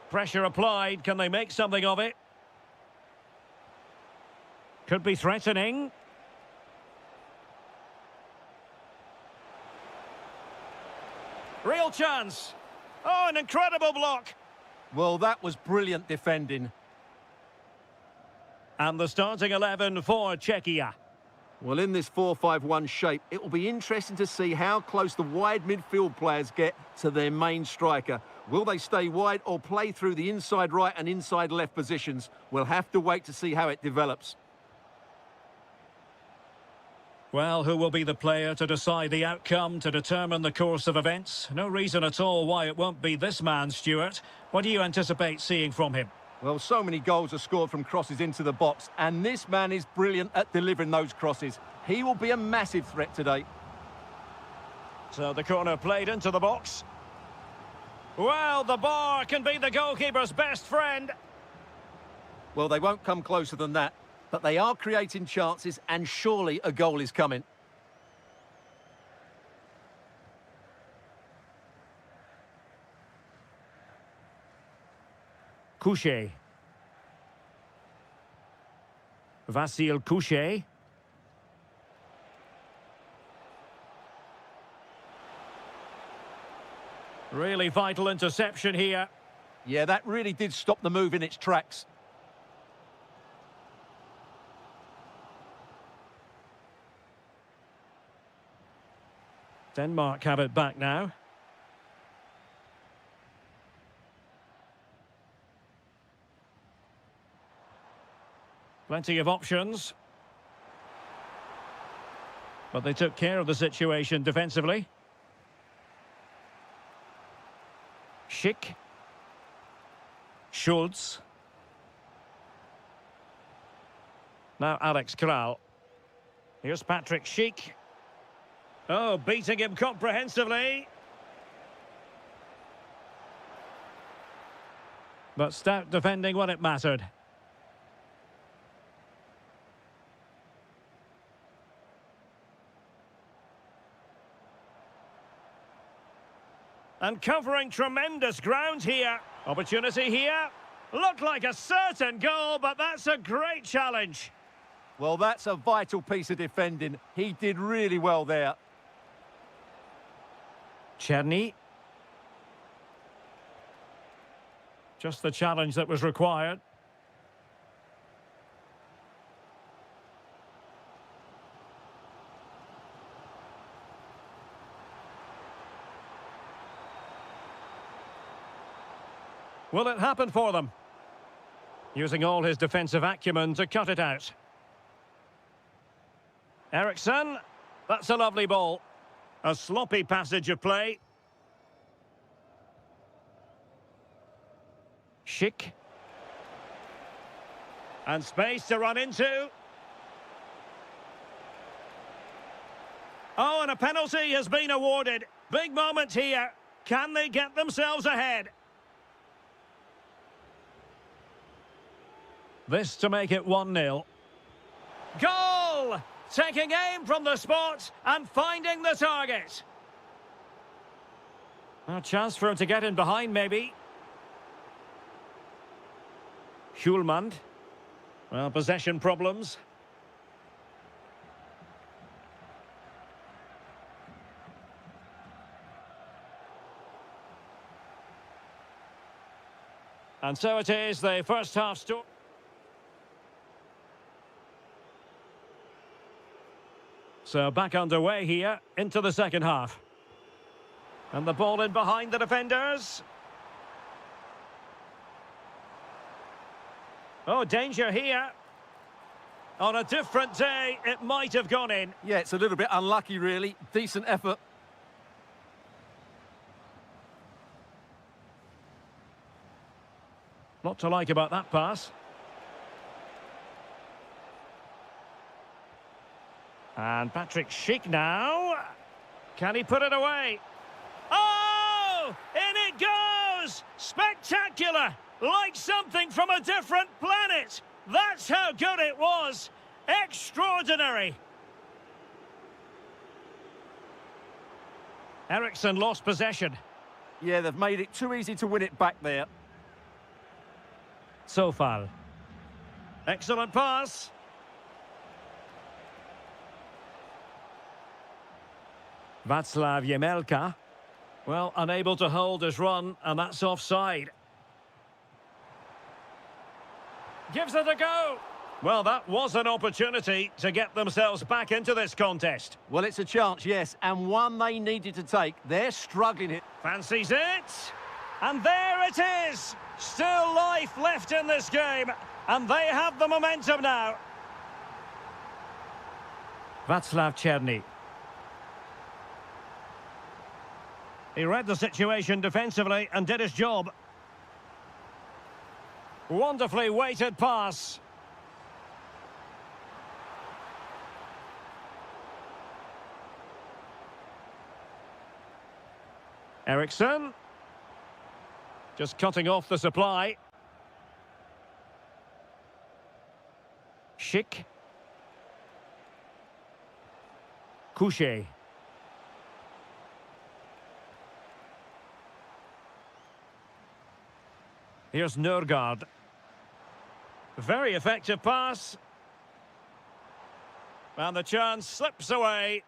Pressure applied. Can they make something of it? Could be threatening. Real chance. Oh, an incredible block. Well, that was brilliant defending. And the starting 11 for Czechia. Well, in this 4-5-1 shape, it will be interesting to see how close the wide midfield players get to their main striker. Will they stay wide or play through the inside right and inside left positions? We'll have to wait to see how it develops. Well, who will be the player to decide the outcome, to determine the course of events? No reason at all why it won't be this man, Stuart. What do you anticipate seeing from him? Well, so many goals are scored from crosses into the box, and this man is brilliant at delivering those crosses. He will be a massive threat today. So the corner played into the box. Well, the bar can be the goalkeeper's best friend. Well, they won't come closer than that, but they are creating chances, and surely a goal is coming. Couché. Vasil Couché. Really vital interception here. Yeah, that really did stop the move in its tracks. Denmark have it back now. Plenty of options. But they took care of the situation defensively. Schick. Schultz. Now Alex Kral. Here's Patrick Schick. Oh, beating him comprehensively. But stout defending when it mattered. And covering tremendous ground here. Opportunity here. Looked like a certain goal, but that's a great challenge. Well, that's a vital piece of defending. He did really well there. Czerny. Just the challenge that was required. Will it happen for them? Using all his defensive acumen to cut it out. Eriksson. That's a lovely ball. A sloppy passage of play. Schick. And space to run into. Oh, and a penalty has been awarded. Big moment here. Can they get themselves ahead? This to make it 1-0. Goal! Taking aim from the spot and finding the target. A chance for him to get in behind, maybe. Hjulmand. Well, possession problems. And so it is, the first half story. So back underway here into the second half. And the ball in behind the defenders. Oh, danger here. On a different day, it might have gone in. Yeah, it's a little bit unlucky, really. Decent effort. Not to like about that pass. And Patrick Schick now. Can he put it away? Oh! In it goes! Spectacular! Like something from a different planet! That's how good it was! Extraordinary! Eriksson lost possession. Yeah, they've made it too easy to win it back there. Sofal. Excellent pass. Václav Jemelka. Well, unable to hold his run, and that's offside. Gives it a go. Well, that was an opportunity to get themselves back into this contest. Well, it's a chance, yes, and one they needed to take. They're struggling here. Fancies it. And there it is. Still life left in this game. And they have the momentum now. Václav Černý. He read the situation defensively and did his job. Wonderfully weighted pass. Eriksson. Just cutting off the supply. Schick. Couché. Here's Nørgaard. Very effective pass. And the chance slips away.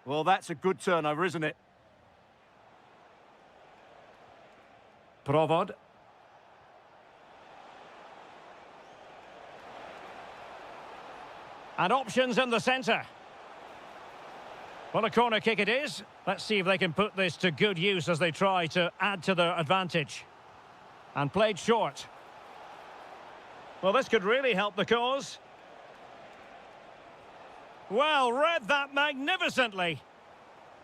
Well, that's a good turnover, isn't it? Provod. And options in the centre. Well, a corner kick it is. Let's see if they can put this to good use as they try to add to their advantage. And played short. Well, this could really help the cause. Well, read that magnificently.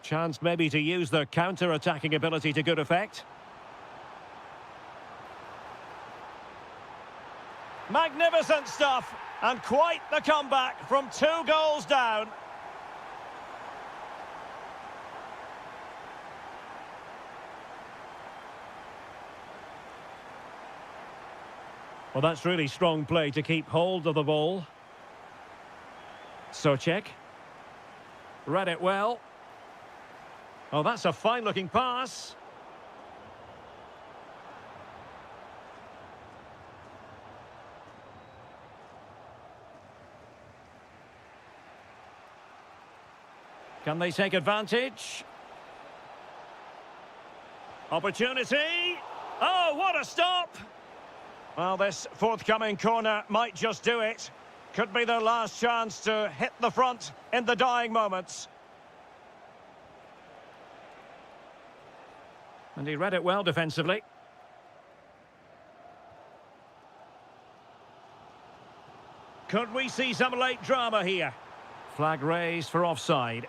Chance maybe to use their counter-attacking ability to good effect. Magnificent stuff, and quite the comeback from 2 goals down. Well, that's really strong play to keep hold of the ball. Souček. Read it well. Oh, that's a fine-looking pass. Can they take advantage? Opportunity. Oh, what a stop! Well, this forthcoming corner might just do it. Could be their last chance to hit the front in the dying moments. And he read it well defensively. Could we see some late drama here? Flag raised for offside.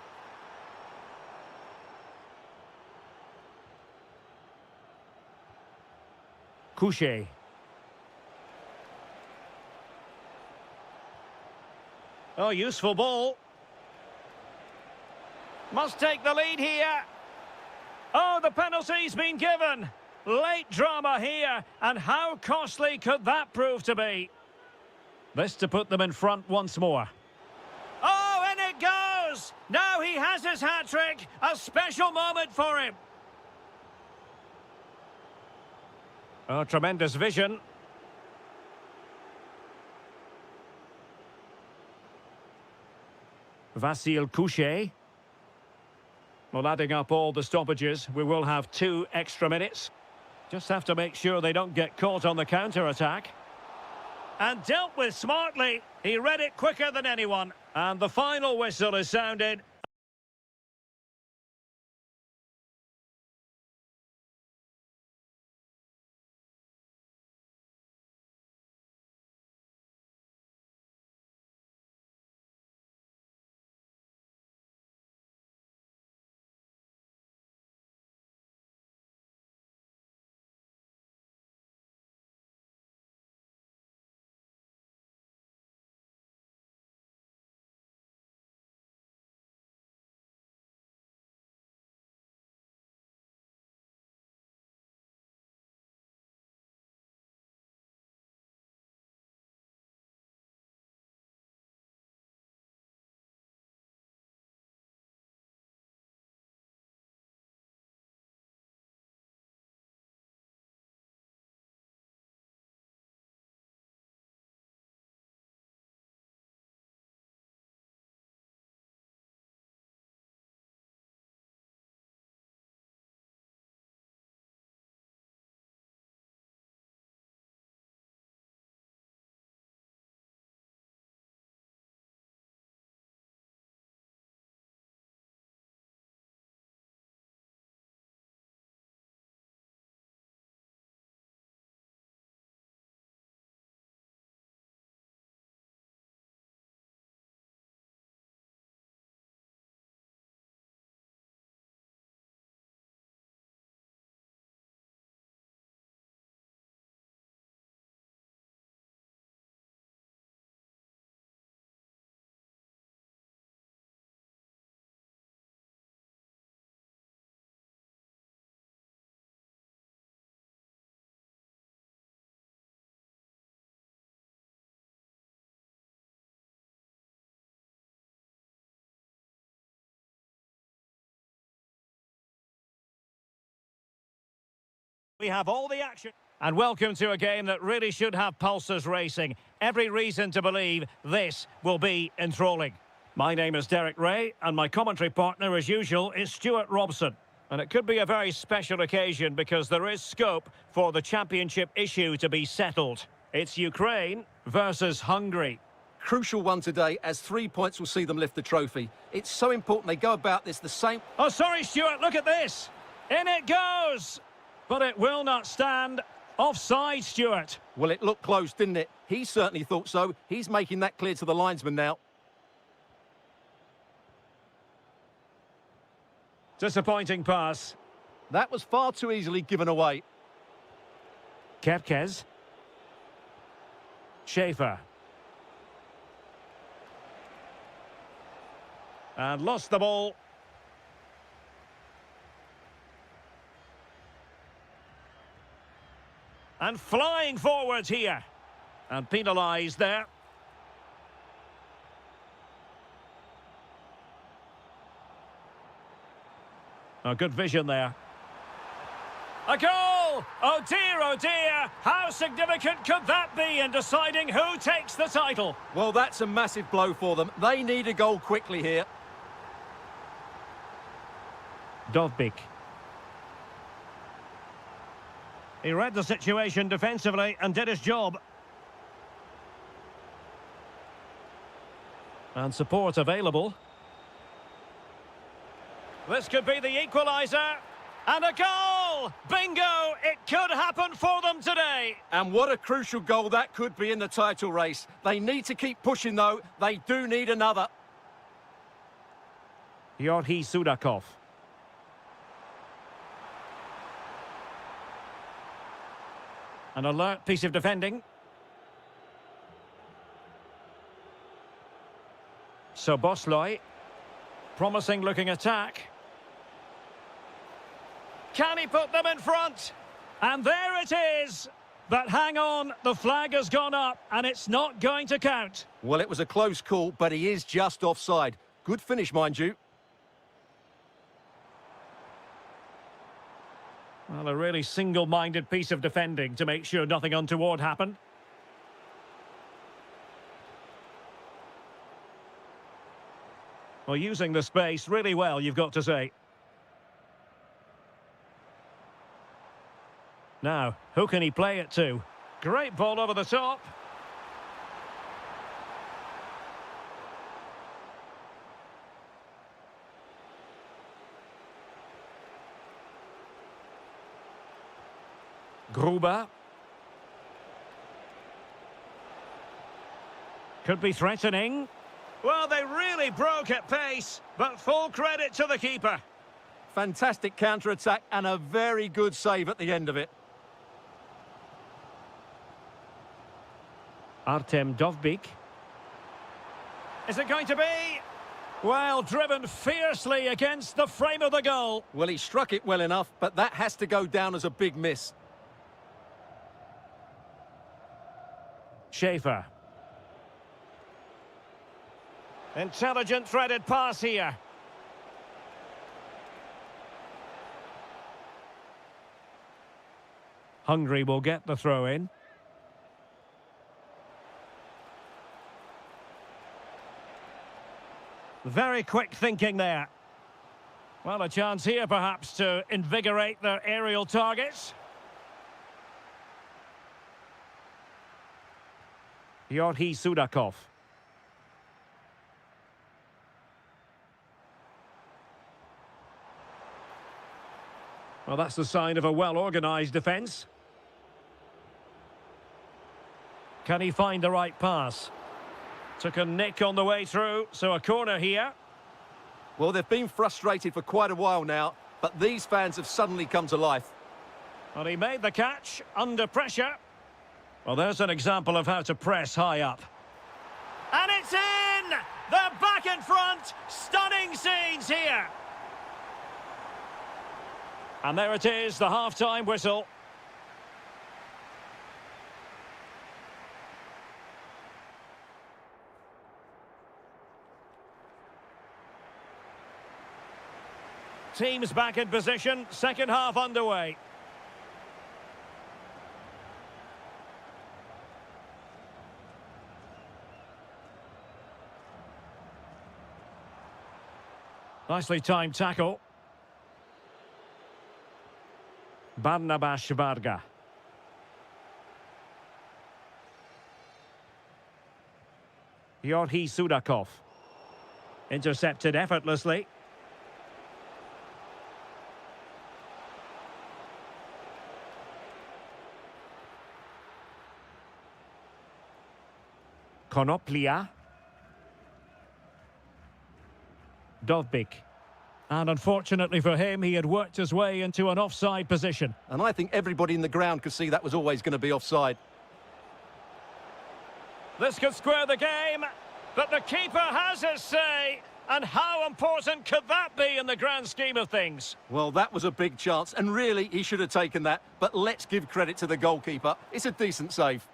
Couché. Oh, useful ball. Must take the lead here. Oh, the penalty's been given. Late drama here, and how costly could that prove to be? This to put them in front once more. Oh, and it goes! Now he has his hat-trick. A special moment for him. Oh, tremendous vision. Vasil Couché. Well, adding up all the stoppages, we will have 2 extra minutes. Just have to make sure they don't get caught on the counter-attack. And dealt with smartly. He read it quicker than anyone. And the final whistle is sounded. We have all the action. And welcome to a game that really should have pulses racing. Every reason to believe this will be enthralling. My name is Derek Ray, and my commentary partner, as usual, is Stuart Robson. And it could be a very special occasion because there is scope for the championship issue to be settled. It's Ukraine versus Hungary. Crucial one today, as 3 points will see them lift the trophy. It's so important they go about this the same... Oh, sorry, Stuart, look at this. In it goes. But it will not stand. Offside, Stuart. Well, it looked close, didn't it? He certainly thought so. He's making that clear to the linesman now. Disappointing pass. That was far too easily given away. Kepkes. Schaefer. And lost the ball. And flying forwards here. And penalised there. Oh, good vision there. A goal! Oh dear, how significant could that be in deciding who takes the title? Well, that's a massive blow for them. They need a goal quickly here. Dovbik. He read the situation defensively and did his job. And support available. This could be the equaliser. And a goal! Bingo! It could happen for them today. And what a crucial goal that could be in the title race. They need to keep pushing, though. They do need another. Yorhi Sudakov. An alert piece of defending. Sobosloy. Promising looking attack. Can he put them in front? And there it is. But hang on, the flag has gone up and it's not going to count. Well, it was a close call, but he is just offside. Good finish, mind you. Well, a really single-minded piece of defending to make sure nothing untoward happened. Well, using the space really well, you've got to say. Now, who can he play it to? Great ball over the top. Gruber. Could be threatening. Well, they really broke at pace, but full credit to the keeper. Fantastic counter-attack and a very good save at the end of it. Artem Dovbik. Is it going to be? Well, driven fiercely against the frame of the goal. Well, he struck it well enough, but that has to go down as a big miss. Schaefer. Intelligent threaded pass here. Hungary will get the throw in. Very quick thinking there. Well, a chance here perhaps to invigorate their aerial targets. Yorhi Sudakov. Well, that's the sign of a well-organised defence. Can he find the right pass? Took a nick on the way through, so a corner here. Well, they've been frustrated for quite a while now, but these fans have suddenly come to life. Well, he made the catch under pressure. Well, there's an example of how to press high up. And it's in! They're back in front! Stunning scenes here! And there it is, the half-time whistle. Teams back in position, second half underway. Nicely timed tackle. Barnabas Varga. Yorhi Sudakov. Intercepted effortlessly. Konoplia. Dovbik. And unfortunately for him, he had worked his way into an offside position. And I think everybody in the ground could see that was always going to be offside. This could square the game, but the keeper has his say. And how important could that be in the grand scheme of things? Well, that was a big chance, and really, he should have taken that. But let's give credit to the goalkeeper. It's a decent save.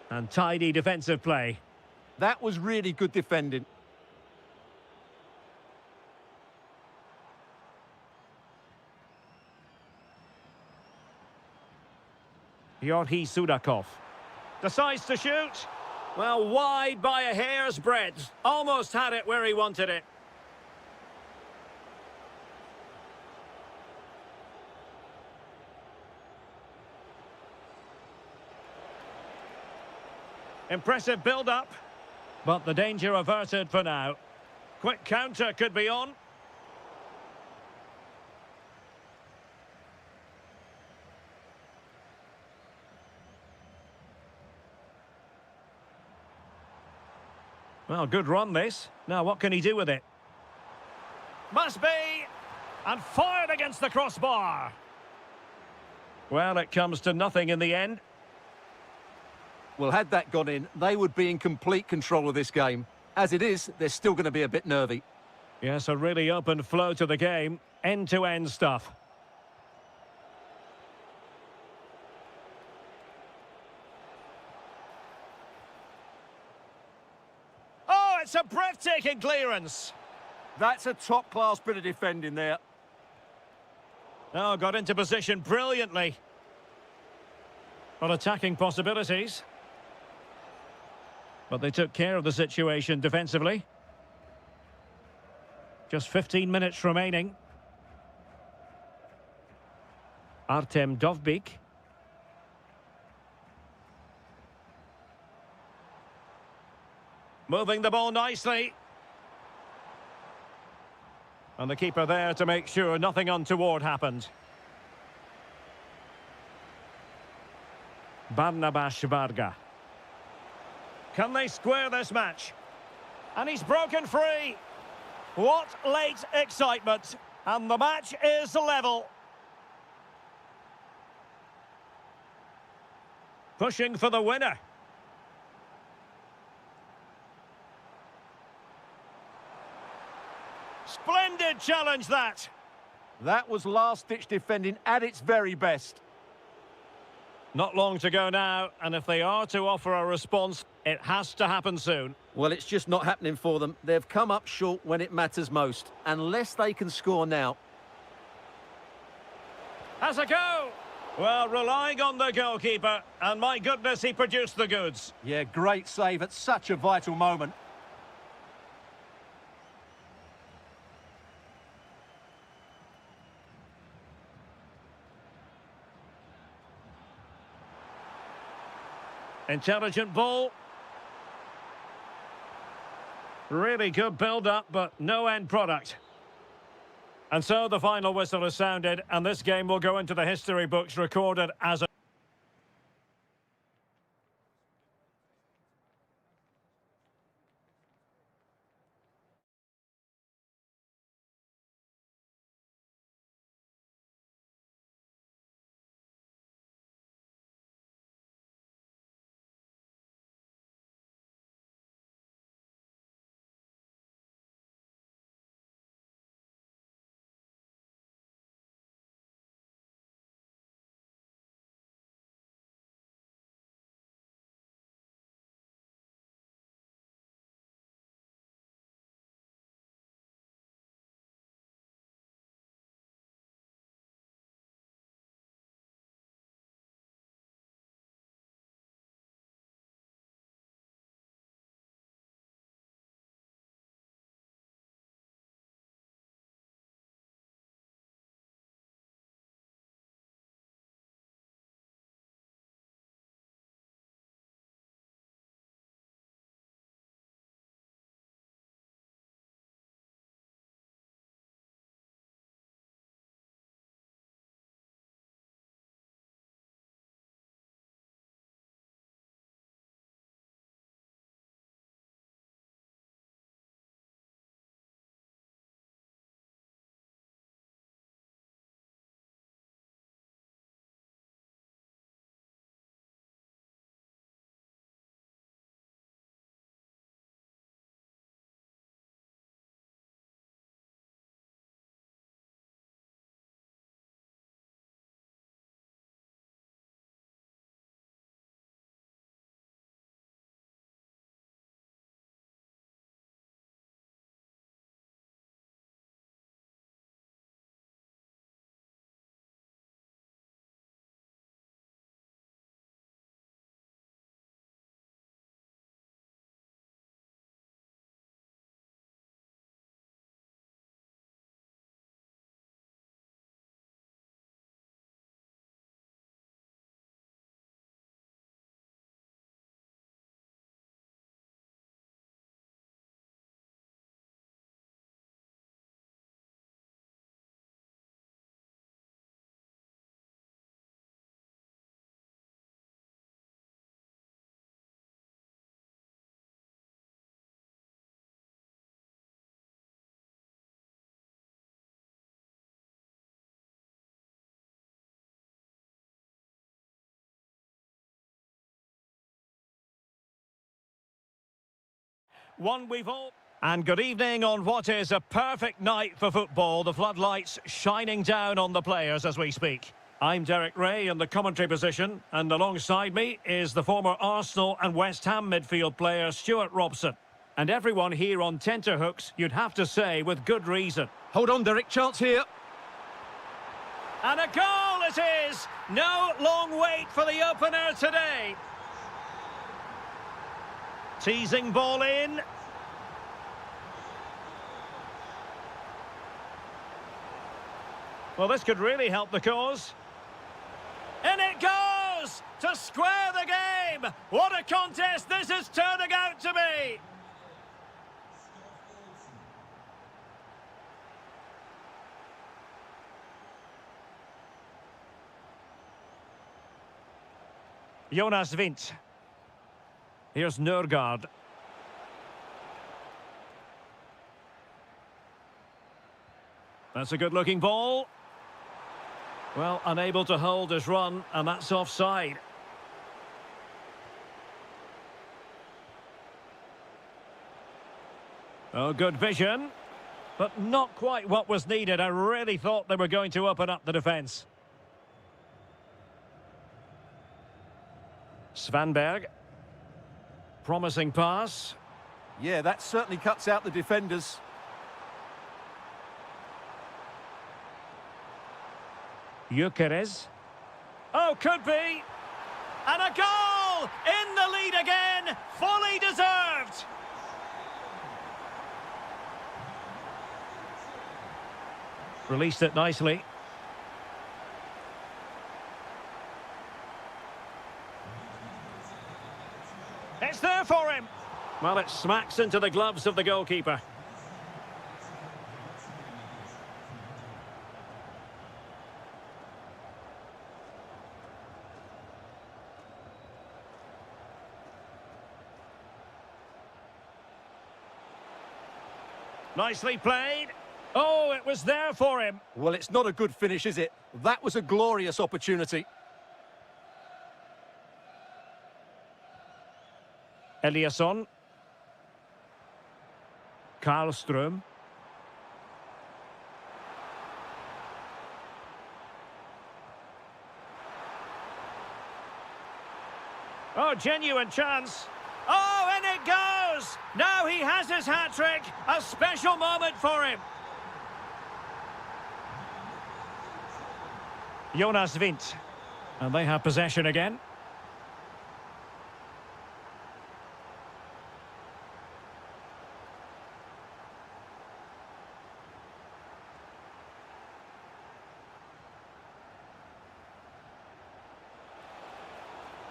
And tidy defensive play. That was really good defending. Yorhi Sudakov decides to shoot. Well, wide by a hair's breadth. Almost had it where he wanted it. Impressive build-up, but the danger averted for now. Quick counter could be on. Well, good run this. Now, what can he do with it? Must be! And fired against the crossbar. Well, it comes to nothing in the end. Well, had that gone in, they would be in complete control of this game. As it is, they're still going to be a bit nervy. Yes, a really open flow to the game. End-to-end stuff. It's a breathtaking clearance. That's a top-class bit of defending there. Oh, got into position brilliantly. Well, attacking possibilities. But they took care of the situation defensively. Just 15 minutes remaining. Artem Dovbik. Moving the ball nicely. And the keeper there to make sure nothing untoward happened. Barnabas Varga. Can they square this match? And he's broken free. What late excitement. And the match is level. Pushing for the winner. Splendid challenge, that. That was last-ditch defending at its very best. Not long to go now, and if they are to offer a response, it has to happen soon. Well, it's just not happening for them. They've come up short when it matters most. Unless they can score now. Has a go! Well, relying on the goalkeeper, and my goodness, he produced the goods. Yeah, great save at such a vital moment. Intelligent ball. Really good build-up, but no end product. And so the final whistle is sounded, and this game will go into the history books recorded as a one we've all... And good evening on what is a perfect night for football. The floodlights shining down on the players as we speak. I'm Derek Ray in the commentary position, and alongside me is the former Arsenal and West Ham midfield player Stuart Robson. And everyone here on tenterhooks, you'd have to say, with good reason. Hold on, Derek, chance here. And a goal it is! No long wait for the opener today. Teasing ball in. Well, this could really help the cause. And it goes! To square the game! What a contest this is turning out to be! Jonas Vint. Here's Nørgaard. That's a good-looking ball. Well, unable to hold his run, and that's offside. Oh, good vision. But not quite what was needed. I really thought they were going to open up the defence. Svanberg. Promising pass. Yeah, that certainly cuts out the defenders. Gyökeres. Oh, could be. And a goal! In the lead again! Fully deserved! Released it nicely. It's there for him! Well, it smacks into the gloves of the goalkeeper. Nicely played. Oh, it was there for him. Well, it's not a good finish, is it? That was a glorious opportunity. Eliasson. Karlström. Oh, genuine chance. Oh, and it goes! Now he has his hat-trick. A special moment for him. Jonas Vint. And they have possession again.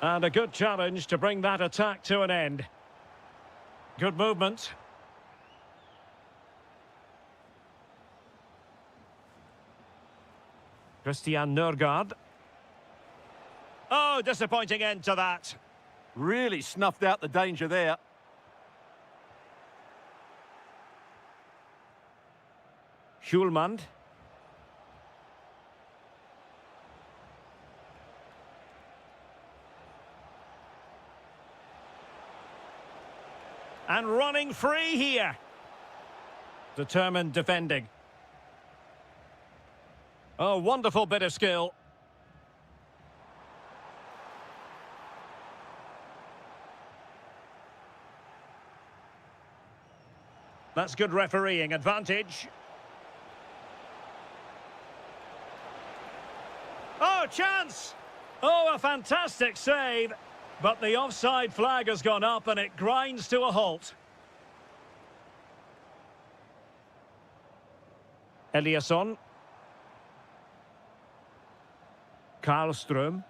And a good challenge to bring that attack to an end. Good movement. Christian Nørgaard. Oh, disappointing end to that. Really snuffed out the danger there. Schulman. And running free here. Determined defending. Oh, wonderful bit of skill. That's good refereeing. Advantage. Oh, chance! Oh, a fantastic save. But the offside flag has gone up and it grinds to a halt. Eliasson. Karlström.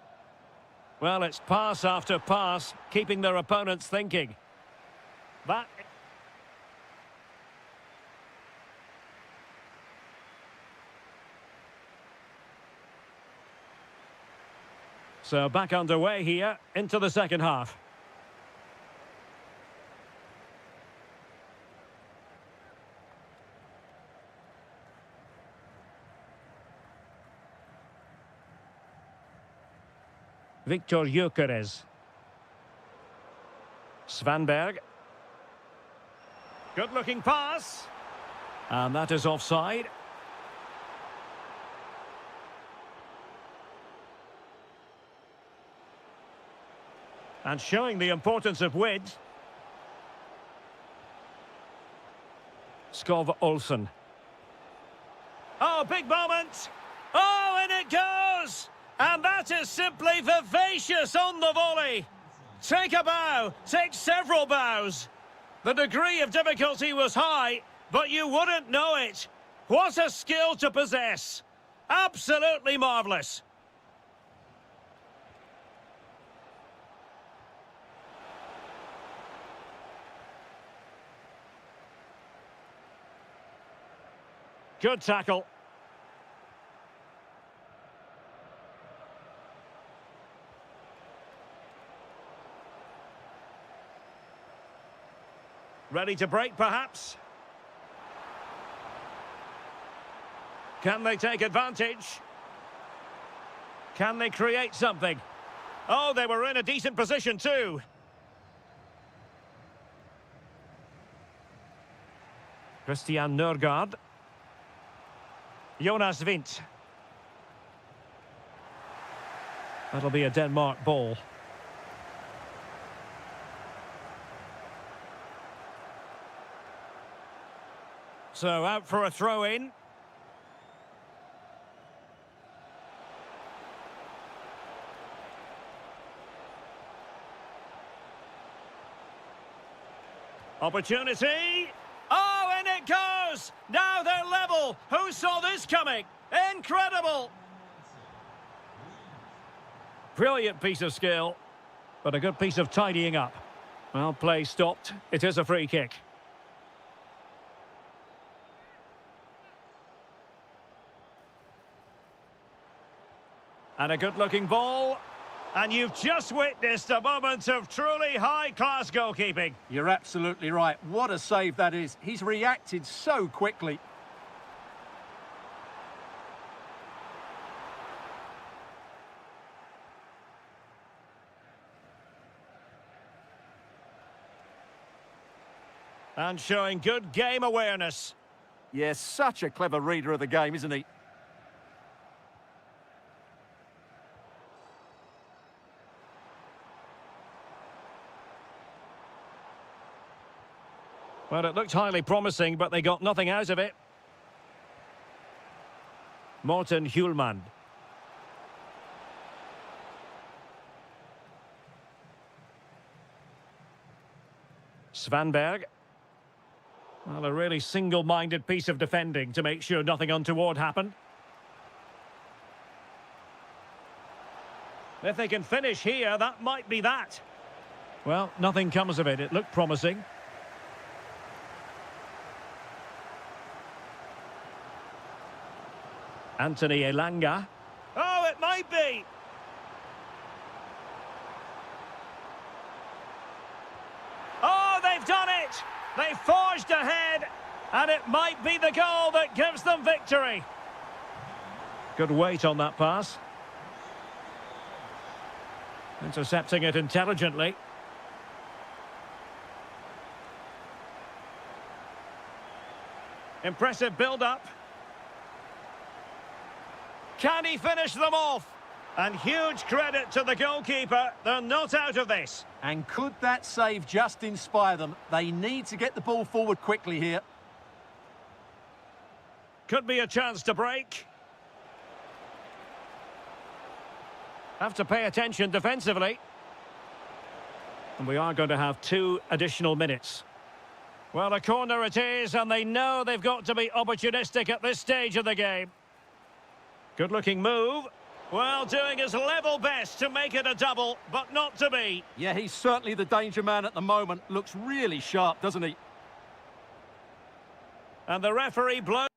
Well, it's pass after pass, keeping their opponents thinking. That... So back underway here, into the second half. Victor Gyökeres. Svanberg. Good-looking pass. And that is offside. And showing the importance of width. Skov Olsen. Oh, big moment. Oh, and it goes! And that is simply vivacious on the volley. Take a bow, take several bows. The degree of difficulty was high, but you wouldn't know it. What a skill to possess. Absolutely marvellous. Good tackle. Ready to break, perhaps? Can they take advantage? Can they create something? Oh, they were in a decent position too. Christian Nørgaard. Jonas Vint. That'll be a Denmark ball. So out for a throw-in. Opportunity. Oh, and it goes! Now they're level. Who saw this coming? Incredible! Brilliant piece of skill, but a good piece of tidying up. Well, play stopped. It is a free kick. And a good-looking ball. And you've just witnessed a moment of truly high-class goalkeeping. You're absolutely right. What a save that is. He's reacted so quickly. And showing good game awareness. Yes, such a clever reader of the game, isn't he? Well, it looked highly promising, but they got nothing out of it. Morten Hjulmand. Svanberg. Well, a really single-minded piece of defending to make sure nothing untoward happened. If they can finish here, that might be that. Well, nothing comes of it. It looked promising. Anthony Elanga. Oh, it might be! Oh, they've done it! They forged ahead, and it might be the goal that gives them victory. Good weight on that pass. Intercepting it intelligently. Impressive build-up. Can he finish them off? And huge credit to the goalkeeper. They're not out of this. And could that save just inspire them? They need to get the ball forward quickly here. Could be a chance to break. Have to pay attention defensively. And we are going to have 2 additional minutes. Well, a corner it is, and they know they've got to be opportunistic at this stage of the game. Good-looking move. Well, doing his level best to make it a double, but not to be. Yeah, he's certainly the danger man at the moment. Looks really sharp, doesn't he? And the referee blows.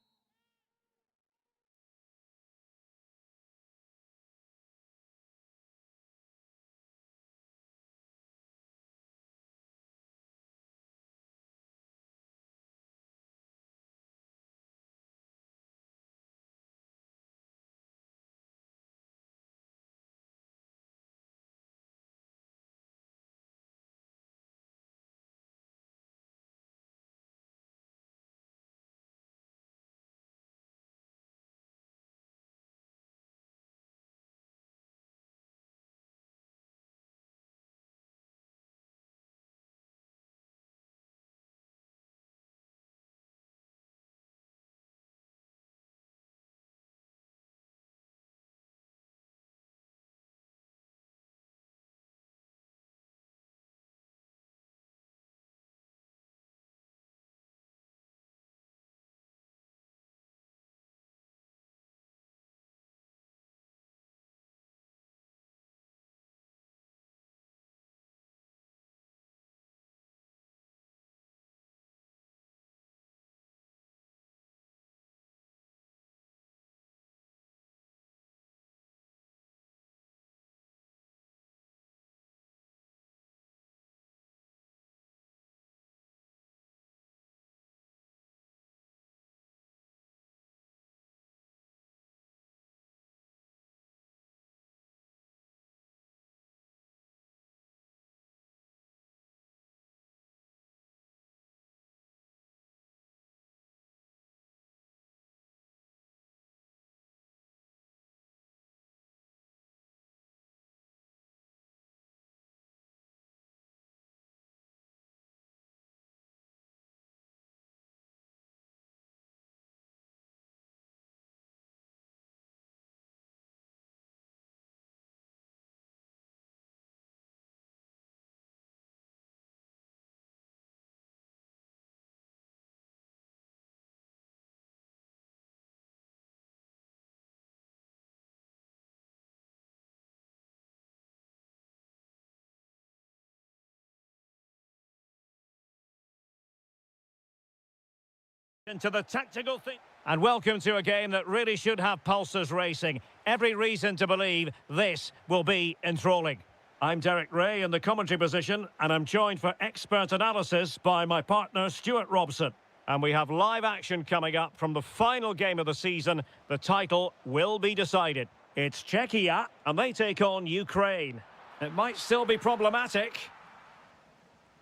into the tactical thing. And welcome to a game that really should have pulses racing. Every reason to believe this will be enthralling. I'm Derek Ray in the commentary position, and I'm joined for expert analysis by my partner, Stuart Robson. And we have live action coming up from the final game of the season. The title will be decided. It's Czechia, and they take on Ukraine. It might still be problematic.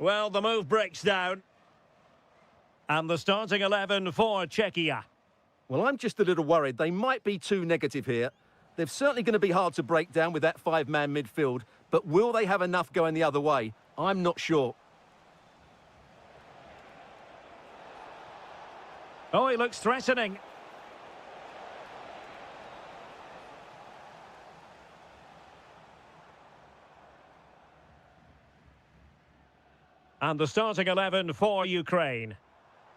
Well, the move breaks down. And the starting 11 for Czechia. Well, I'm just a little worried. They might be too negative here. They're certainly going to be hard to break down with that five-man midfield, but will they have enough going the other way? I'm not sure. Oh, he looks threatening. And the starting 11 for Ukraine.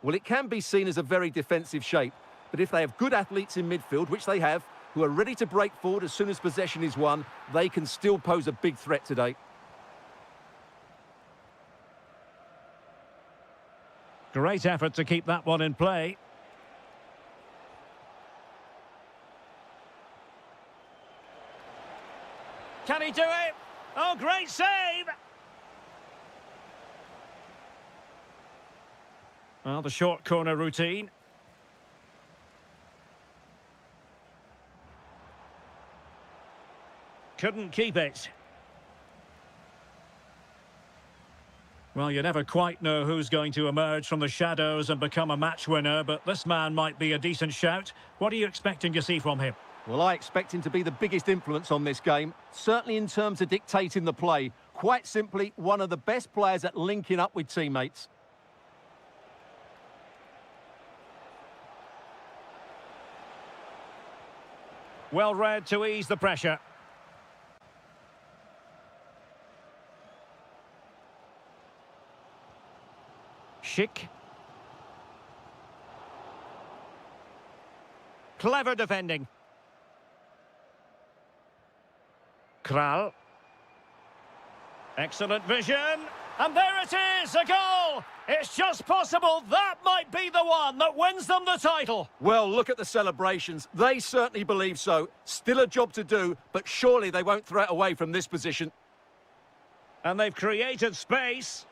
Well, it can be seen as a very defensive shape, but if they have good athletes in midfield, which they have, who are ready to break forward as soon as possession is won, they can still pose a big threat today. Great effort to keep that one in play. Can he do it? Oh, great save! Well, the short corner routine. Couldn't keep it. Well, you never quite know who's going to emerge from the shadows and become a match winner, but this man might be a decent shout. What are you expecting to see from him? Well, I expect him to be the biggest influence on this game, certainly in terms of dictating the play. Quite simply, one of the best players at linking up with teammates. Well read to ease the pressure. Schick. Clever defending. Kral. Excellent vision. And there it is, a goal! It's just possible that might be the one that wins them the title. Well, look at the celebrations. They certainly believe so. Still a job to do, but surely they won't throw it away from this position. And they've created space.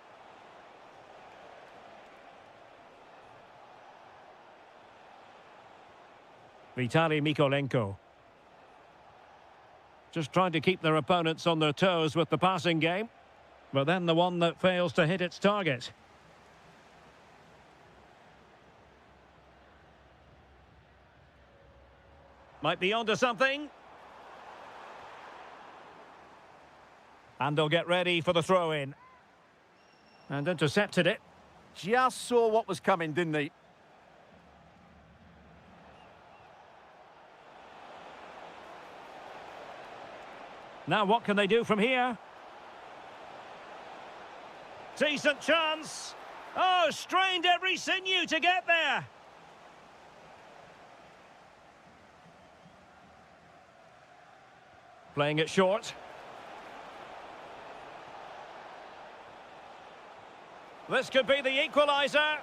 Vitaly Mykolenko. Just trying to keep their opponents on their toes with the passing game. But then the one that fails to hit its target. Might be onto something. And they'll get ready for the throw-in. And intercepted it. Just saw what was coming, didn't he? Now what can they do from here? Decent chance. Oh, strained every sinew to get there. Playing it short. This could be the equaliser.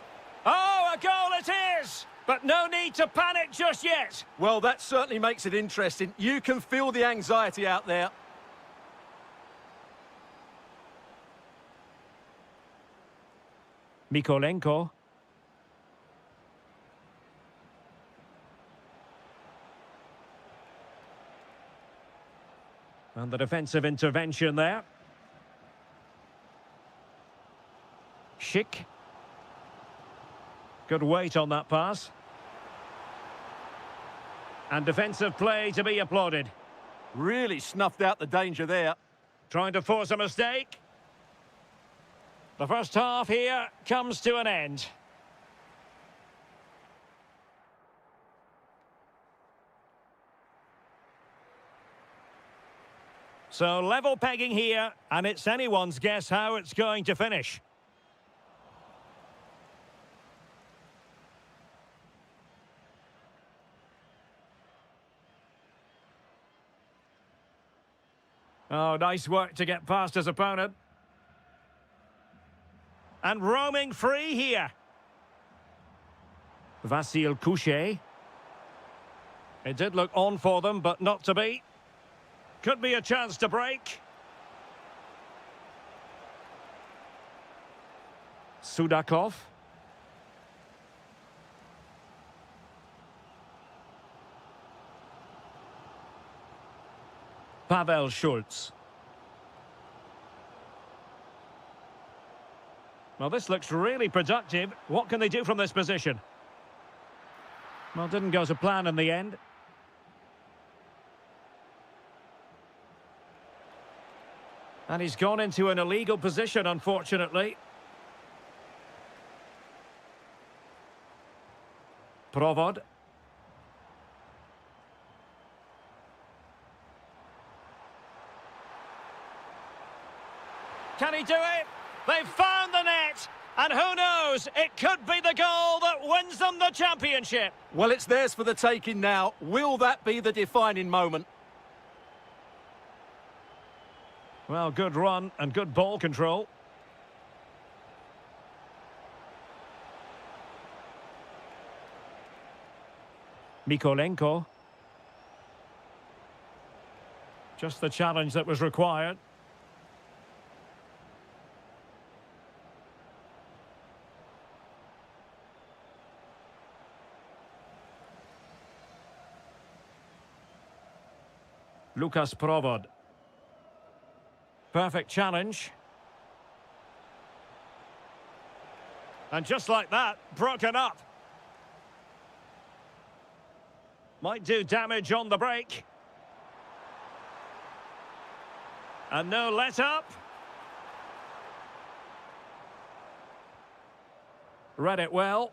Oh, a goal it is! But no need to panic just yet. Well, that certainly makes it interesting. You can feel the anxiety out there. Mykolenko. And the defensive intervention there. Schick. Good weight on that pass. And defensive play to be applauded. Really snuffed out the danger there. Trying to force a mistake. The first half here comes to an end. So level pegging here, and it's anyone's guess how it's going to finish. Oh, nice work to get past his opponent. And roaming free here. Vasil Couchet. It did look on for them, but not to be. Could be a chance to break. Sudakov. Pavel Schultz. Well, this looks really productive. What can they do from this position? Well, didn't go to plan in the end. And he's gone into an illegal position, unfortunately. Provod. Can he do it? They've found the net. And who knows, it could be the goal that wins them the championship. Well, it's theirs for the taking now. Will that be the defining moment? Well, good run and good ball control. Mikolenko. Just the challenge that was required. Lukas Provod. Perfect challenge. And just like that, broken up. Might do damage on the break. And no let up. Read it well.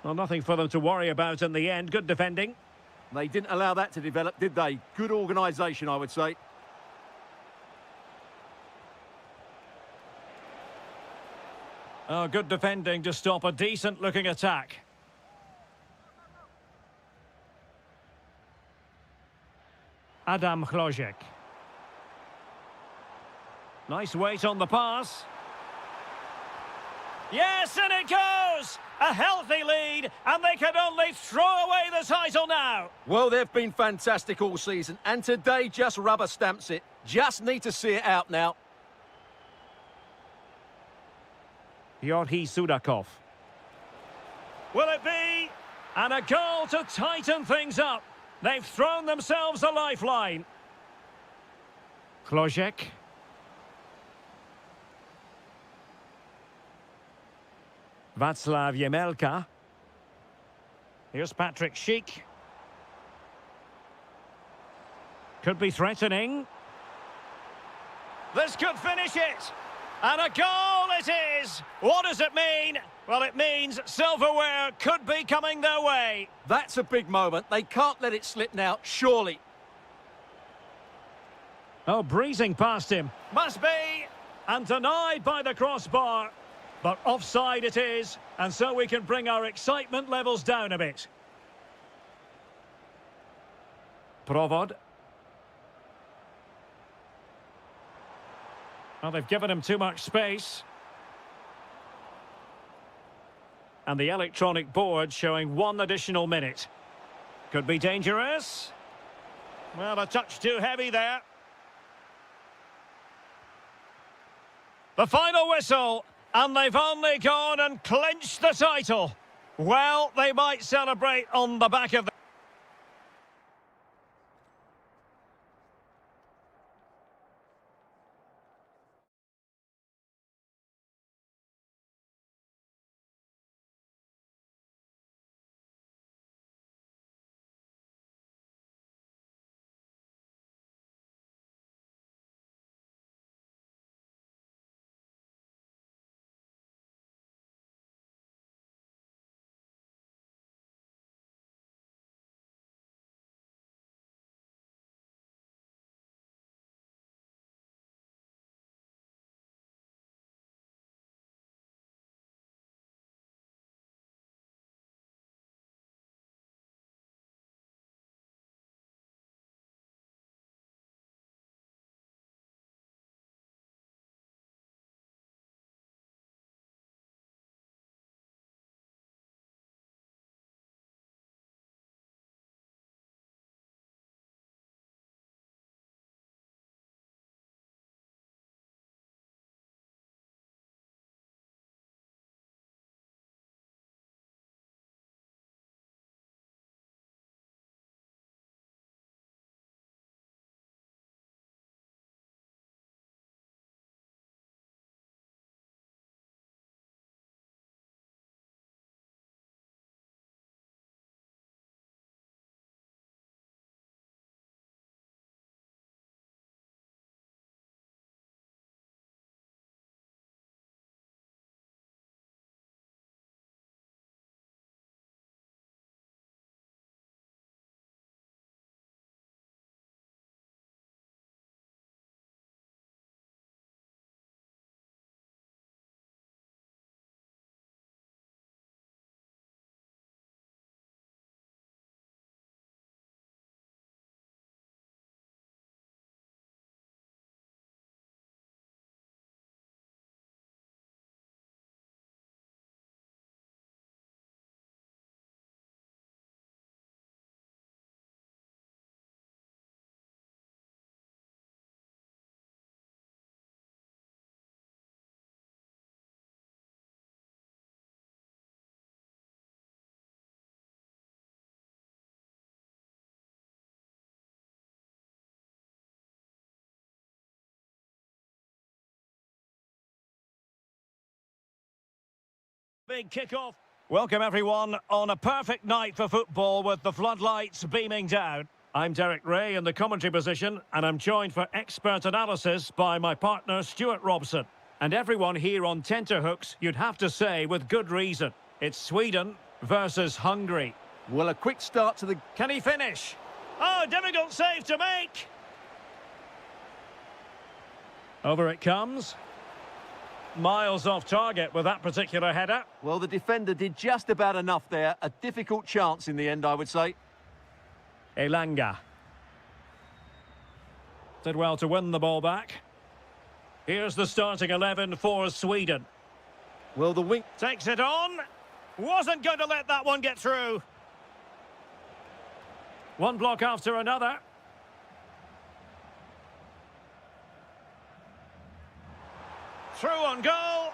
Well, nothing for them to worry about in the end. Good defending. They didn't allow that to develop, did they? Good organisation, I would say. Oh, good defending to stop a decent-looking attack. Adam Chlojek. Nice weight on the pass. Yes, and it goes! A healthy lead, and they can only throw away the title now. Well, they've been fantastic all season, and today just rubber stamps it. Just need to see it out now. Georgi Sudakov. Will it be? And a goal to tighten things up. They've thrown themselves a lifeline. Chlojek. Václav Jemelka. Here's Patrick Schick. Could be threatening. This could finish it. And a goal it is. What does it mean? Well, it means silverware could be coming their way. That's a big moment. They can't let it slip now, surely. Oh, breezing past him. Must be. And denied by the crossbar. But offside it is, and so we can bring our excitement levels down a bit. Provod. Well, they've given him too much space. And the electronic board showing 1 additional minute. Could be dangerous. Well, a touch too heavy there. The final whistle. And they've only gone and clinched the title. Well, they might celebrate on the back of the... Big kick-off. Welcome everyone on a perfect night for football with the floodlights beaming down. I'm Derek Ray in the commentary position and I'm joined for expert analysis by my partner Stuart Robson. And everyone here on tenterhooks, you'd have to say with good reason. It's Sweden versus Hungary. Well, a quick start to the... Can he finish? Oh, difficult save to make. Over it comes. Miles off target with that particular header. Well, the defender did just about enough there. A difficult chance in the end, I would say. Elanga. Did well to win the ball back. Here's the starting 11 for Sweden. Well, the wing... Takes it on. Wasn't going to let that one get through. One block after another. Through on goal.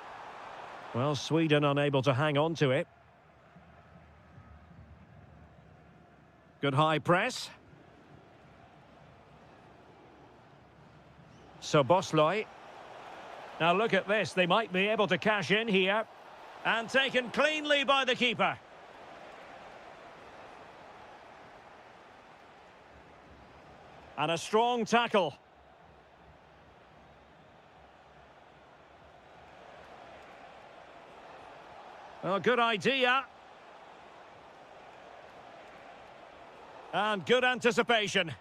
Well, Sweden unable to hang on to it. Good high press. Soboslai. Now look at this. They might be able to cash in here. And taken cleanly by the keeper. And a strong tackle. Well, good idea. And good anticipation.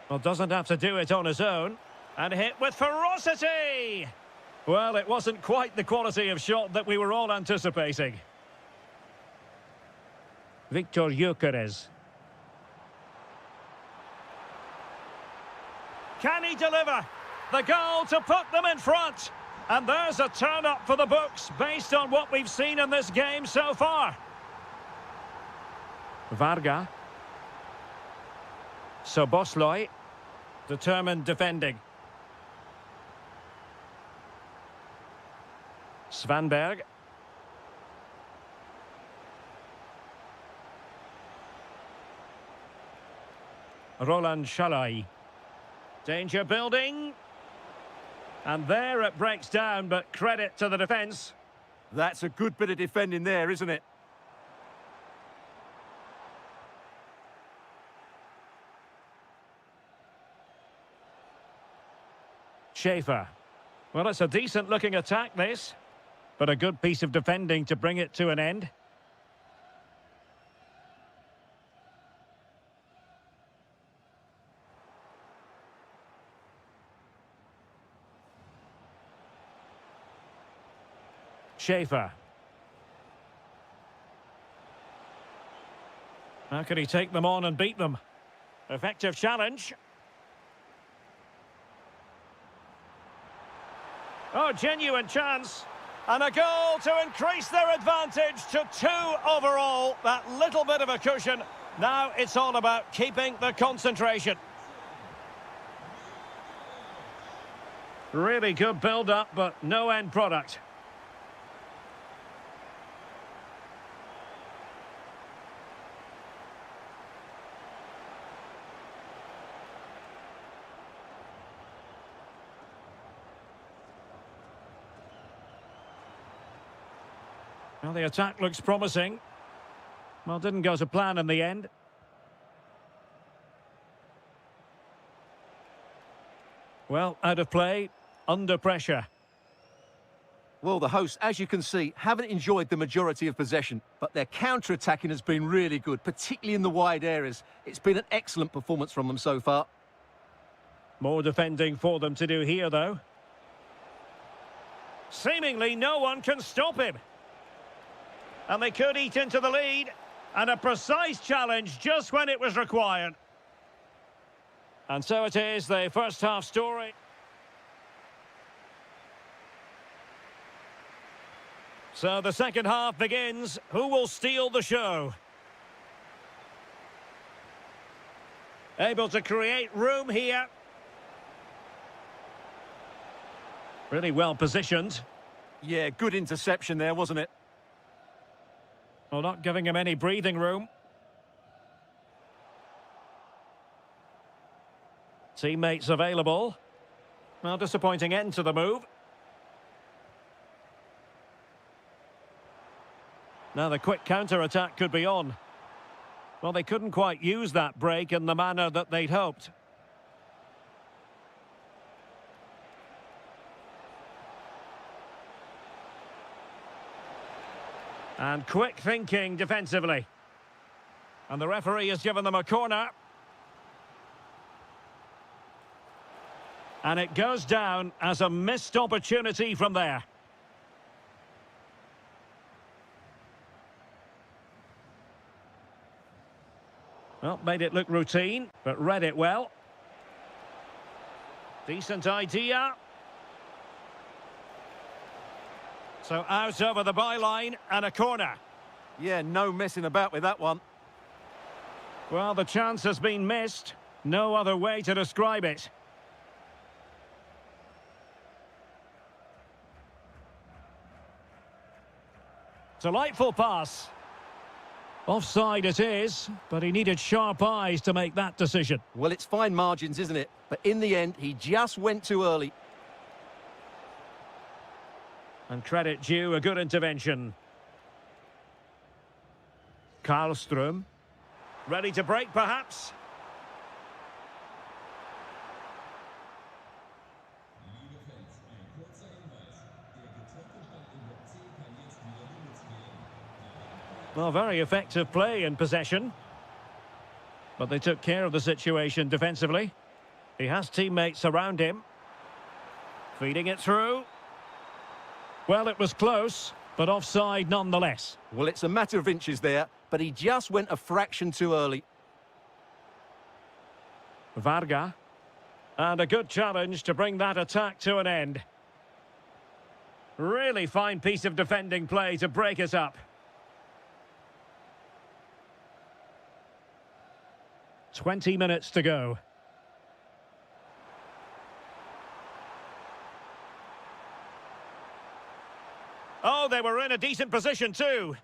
Well, doesn't have to do it on his own. And hit with ferocity! Well, it wasn't quite the quality of shot that we were all anticipating. Victor Gyökeres. Can he deliver? The goal to put them in front. And there's a turn-up for the books based on what we've seen in this game so far. Varga. Soboslai. Determined defending. Svanberg. Roland Shalai. Danger building. And there it breaks down, but credit to the defence. That's a good bit of defending there, isn't it? Schaefer. Well, it's a decent-looking attack, this. But a good piece of defending to bring it to an end. Schaefer. How can he take them on and beat them? Effective challenge. Oh, genuine chance. And a goal to increase their advantage to 2 overall. That little bit of a cushion. Now it's all about keeping the concentration. Really good build-up, but no end product. Well, the attack looks promising. Well, didn't go to plan in the end. Well, out of play, under pressure. Well, the hosts, as you can see, haven't enjoyed the majority of possession, but their counter-attacking has been really good, particularly in the wide areas. It's been an excellent performance from them so far. More defending for them to do here, though. Seemingly no one can stop him. And they could eat into the lead. And a precise challenge just when it was required. And so it is, the first half story. So the second half begins. Who will steal the show? Able to create room here. Really well positioned. Yeah, good interception there, wasn't it? Well, not giving him any breathing room. Teammates available. Well, disappointing end to the move. Now the quick counter-attack could be on. Well, they couldn't quite use that break in the manner that they'd hoped. And quick thinking defensively. And the referee has given them a corner. And it goes down as a missed opportunity from there. Well, made it look routine, but read it well. Decent idea. So out over the byline and a corner. Yeah, no messing about with that one. Well, the chance has been missed. No other way to describe it. Delightful pass. Offside it is, but he needed sharp eyes to make that decision. Well, it's fine margins, isn't it? But in the end, he just went too early. And credit due, a good intervention. Karlström. Ready to break, perhaps? Well, very effective play in possession. But they took care of the situation defensively. He has teammates around him. Feeding it through. Well, it was close, but offside nonetheless. Well, it's a matter of inches there, but he just went a fraction too early. Varga. And a good challenge to bring that attack to an end. Really fine piece of defending play to break it up. 20 minutes to go. Oh, they were in a decent position too.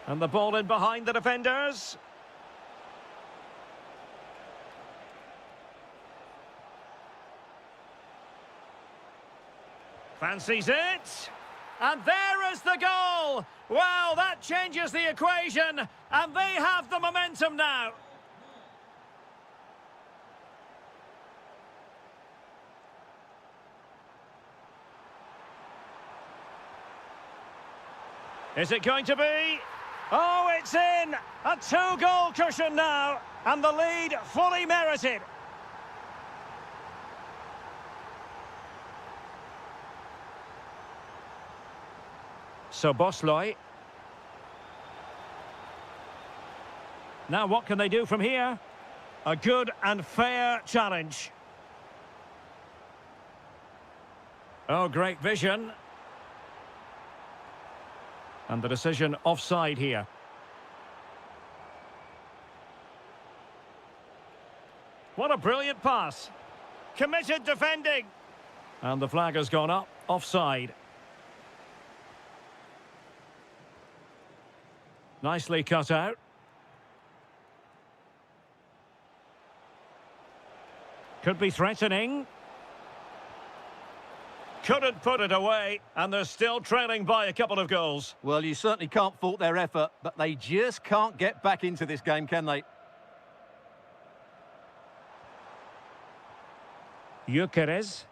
And the ball in behind the defenders. Fancies it. And there is the goal! Well, that changes the equation, and they have the momentum now. Is it going to be? Oh, it's in! A two-goal cushion now, and the lead fully merited. So Bosloy. Now what can they do from here? A good and fair challenge. Oh, great vision. And the decision offside here. What a brilliant pass. Committed defending. And the flag has gone up, offside. Nicely cut out. Could be threatening. Couldn't put it away, and they're still trailing by a couple of goals. Well, you certainly can't fault their effort, but they just can't get back into this game, can they? Gyökeres.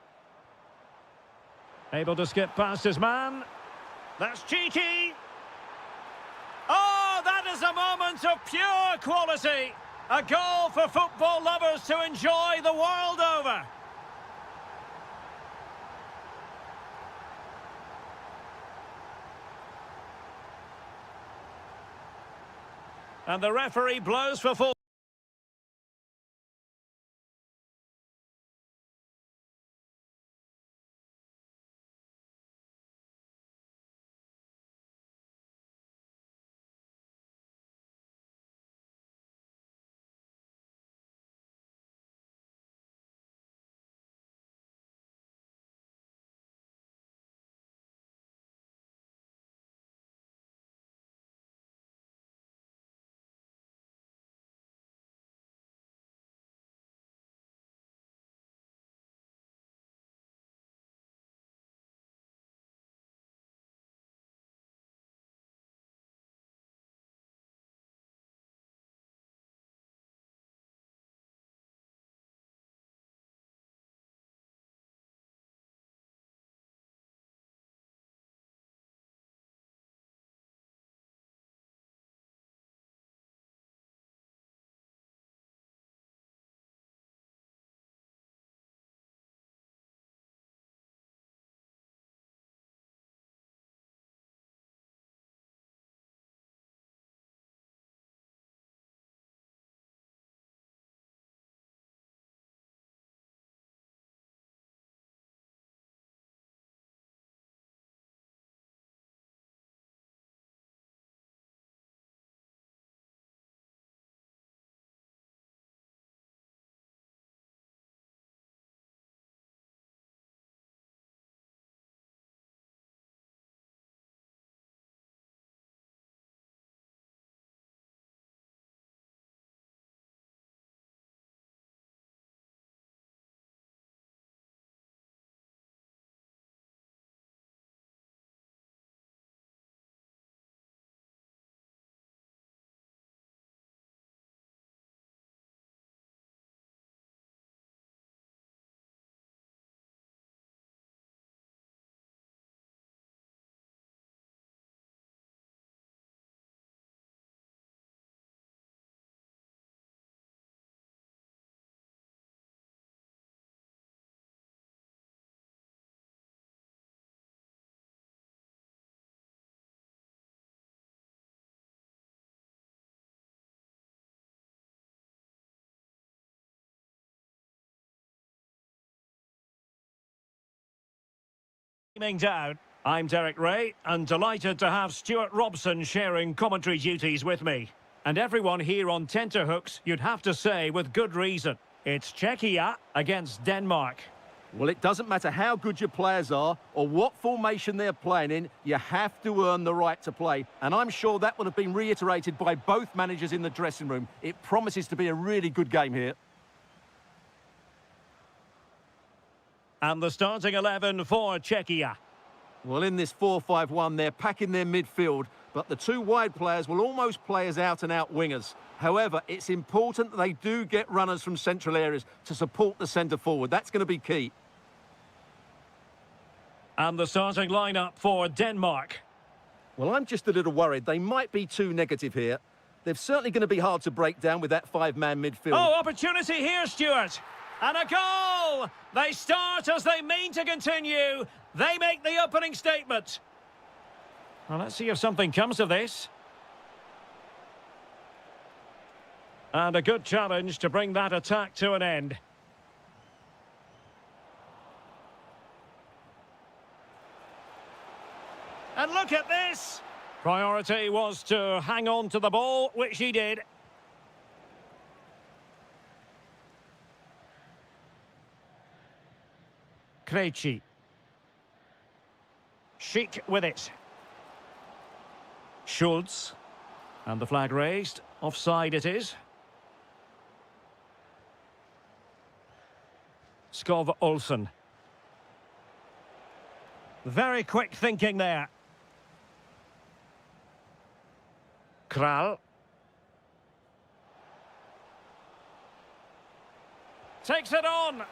Able to skip past his man. That's cheeky. Oh, that is a moment of pure quality. A goal for football lovers to enjoy the world over. And the referee blows for full. Down. I'm Derek Ray, and delighted to have Stuart Robson sharing commentary duties with me. And everyone here on tenterhooks, you'd have to say with good reason. It's Czechia against Denmark. Well, it doesn't matter how good your players are or what formation they're playing in, you have to earn the right to play. And I'm sure that would have been reiterated by both managers in the dressing room. It promises to be a really good game here. And the starting 11 for Czechia. Well, in this 4-5-1, they're packing their midfield, but the two wide players will almost play as out-and-out wingers. However, it's important that they do get runners from central areas to support the centre forward. That's going to be key. And the starting lineup for Denmark. Well, I'm just a little worried. They might be too negative here. They're certainly going to be hard to break down with that five-man midfield. Oh, opportunity here, Stuart. And a goal! They start as they mean to continue. They make the opening statement. Well, let's see if something comes of this. And a good challenge to bring that attack to an end. And look at this! Priority was to hang on to the ball, which he did. Krejci. Chic with it. Schultz. And the flag raised. Offside it is. Skov Olsen. Very quick thinking there. Kral. Takes it on.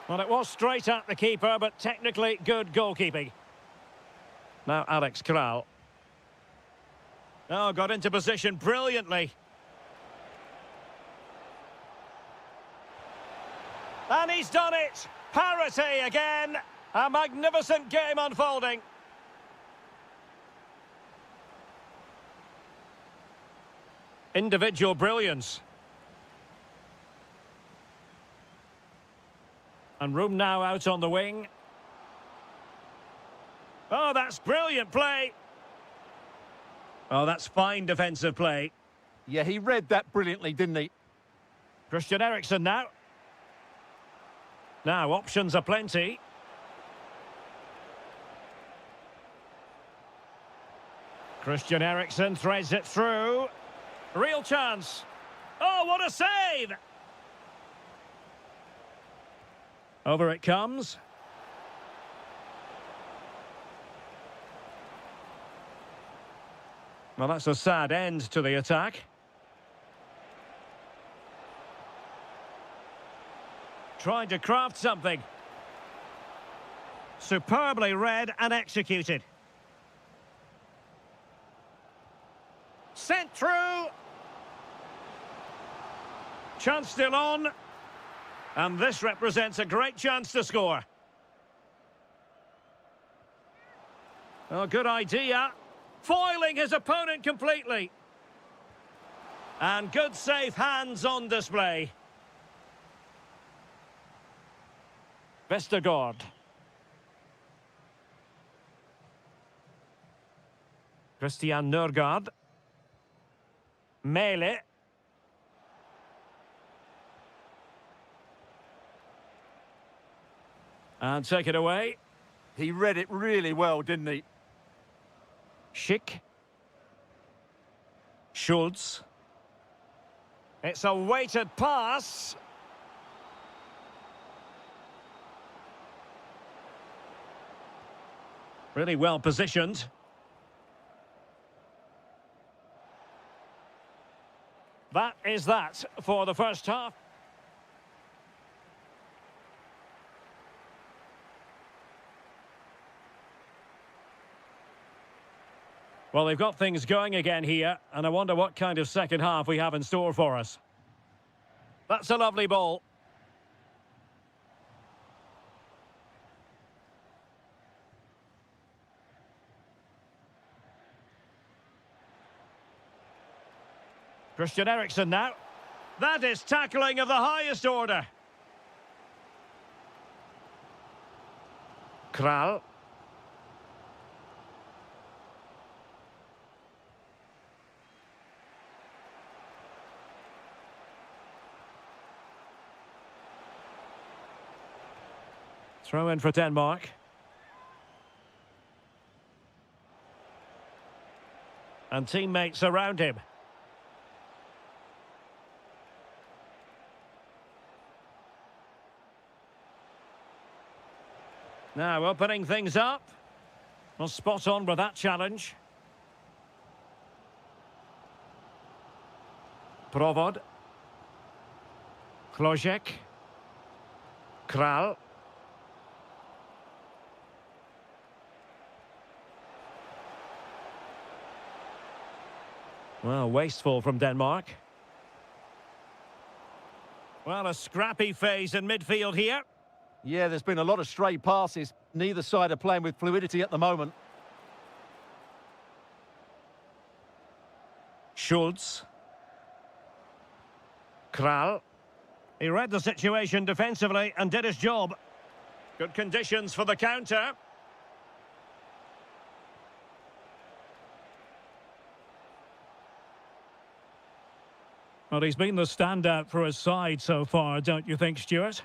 Well, it was straight at the keeper, but technically good goalkeeping. Now Alex Kral. Oh, got into position brilliantly. And he's done it! Parity again! A magnificent game unfolding. Individual brilliance. And room now out on the wing. Oh, that's brilliant play. Oh, that's fine defensive play. Yeah, he read that brilliantly, didn't he? Christian Eriksen now. Now, options are plenty. Christian Eriksen threads it through. Real chance. Oh, what a save! Over it comes. Well, that's a sad end to the attack. Trying to craft something. Superbly read and executed. Sent through. Chance still on. And this represents a great chance to score. Oh, good idea. Foiling his opponent completely. And good safe hands on display. Vestergaard. Christian Nørgaard. Mele. And take it away. He read it really well, didn't he? Schick. Schultz. It's a weighted pass. Really well positioned. That is that for the first half. Well, they've got things going again here, and I wonder what kind of second half we have in store for us. That's a lovely ball. Christian Eriksen now. That is tackling of the highest order. Kral. Throw in for Denmark. And teammates around him. Now opening things up. Well, spot on with that challenge. Provod. Klojek. Kral. Well, wasteful from Denmark. Well, a scrappy phase in midfield here. Yeah, there's been a lot of stray passes. Neither side are playing with fluidity at the moment. Schultz. Kral. He read the situation defensively and did his job. Good conditions for the counter. Well, he's been the standout for his side so far, don't you think, Stuart?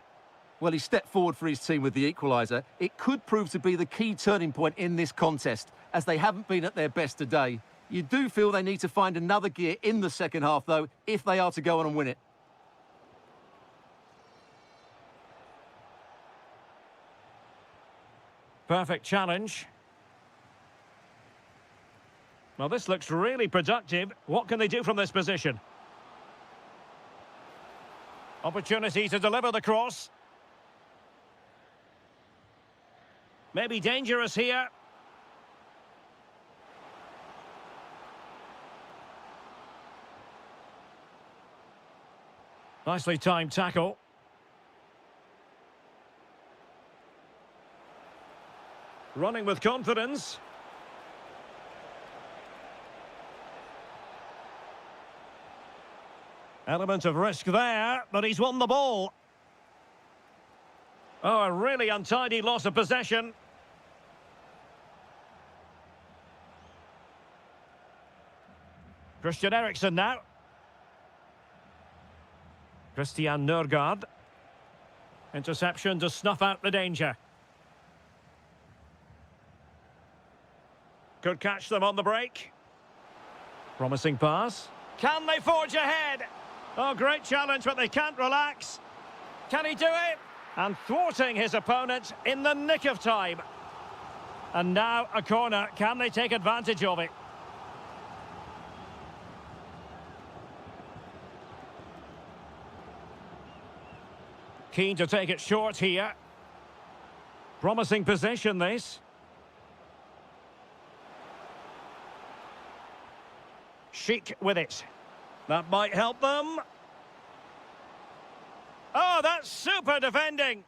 Well, he stepped forward for his team with the equaliser. It could prove to be the key turning point in this contest, as they haven't been at their best today. You do feel they need to find another gear in the second half, though, if they are to go on and win it. Perfect challenge. Well, this looks really productive. What can they do from this position? Opportunity to deliver the cross. Maybe dangerous here. Nicely timed tackle. Running with confidence. Element of risk there, but he's won the ball. Oh, a really untidy loss of possession. Christian Eriksen now. Christian Nørgaard. Interception to snuff out the danger. Could catch them on the break. Promising pass. Can they forge ahead? Oh, great challenge, but they can't relax. Can he do it? And thwarting his opponent in the nick of time. And now a corner. Can they take advantage of it? Keen to take it short here. Promising possession, this. Chic with it. That might help them. Oh, that's super defending.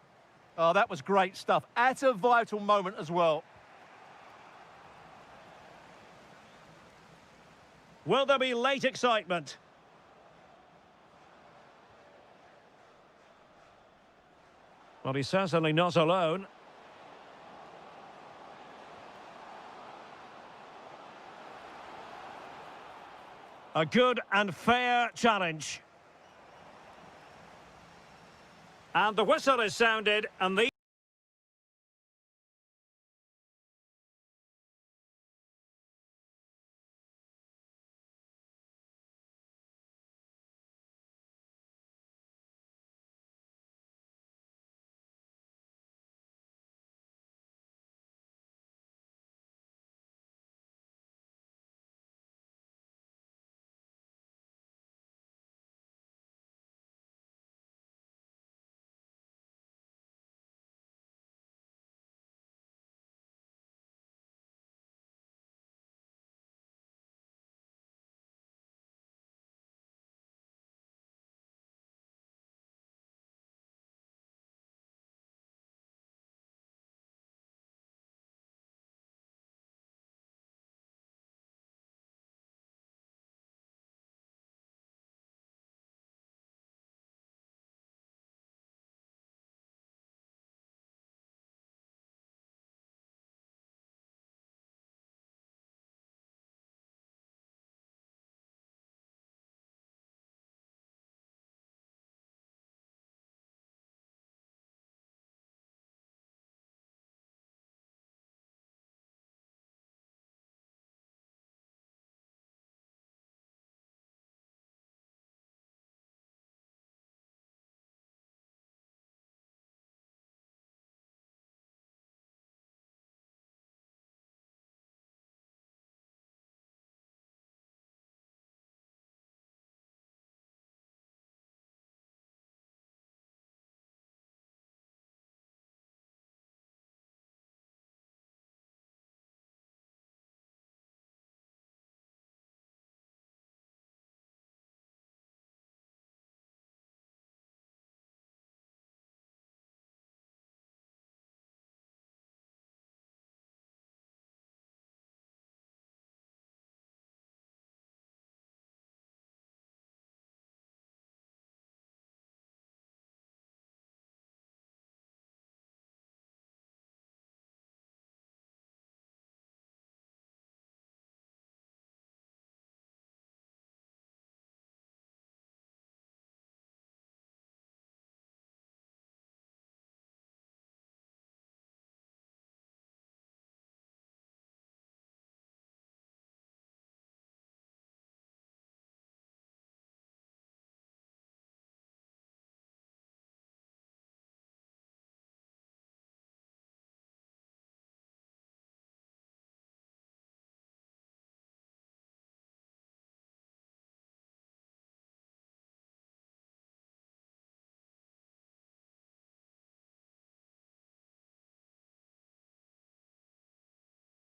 Oh, that was great stuff. At a vital moment as well. Will there be late excitement? Well, he's certainly not alone. A good and fair challenge. And the whistle is sounded, and the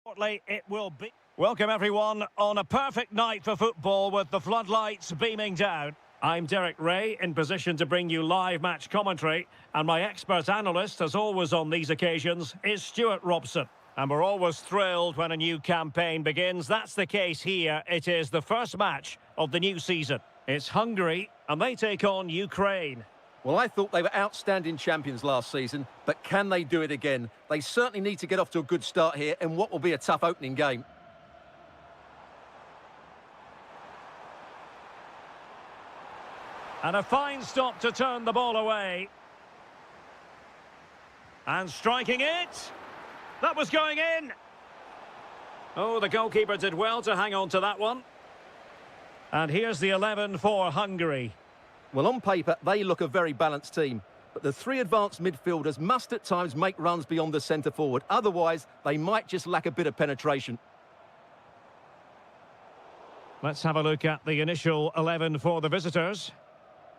Shortly it will be. Welcome everyone on a perfect night for football with the floodlights beaming down. I'm Derek Ray, in position to bring you live match commentary, and my expert analyst, as always on these occasions, is Stuart Robson. And we're always thrilled when a new campaign begins. That's the case here. It is the first match of the new season. It's Hungary, and they take on Ukraine. Well, I thought they were outstanding champions last season, but can they do it again? They certainly need to get off to a good start here in what will be a tough opening game. And a fine stop to turn the ball away. And striking it. That was going in. Oh, the goalkeeper did well to hang on to that one. And here's the 11 for Hungary. Well, on paper, they look a very balanced team. But the three advanced midfielders must at times make runs beyond the centre forward. Otherwise, they might just lack a bit of penetration. Let's have a look at the initial 11 for the visitors.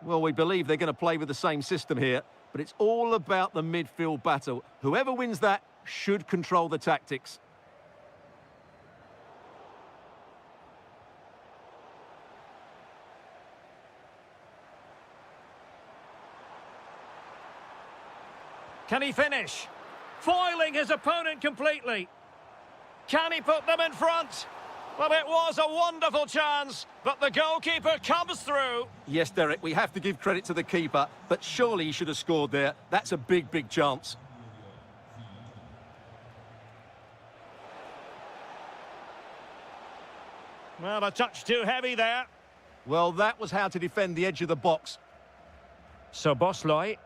Well, we believe they're going to play with the same system here, but it's all about the midfield battle. Whoever wins that should control the tactics. Can he finish? Foiling his opponent completely. Can he put them in front? Well, it was a wonderful chance, but the goalkeeper comes through. Yes, Derek, we have to give credit to the keeper, but surely he should have scored there. That's a big, big chance. Well, a touch too heavy there. Well, that was how to defend the edge of the box. So Bosloy.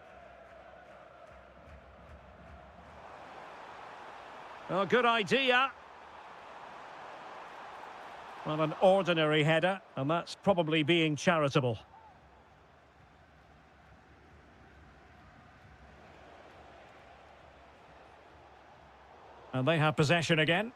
Oh, good idea. Well, an ordinary header, and that's probably being charitable. And they have possession again.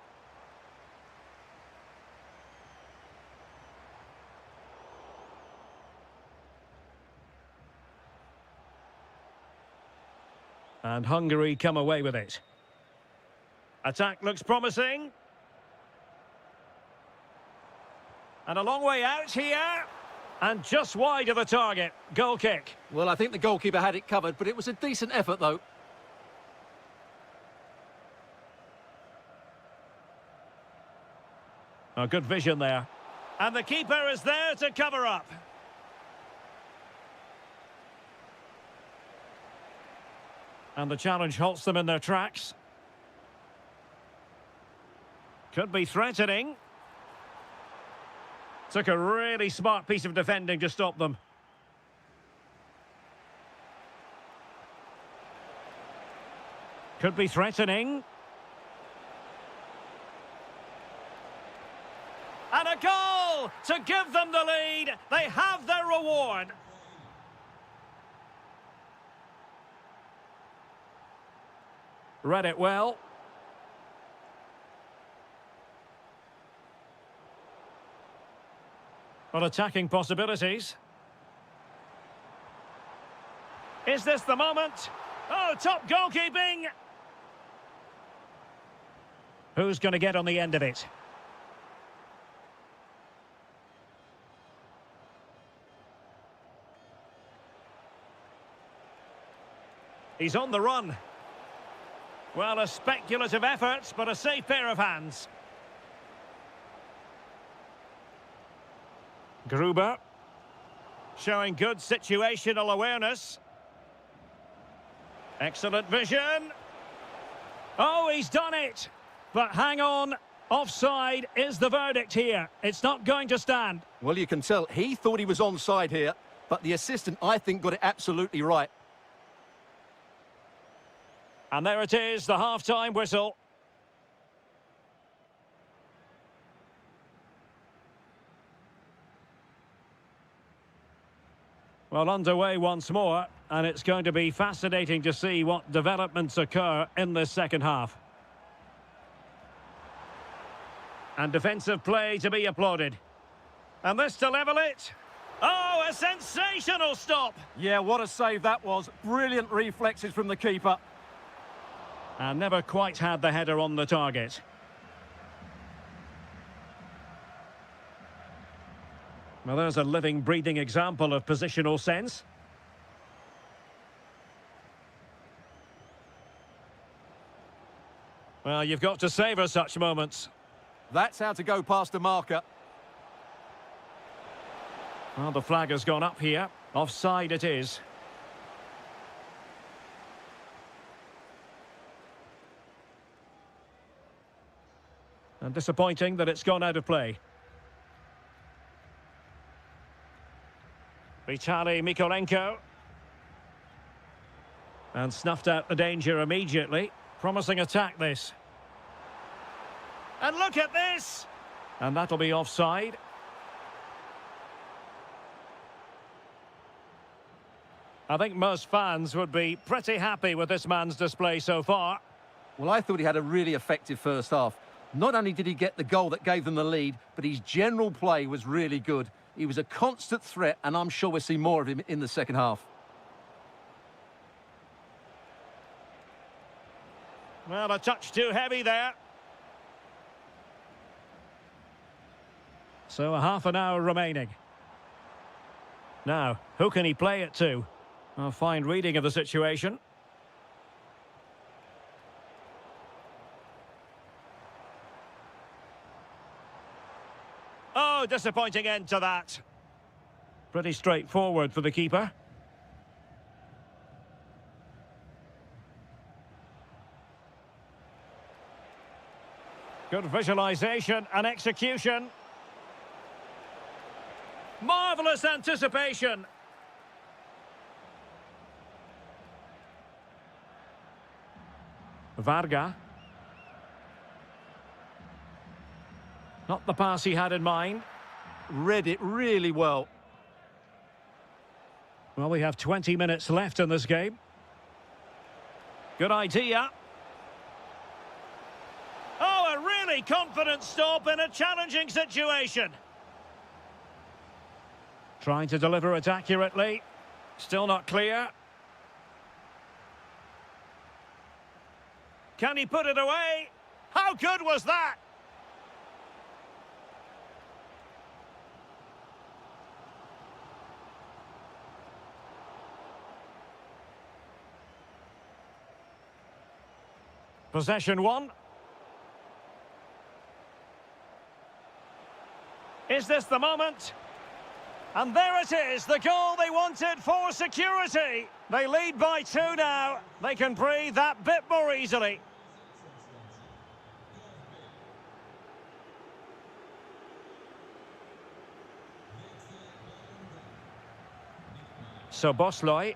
And Hungary come away with it. Attack looks promising. And a long way out here. And just wide of the target. Goal kick. Well, I think the goalkeeper had it covered, but it was a decent effort, though. A good vision there. And the keeper is there to cover up. And the challenge halts them in their tracks. Could be threatening. Took a really smart piece of defending to stop them. Could be threatening. And a goal to give them the lead. They have their reward. Read it well. Well, attacking possibilities. Is this the moment? Oh, top goalkeeping! Who's going to get on the end of it? He's on the run. Well, a speculative effort, but a safe pair of hands. Gruber, showing good situational awareness. Excellent vision. Oh, he's done it. But hang on, offside is the verdict here. It's not going to stand. Well, you can tell he thought he was onside here, but the assistant, I think, got it absolutely right. And there it is, the half-time whistle. Well, underway once more, and it's going to be fascinating to see what developments occur in this second half. And defensive play to be applauded. And this to level it. Oh, a sensational stop! Yeah, what a save that was. Brilliant reflexes from the keeper. And never quite had the header on the target. Well, there's a living, breathing example of positional sense. Well, you've got to savour such moments. That's how to go past a marker. Well, the flag has gone up here. Offside it is. And disappointing that it's gone out of play. Vitaly Mikolenko. And snuffed out the danger immediately. Promising attack, this. And look at this! And that'll be offside. I think most fans would be pretty happy with this man's display so far. Well, I thought he had a really effective first half. Not only did he get the goal that gave them the lead, but his general play was really good. He was a constant threat, and I'm sure we'll see more of him in the second half. Well, a touch too heavy there. So a half an hour remaining. Now, who can he play it to? A fine reading of the situation. Oh, disappointing end to that. Pretty straightforward for the keeper. Good visualization and execution. Marvellous anticipation. Varga. Not the pass he had in mind. Read it really well. Well, we have 20 minutes left in this game. Good idea. Oh, a really confident stop in a challenging situation. Trying to deliver it accurately. Still not clear. Can he put it away? How good was that? Possession one. Is this the moment? And there it is, the goal they wanted for security. They lead by 2 now. They can breathe that bit more easily. So Bosloy.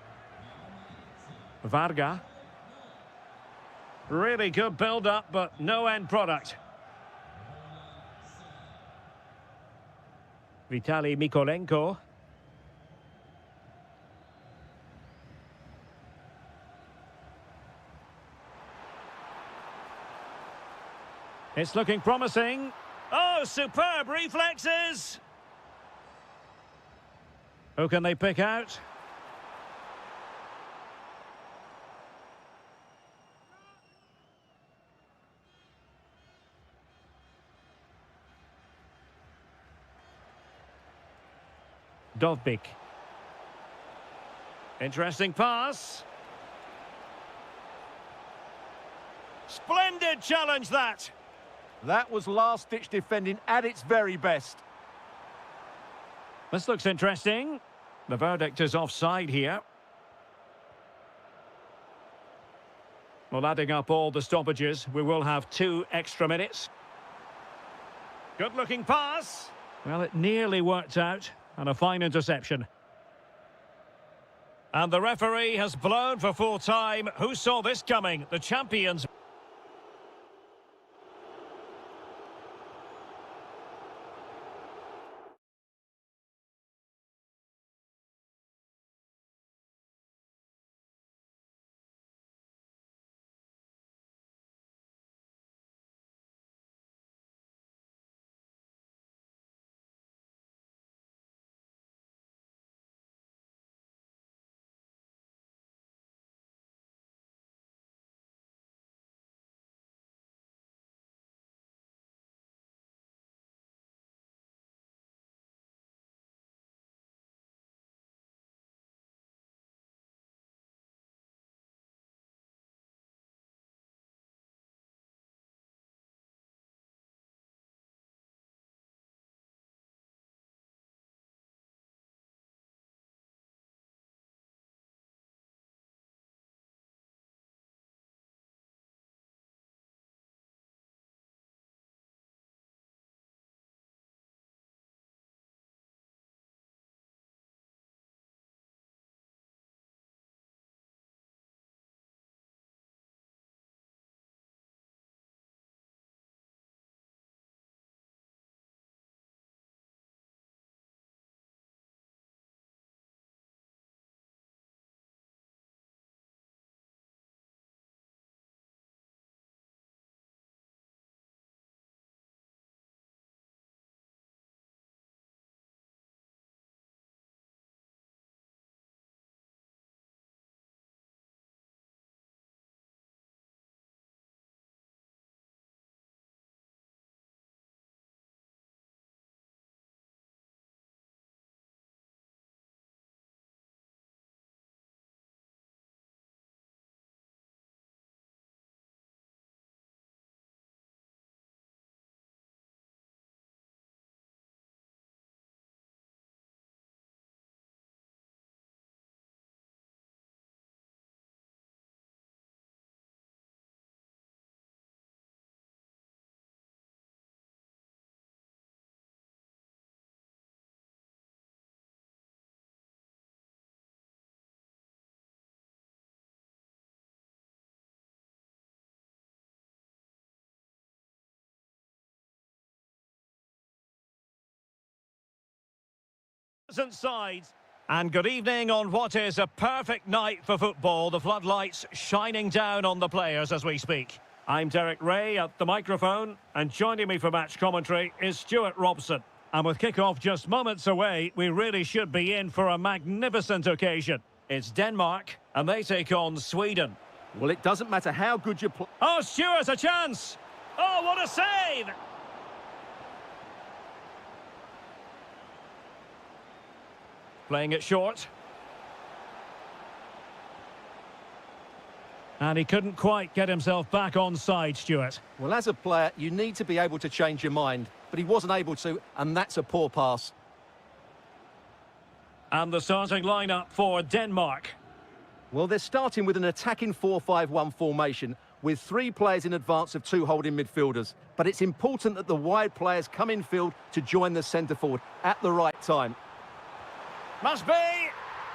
Varga. Really good build-up, but no end product. Vitaly Mikolenko. It's looking promising. Oh, superb reflexes! Who can they pick out? Dovbik. Interesting pass. Splendid challenge, that. That was last-ditch defending at its very best. This looks interesting. The verdict is offside here. Well, adding up all the stoppages, we will have 2 extra minutes. Good-looking pass. Well, it nearly worked out. And a fine interception. And the referee has blown for full time. Who saw this coming? The champions. magnificent sides. And good evening on what is a perfect night for football. The floodlights shining down on the players as we speak. I'm Derek Ray at the microphone, and joining me for match commentary is Stuart Robson. And with kick-off just moments away, we really should be in for a magnificent occasion. It's Denmark, and they take on Sweden. Well, it doesn't matter how good you play. Oh, Stuart, a chance! Oh, what a save! Playing it short. And he couldn't quite get himself back on side, Stuart. Well, as a player, you need to be able to change your mind, but he wasn't able to, and that's a poor pass. And the starting lineup for Denmark. Well, they're starting with an attacking 4-5-1 formation with 3 players in advance of 2 holding midfielders. But it's important that the wide players come in field to join the centre forward at the right time. Must be!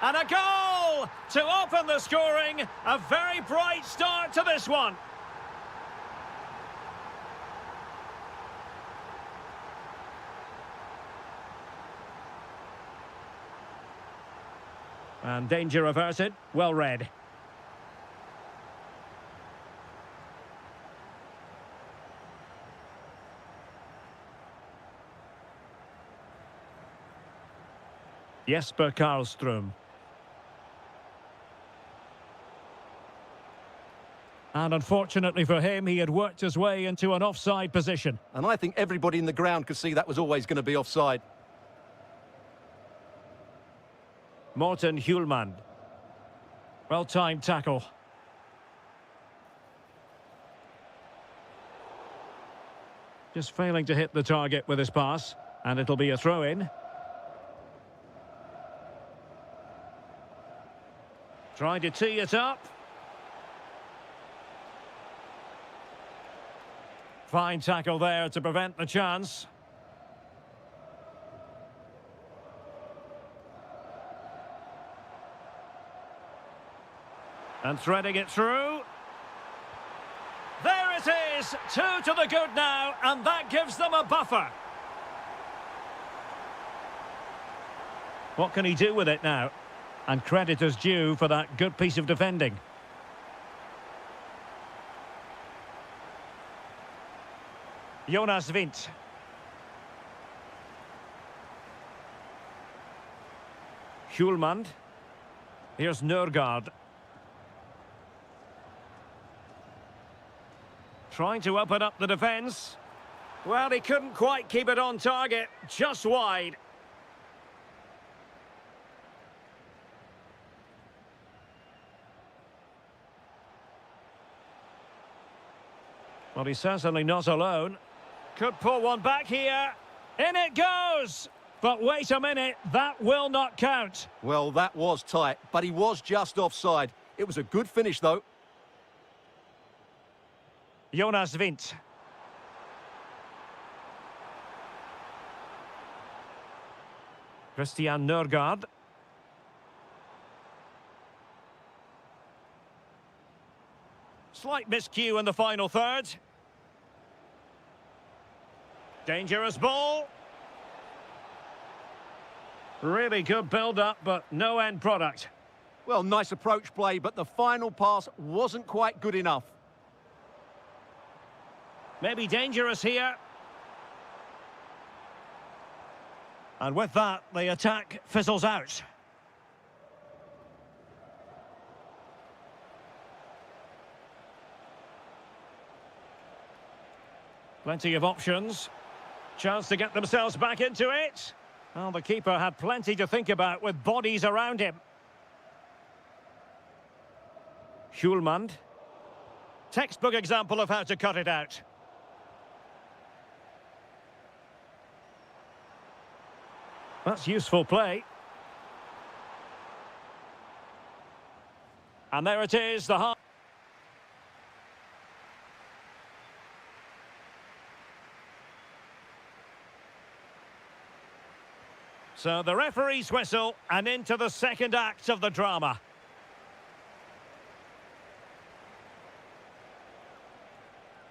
And a goal to open the scoring. A very bright start to this one. And danger averted. Well read. Jesper Karlström. And unfortunately for him, he had worked his way into an offside position. And I think everybody in the ground could see that was always going to be offside. Morten Hjulmand. Well-timed tackle. Just failing to hit the target with his pass. And it'll be a throw-in. Trying to tee it up. Fine tackle there to prevent the chance. And threading it through. There it is! 2 to the good now, and that gives them a buffer. What can he do with it now? And credit is due for that good piece of defending. Jonas Vint. Hjulmand. Here's Nørgaard. Trying to open up the defence. Well, he couldn't quite keep it on target, just wide. Well, he's certainly not alone. Could pull one back here. In it goes! But wait a minute, that will not count. Well, that was tight, but he was just offside. It was a good finish, though. Jonas Vint. Christian Nørgaard. Slight miscue in the final third. Dangerous ball. Really good build-up, but no end product. Well, nice approach play, but the final pass wasn't quite good enough. Maybe dangerous here. And with that, the attack fizzles out. Plenty of options. Chance to get themselves back into it. Well, the keeper had plenty to think about with bodies around him. Hjulmand. Textbook example of how to cut it out. That's useful play. And there it is, the half. So the referee's whistle, and into the second act of the drama.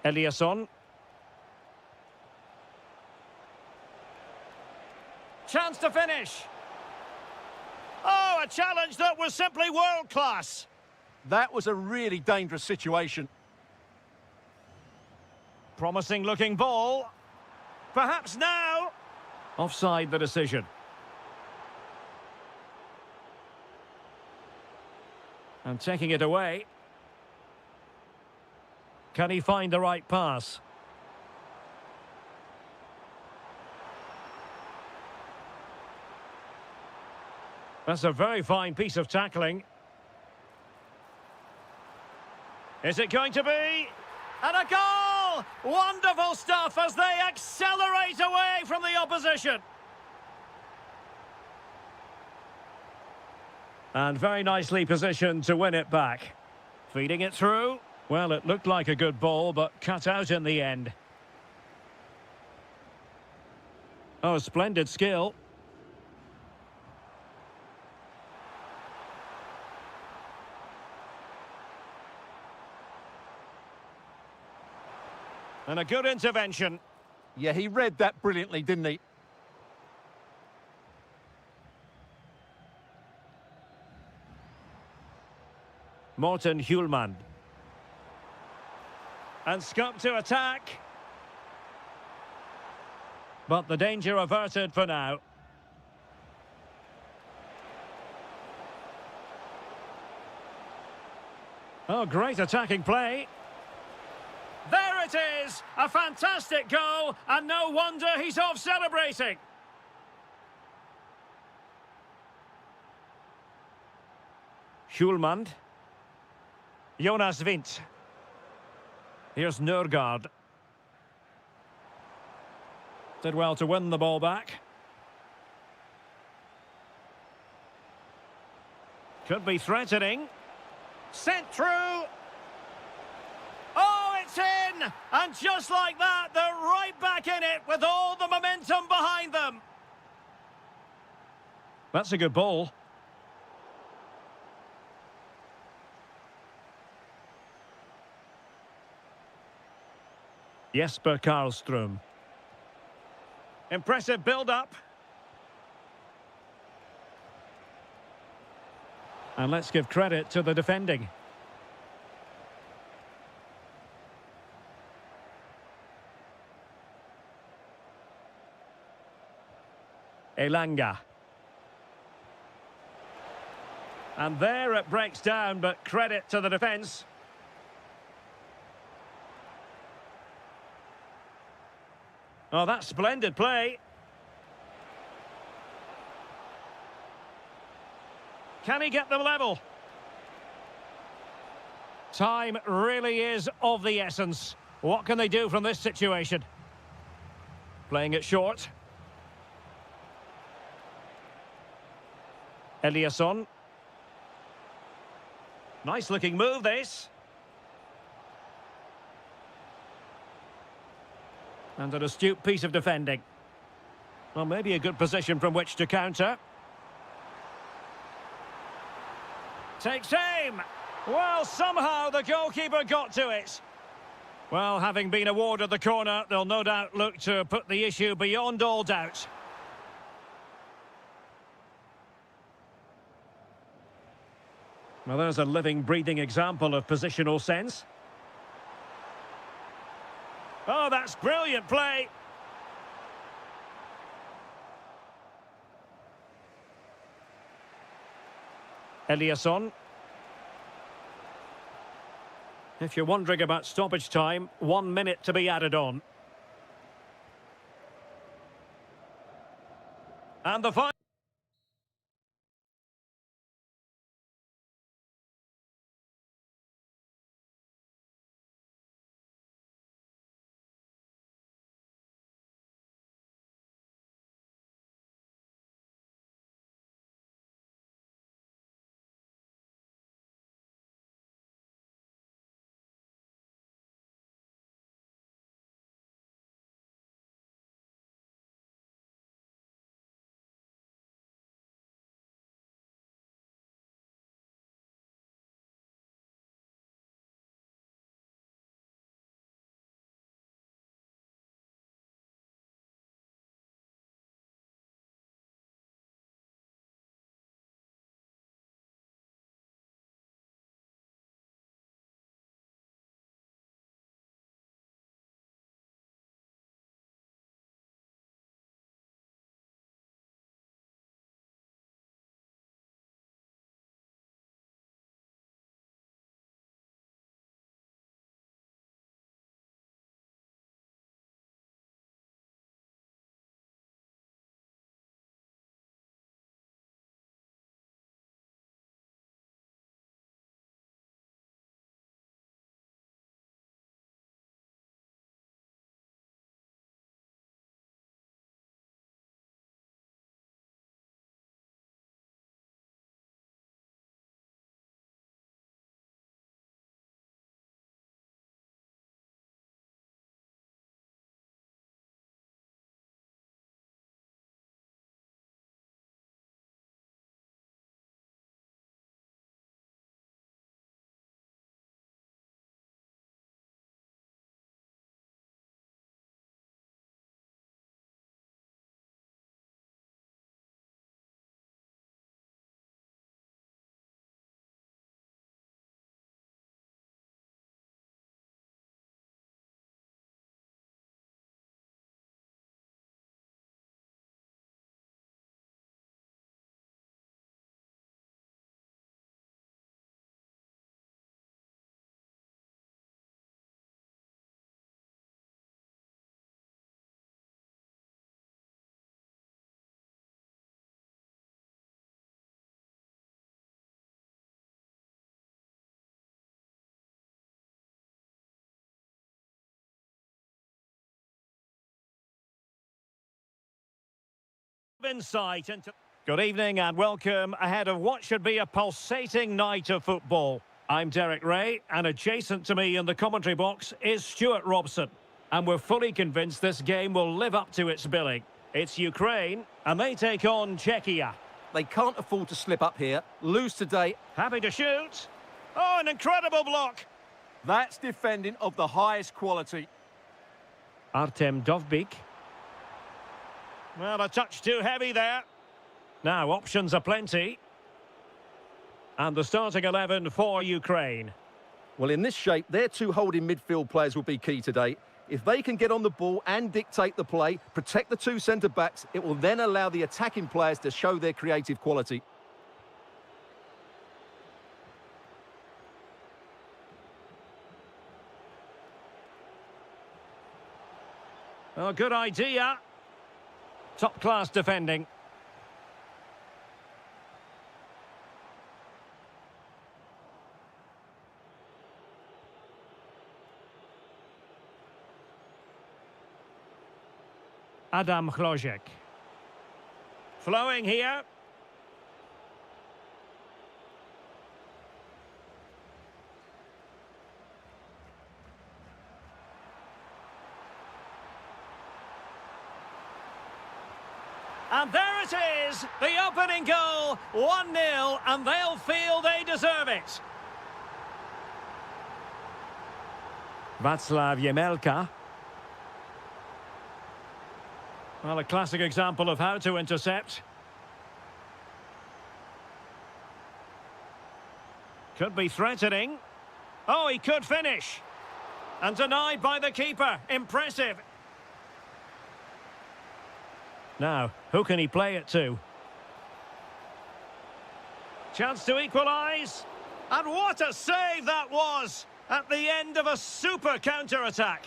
Eliasson. Chance to finish. a challenge that was simply world-class. That was a really dangerous situation. Promising-looking ball. Perhaps now. Offside the decision. And taking it away. Can he find the right pass? That's a very fine piece of tackling. Is it going to be? And a goal! Wonderful stuff as they accelerate away from the opposition. And very nicely positioned to win it back. Feeding it through. Well, it looked like a good ball, but cut out in the end. Oh, splendid skill. And a good intervention. Yeah, he read that brilliantly, didn't he? Morten Hjulmand. And Scup to attack. But the danger averted for now. Oh, great attacking play. There it is! A fantastic goal, and no wonder he's off celebrating. Hjulmand. Jonas Vint. Here's Nørgaard. Did well to win the ball back. Could be threatening. Sent through. Oh, it's in! And just like that, they're right back in it with all the momentum behind them. That's a good ball. Jesper Karlström. Impressive build-up. And let's give credit to the defending. Elanga. And there it breaks down, but credit to the defence. Oh, that's splendid play. Can he get them level? Time really is of the essence. What can they do from this situation? Playing it short. Eliasson. Nice looking move, this. And an astute piece of defending. Well, maybe a good position from which to counter. Takes aim. Well, somehow the goalkeeper got to it. Well, having been awarded the corner, they'll no doubt look to put the issue beyond all doubt. Well, there's a living, breathing example of positional sense. Oh, that's brilliant play. Eliasson. If you're wondering about stoppage time, 1 minute to be added on. And the final. insight into... Good evening and welcome ahead of what should be a pulsating night of football. I'm Derek Ray, and adjacent to me in the commentary box is Stuart Robson. And we're fully convinced this game will live up to its billing. It's Ukraine, and they take on Czechia. They can't afford to slip up here. Lose today. Happy to shoot. Oh, an incredible block. That's defending of the highest quality. Artem Dovbyk. Well, a touch too heavy there. Now, options are plenty. And the starting 11 for Ukraine. Well, in this shape, their two holding midfield players will be key today. If they can get on the ball and dictate the play, protect the two centre-backs, it will then allow the attacking players to show their creative quality. Oh, good idea. Top-class defending. Adam Chlojek. Flowing here. And there it is, the opening goal, 1-0, and they'll feel they deserve it. Václav Jemelka. Well, a classic example of how to intercept. Could be threatening. Oh, he could finish. And denied by the keeper. Impressive. Now, who can he play it to? Chance to equalise. And what a save that was at the end of a super counter-attack.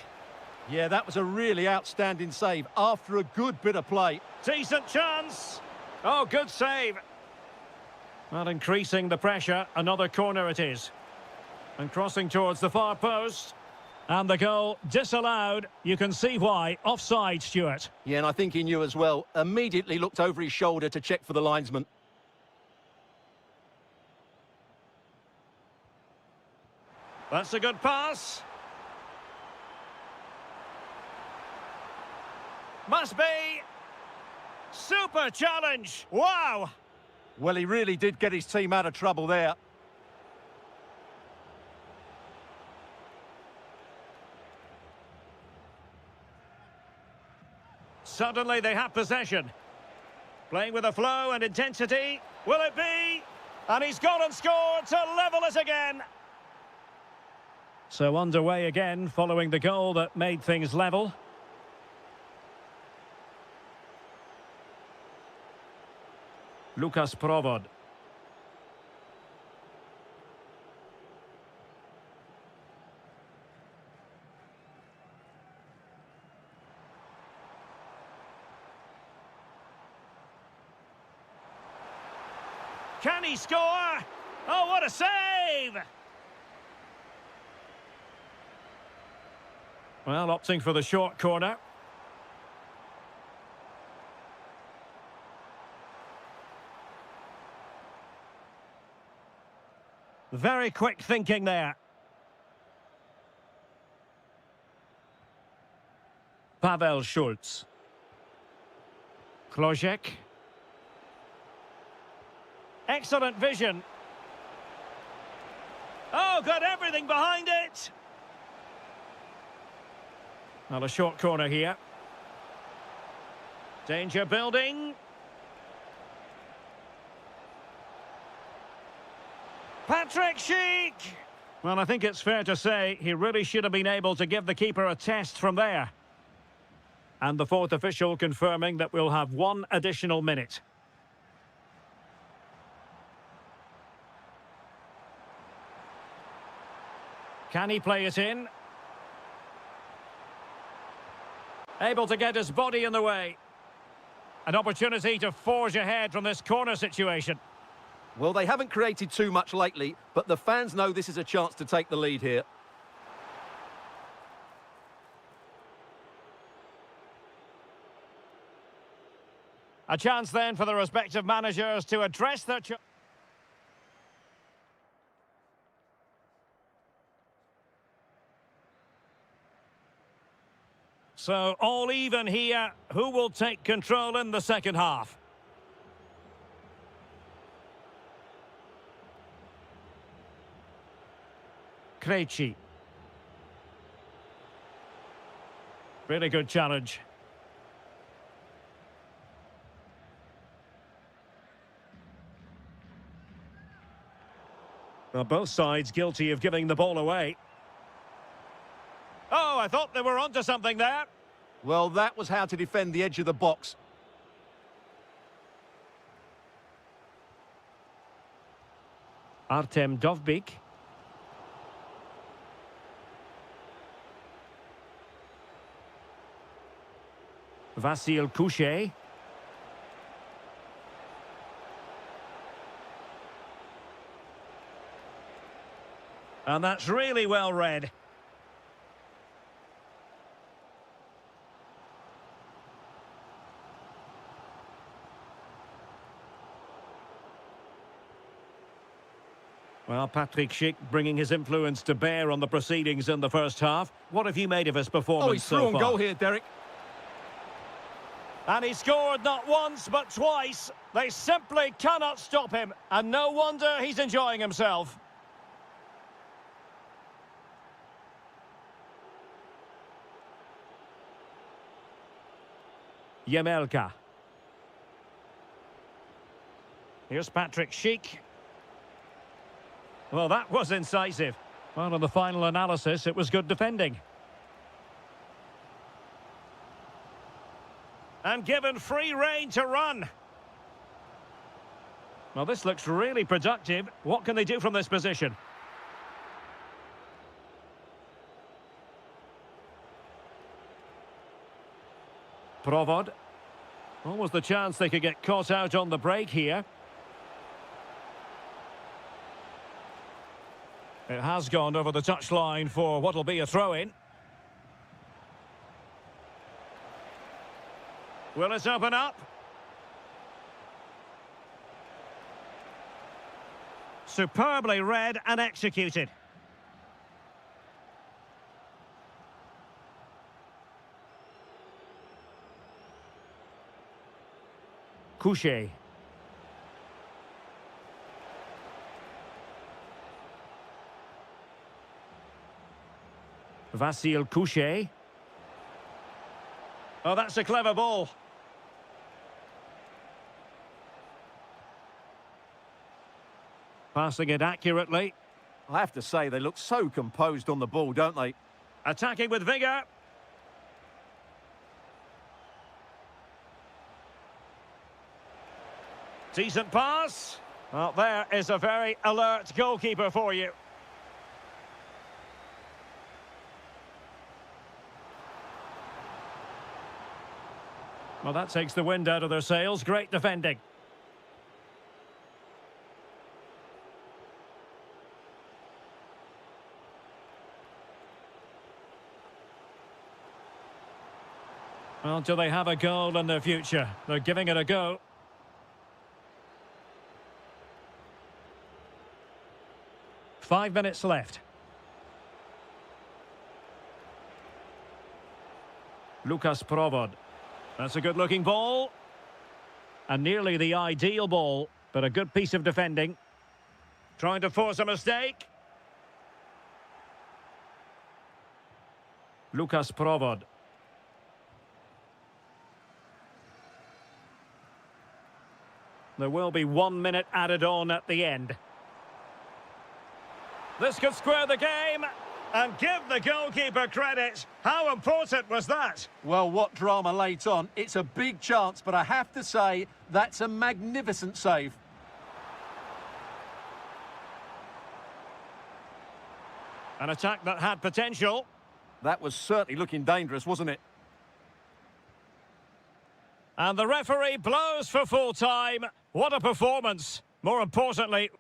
Yeah, that was a really outstanding save after a good bit of play. Decent chance. Oh, good save. Well, increasing the pressure. Another corner it is. And crossing towards the far post. And the goal disallowed. You can see why. Offside, Stuart. Yeah, and I think he knew as well. Immediately looked over his shoulder to check for the linesman. That's a good pass. Must be. Super challenge. Wow. Well, he really did get his team out of trouble there. Suddenly they have possession. Playing with a flow and intensity. Will it be? And he's gone and scored to level it again. So underway again following the goal that made things level. Lukas Provod. Can he score? Oh, what a save! Well, opting for the short corner. Very quick thinking there. Pavel Schulz. Chlojek. Excellent vision. Oh, got everything behind it. Well, a short corner here. Danger building. Patrick Schick. Well, I think it's fair to say he really should have been able to give the keeper a test from there. And the fourth official confirming that we'll have one additional minute. Can he play it in? Able to get his body in the way. An opportunity to forge ahead from this corner situation. Well, they haven't created too much lately, but the fans know this is a chance to take the lead here. A chance then for the respective managers to address their... So, all even here. Who will take control in the second half? Krejci. Really good challenge. Well, both sides guilty of giving the ball away. Oh, I thought they were onto something there. Well, that was how to defend the edge of the box. Artem Dovbyk. Vasil Couchet. And that's really well read. Well, Patrick Schick bringing his influence to bear on the proceedings in the first half. What have you made of his performance so far? Oh, he's through on goal here, Derek. And he scored not once, but twice. They simply cannot stop him. And no wonder he's enjoying himself. Yemelka. Here's Patrick Schick. Well, that was incisive. Well, on the final analysis, it was good defending. And given free rein to run. Well, this looks really productive. What can they do from this position? Provod. What was the chance they could get caught out on the break here? It has gone over the touchline for what'll be a throw-in. Will it open up? Superbly read and executed. Couchet. Vasil Couchet. Oh, that's a clever ball. Passing it accurately. I have to say, they look so composed on the ball, don't they? Attacking with vigour. Decent pass. Well, there is a very alert goalkeeper for you. Well, that takes the wind out of their sails. Great defending. Well, do they have a goal in their future? They're giving it a go. Five minutes left. Lukas Provod. That's a good-looking ball. And nearly the ideal ball, but a good piece of defending. Trying to force a mistake. Lukas Provod. There will be 1 minute added on at the end. This could square the game. And give the goalkeeper credit. How important was that? Well, what drama late on. It's a big chance, but I have to say, that's a magnificent save. An attack that had potential. That was certainly looking dangerous, wasn't it? And the referee blows for full time. What a performance. More importantly,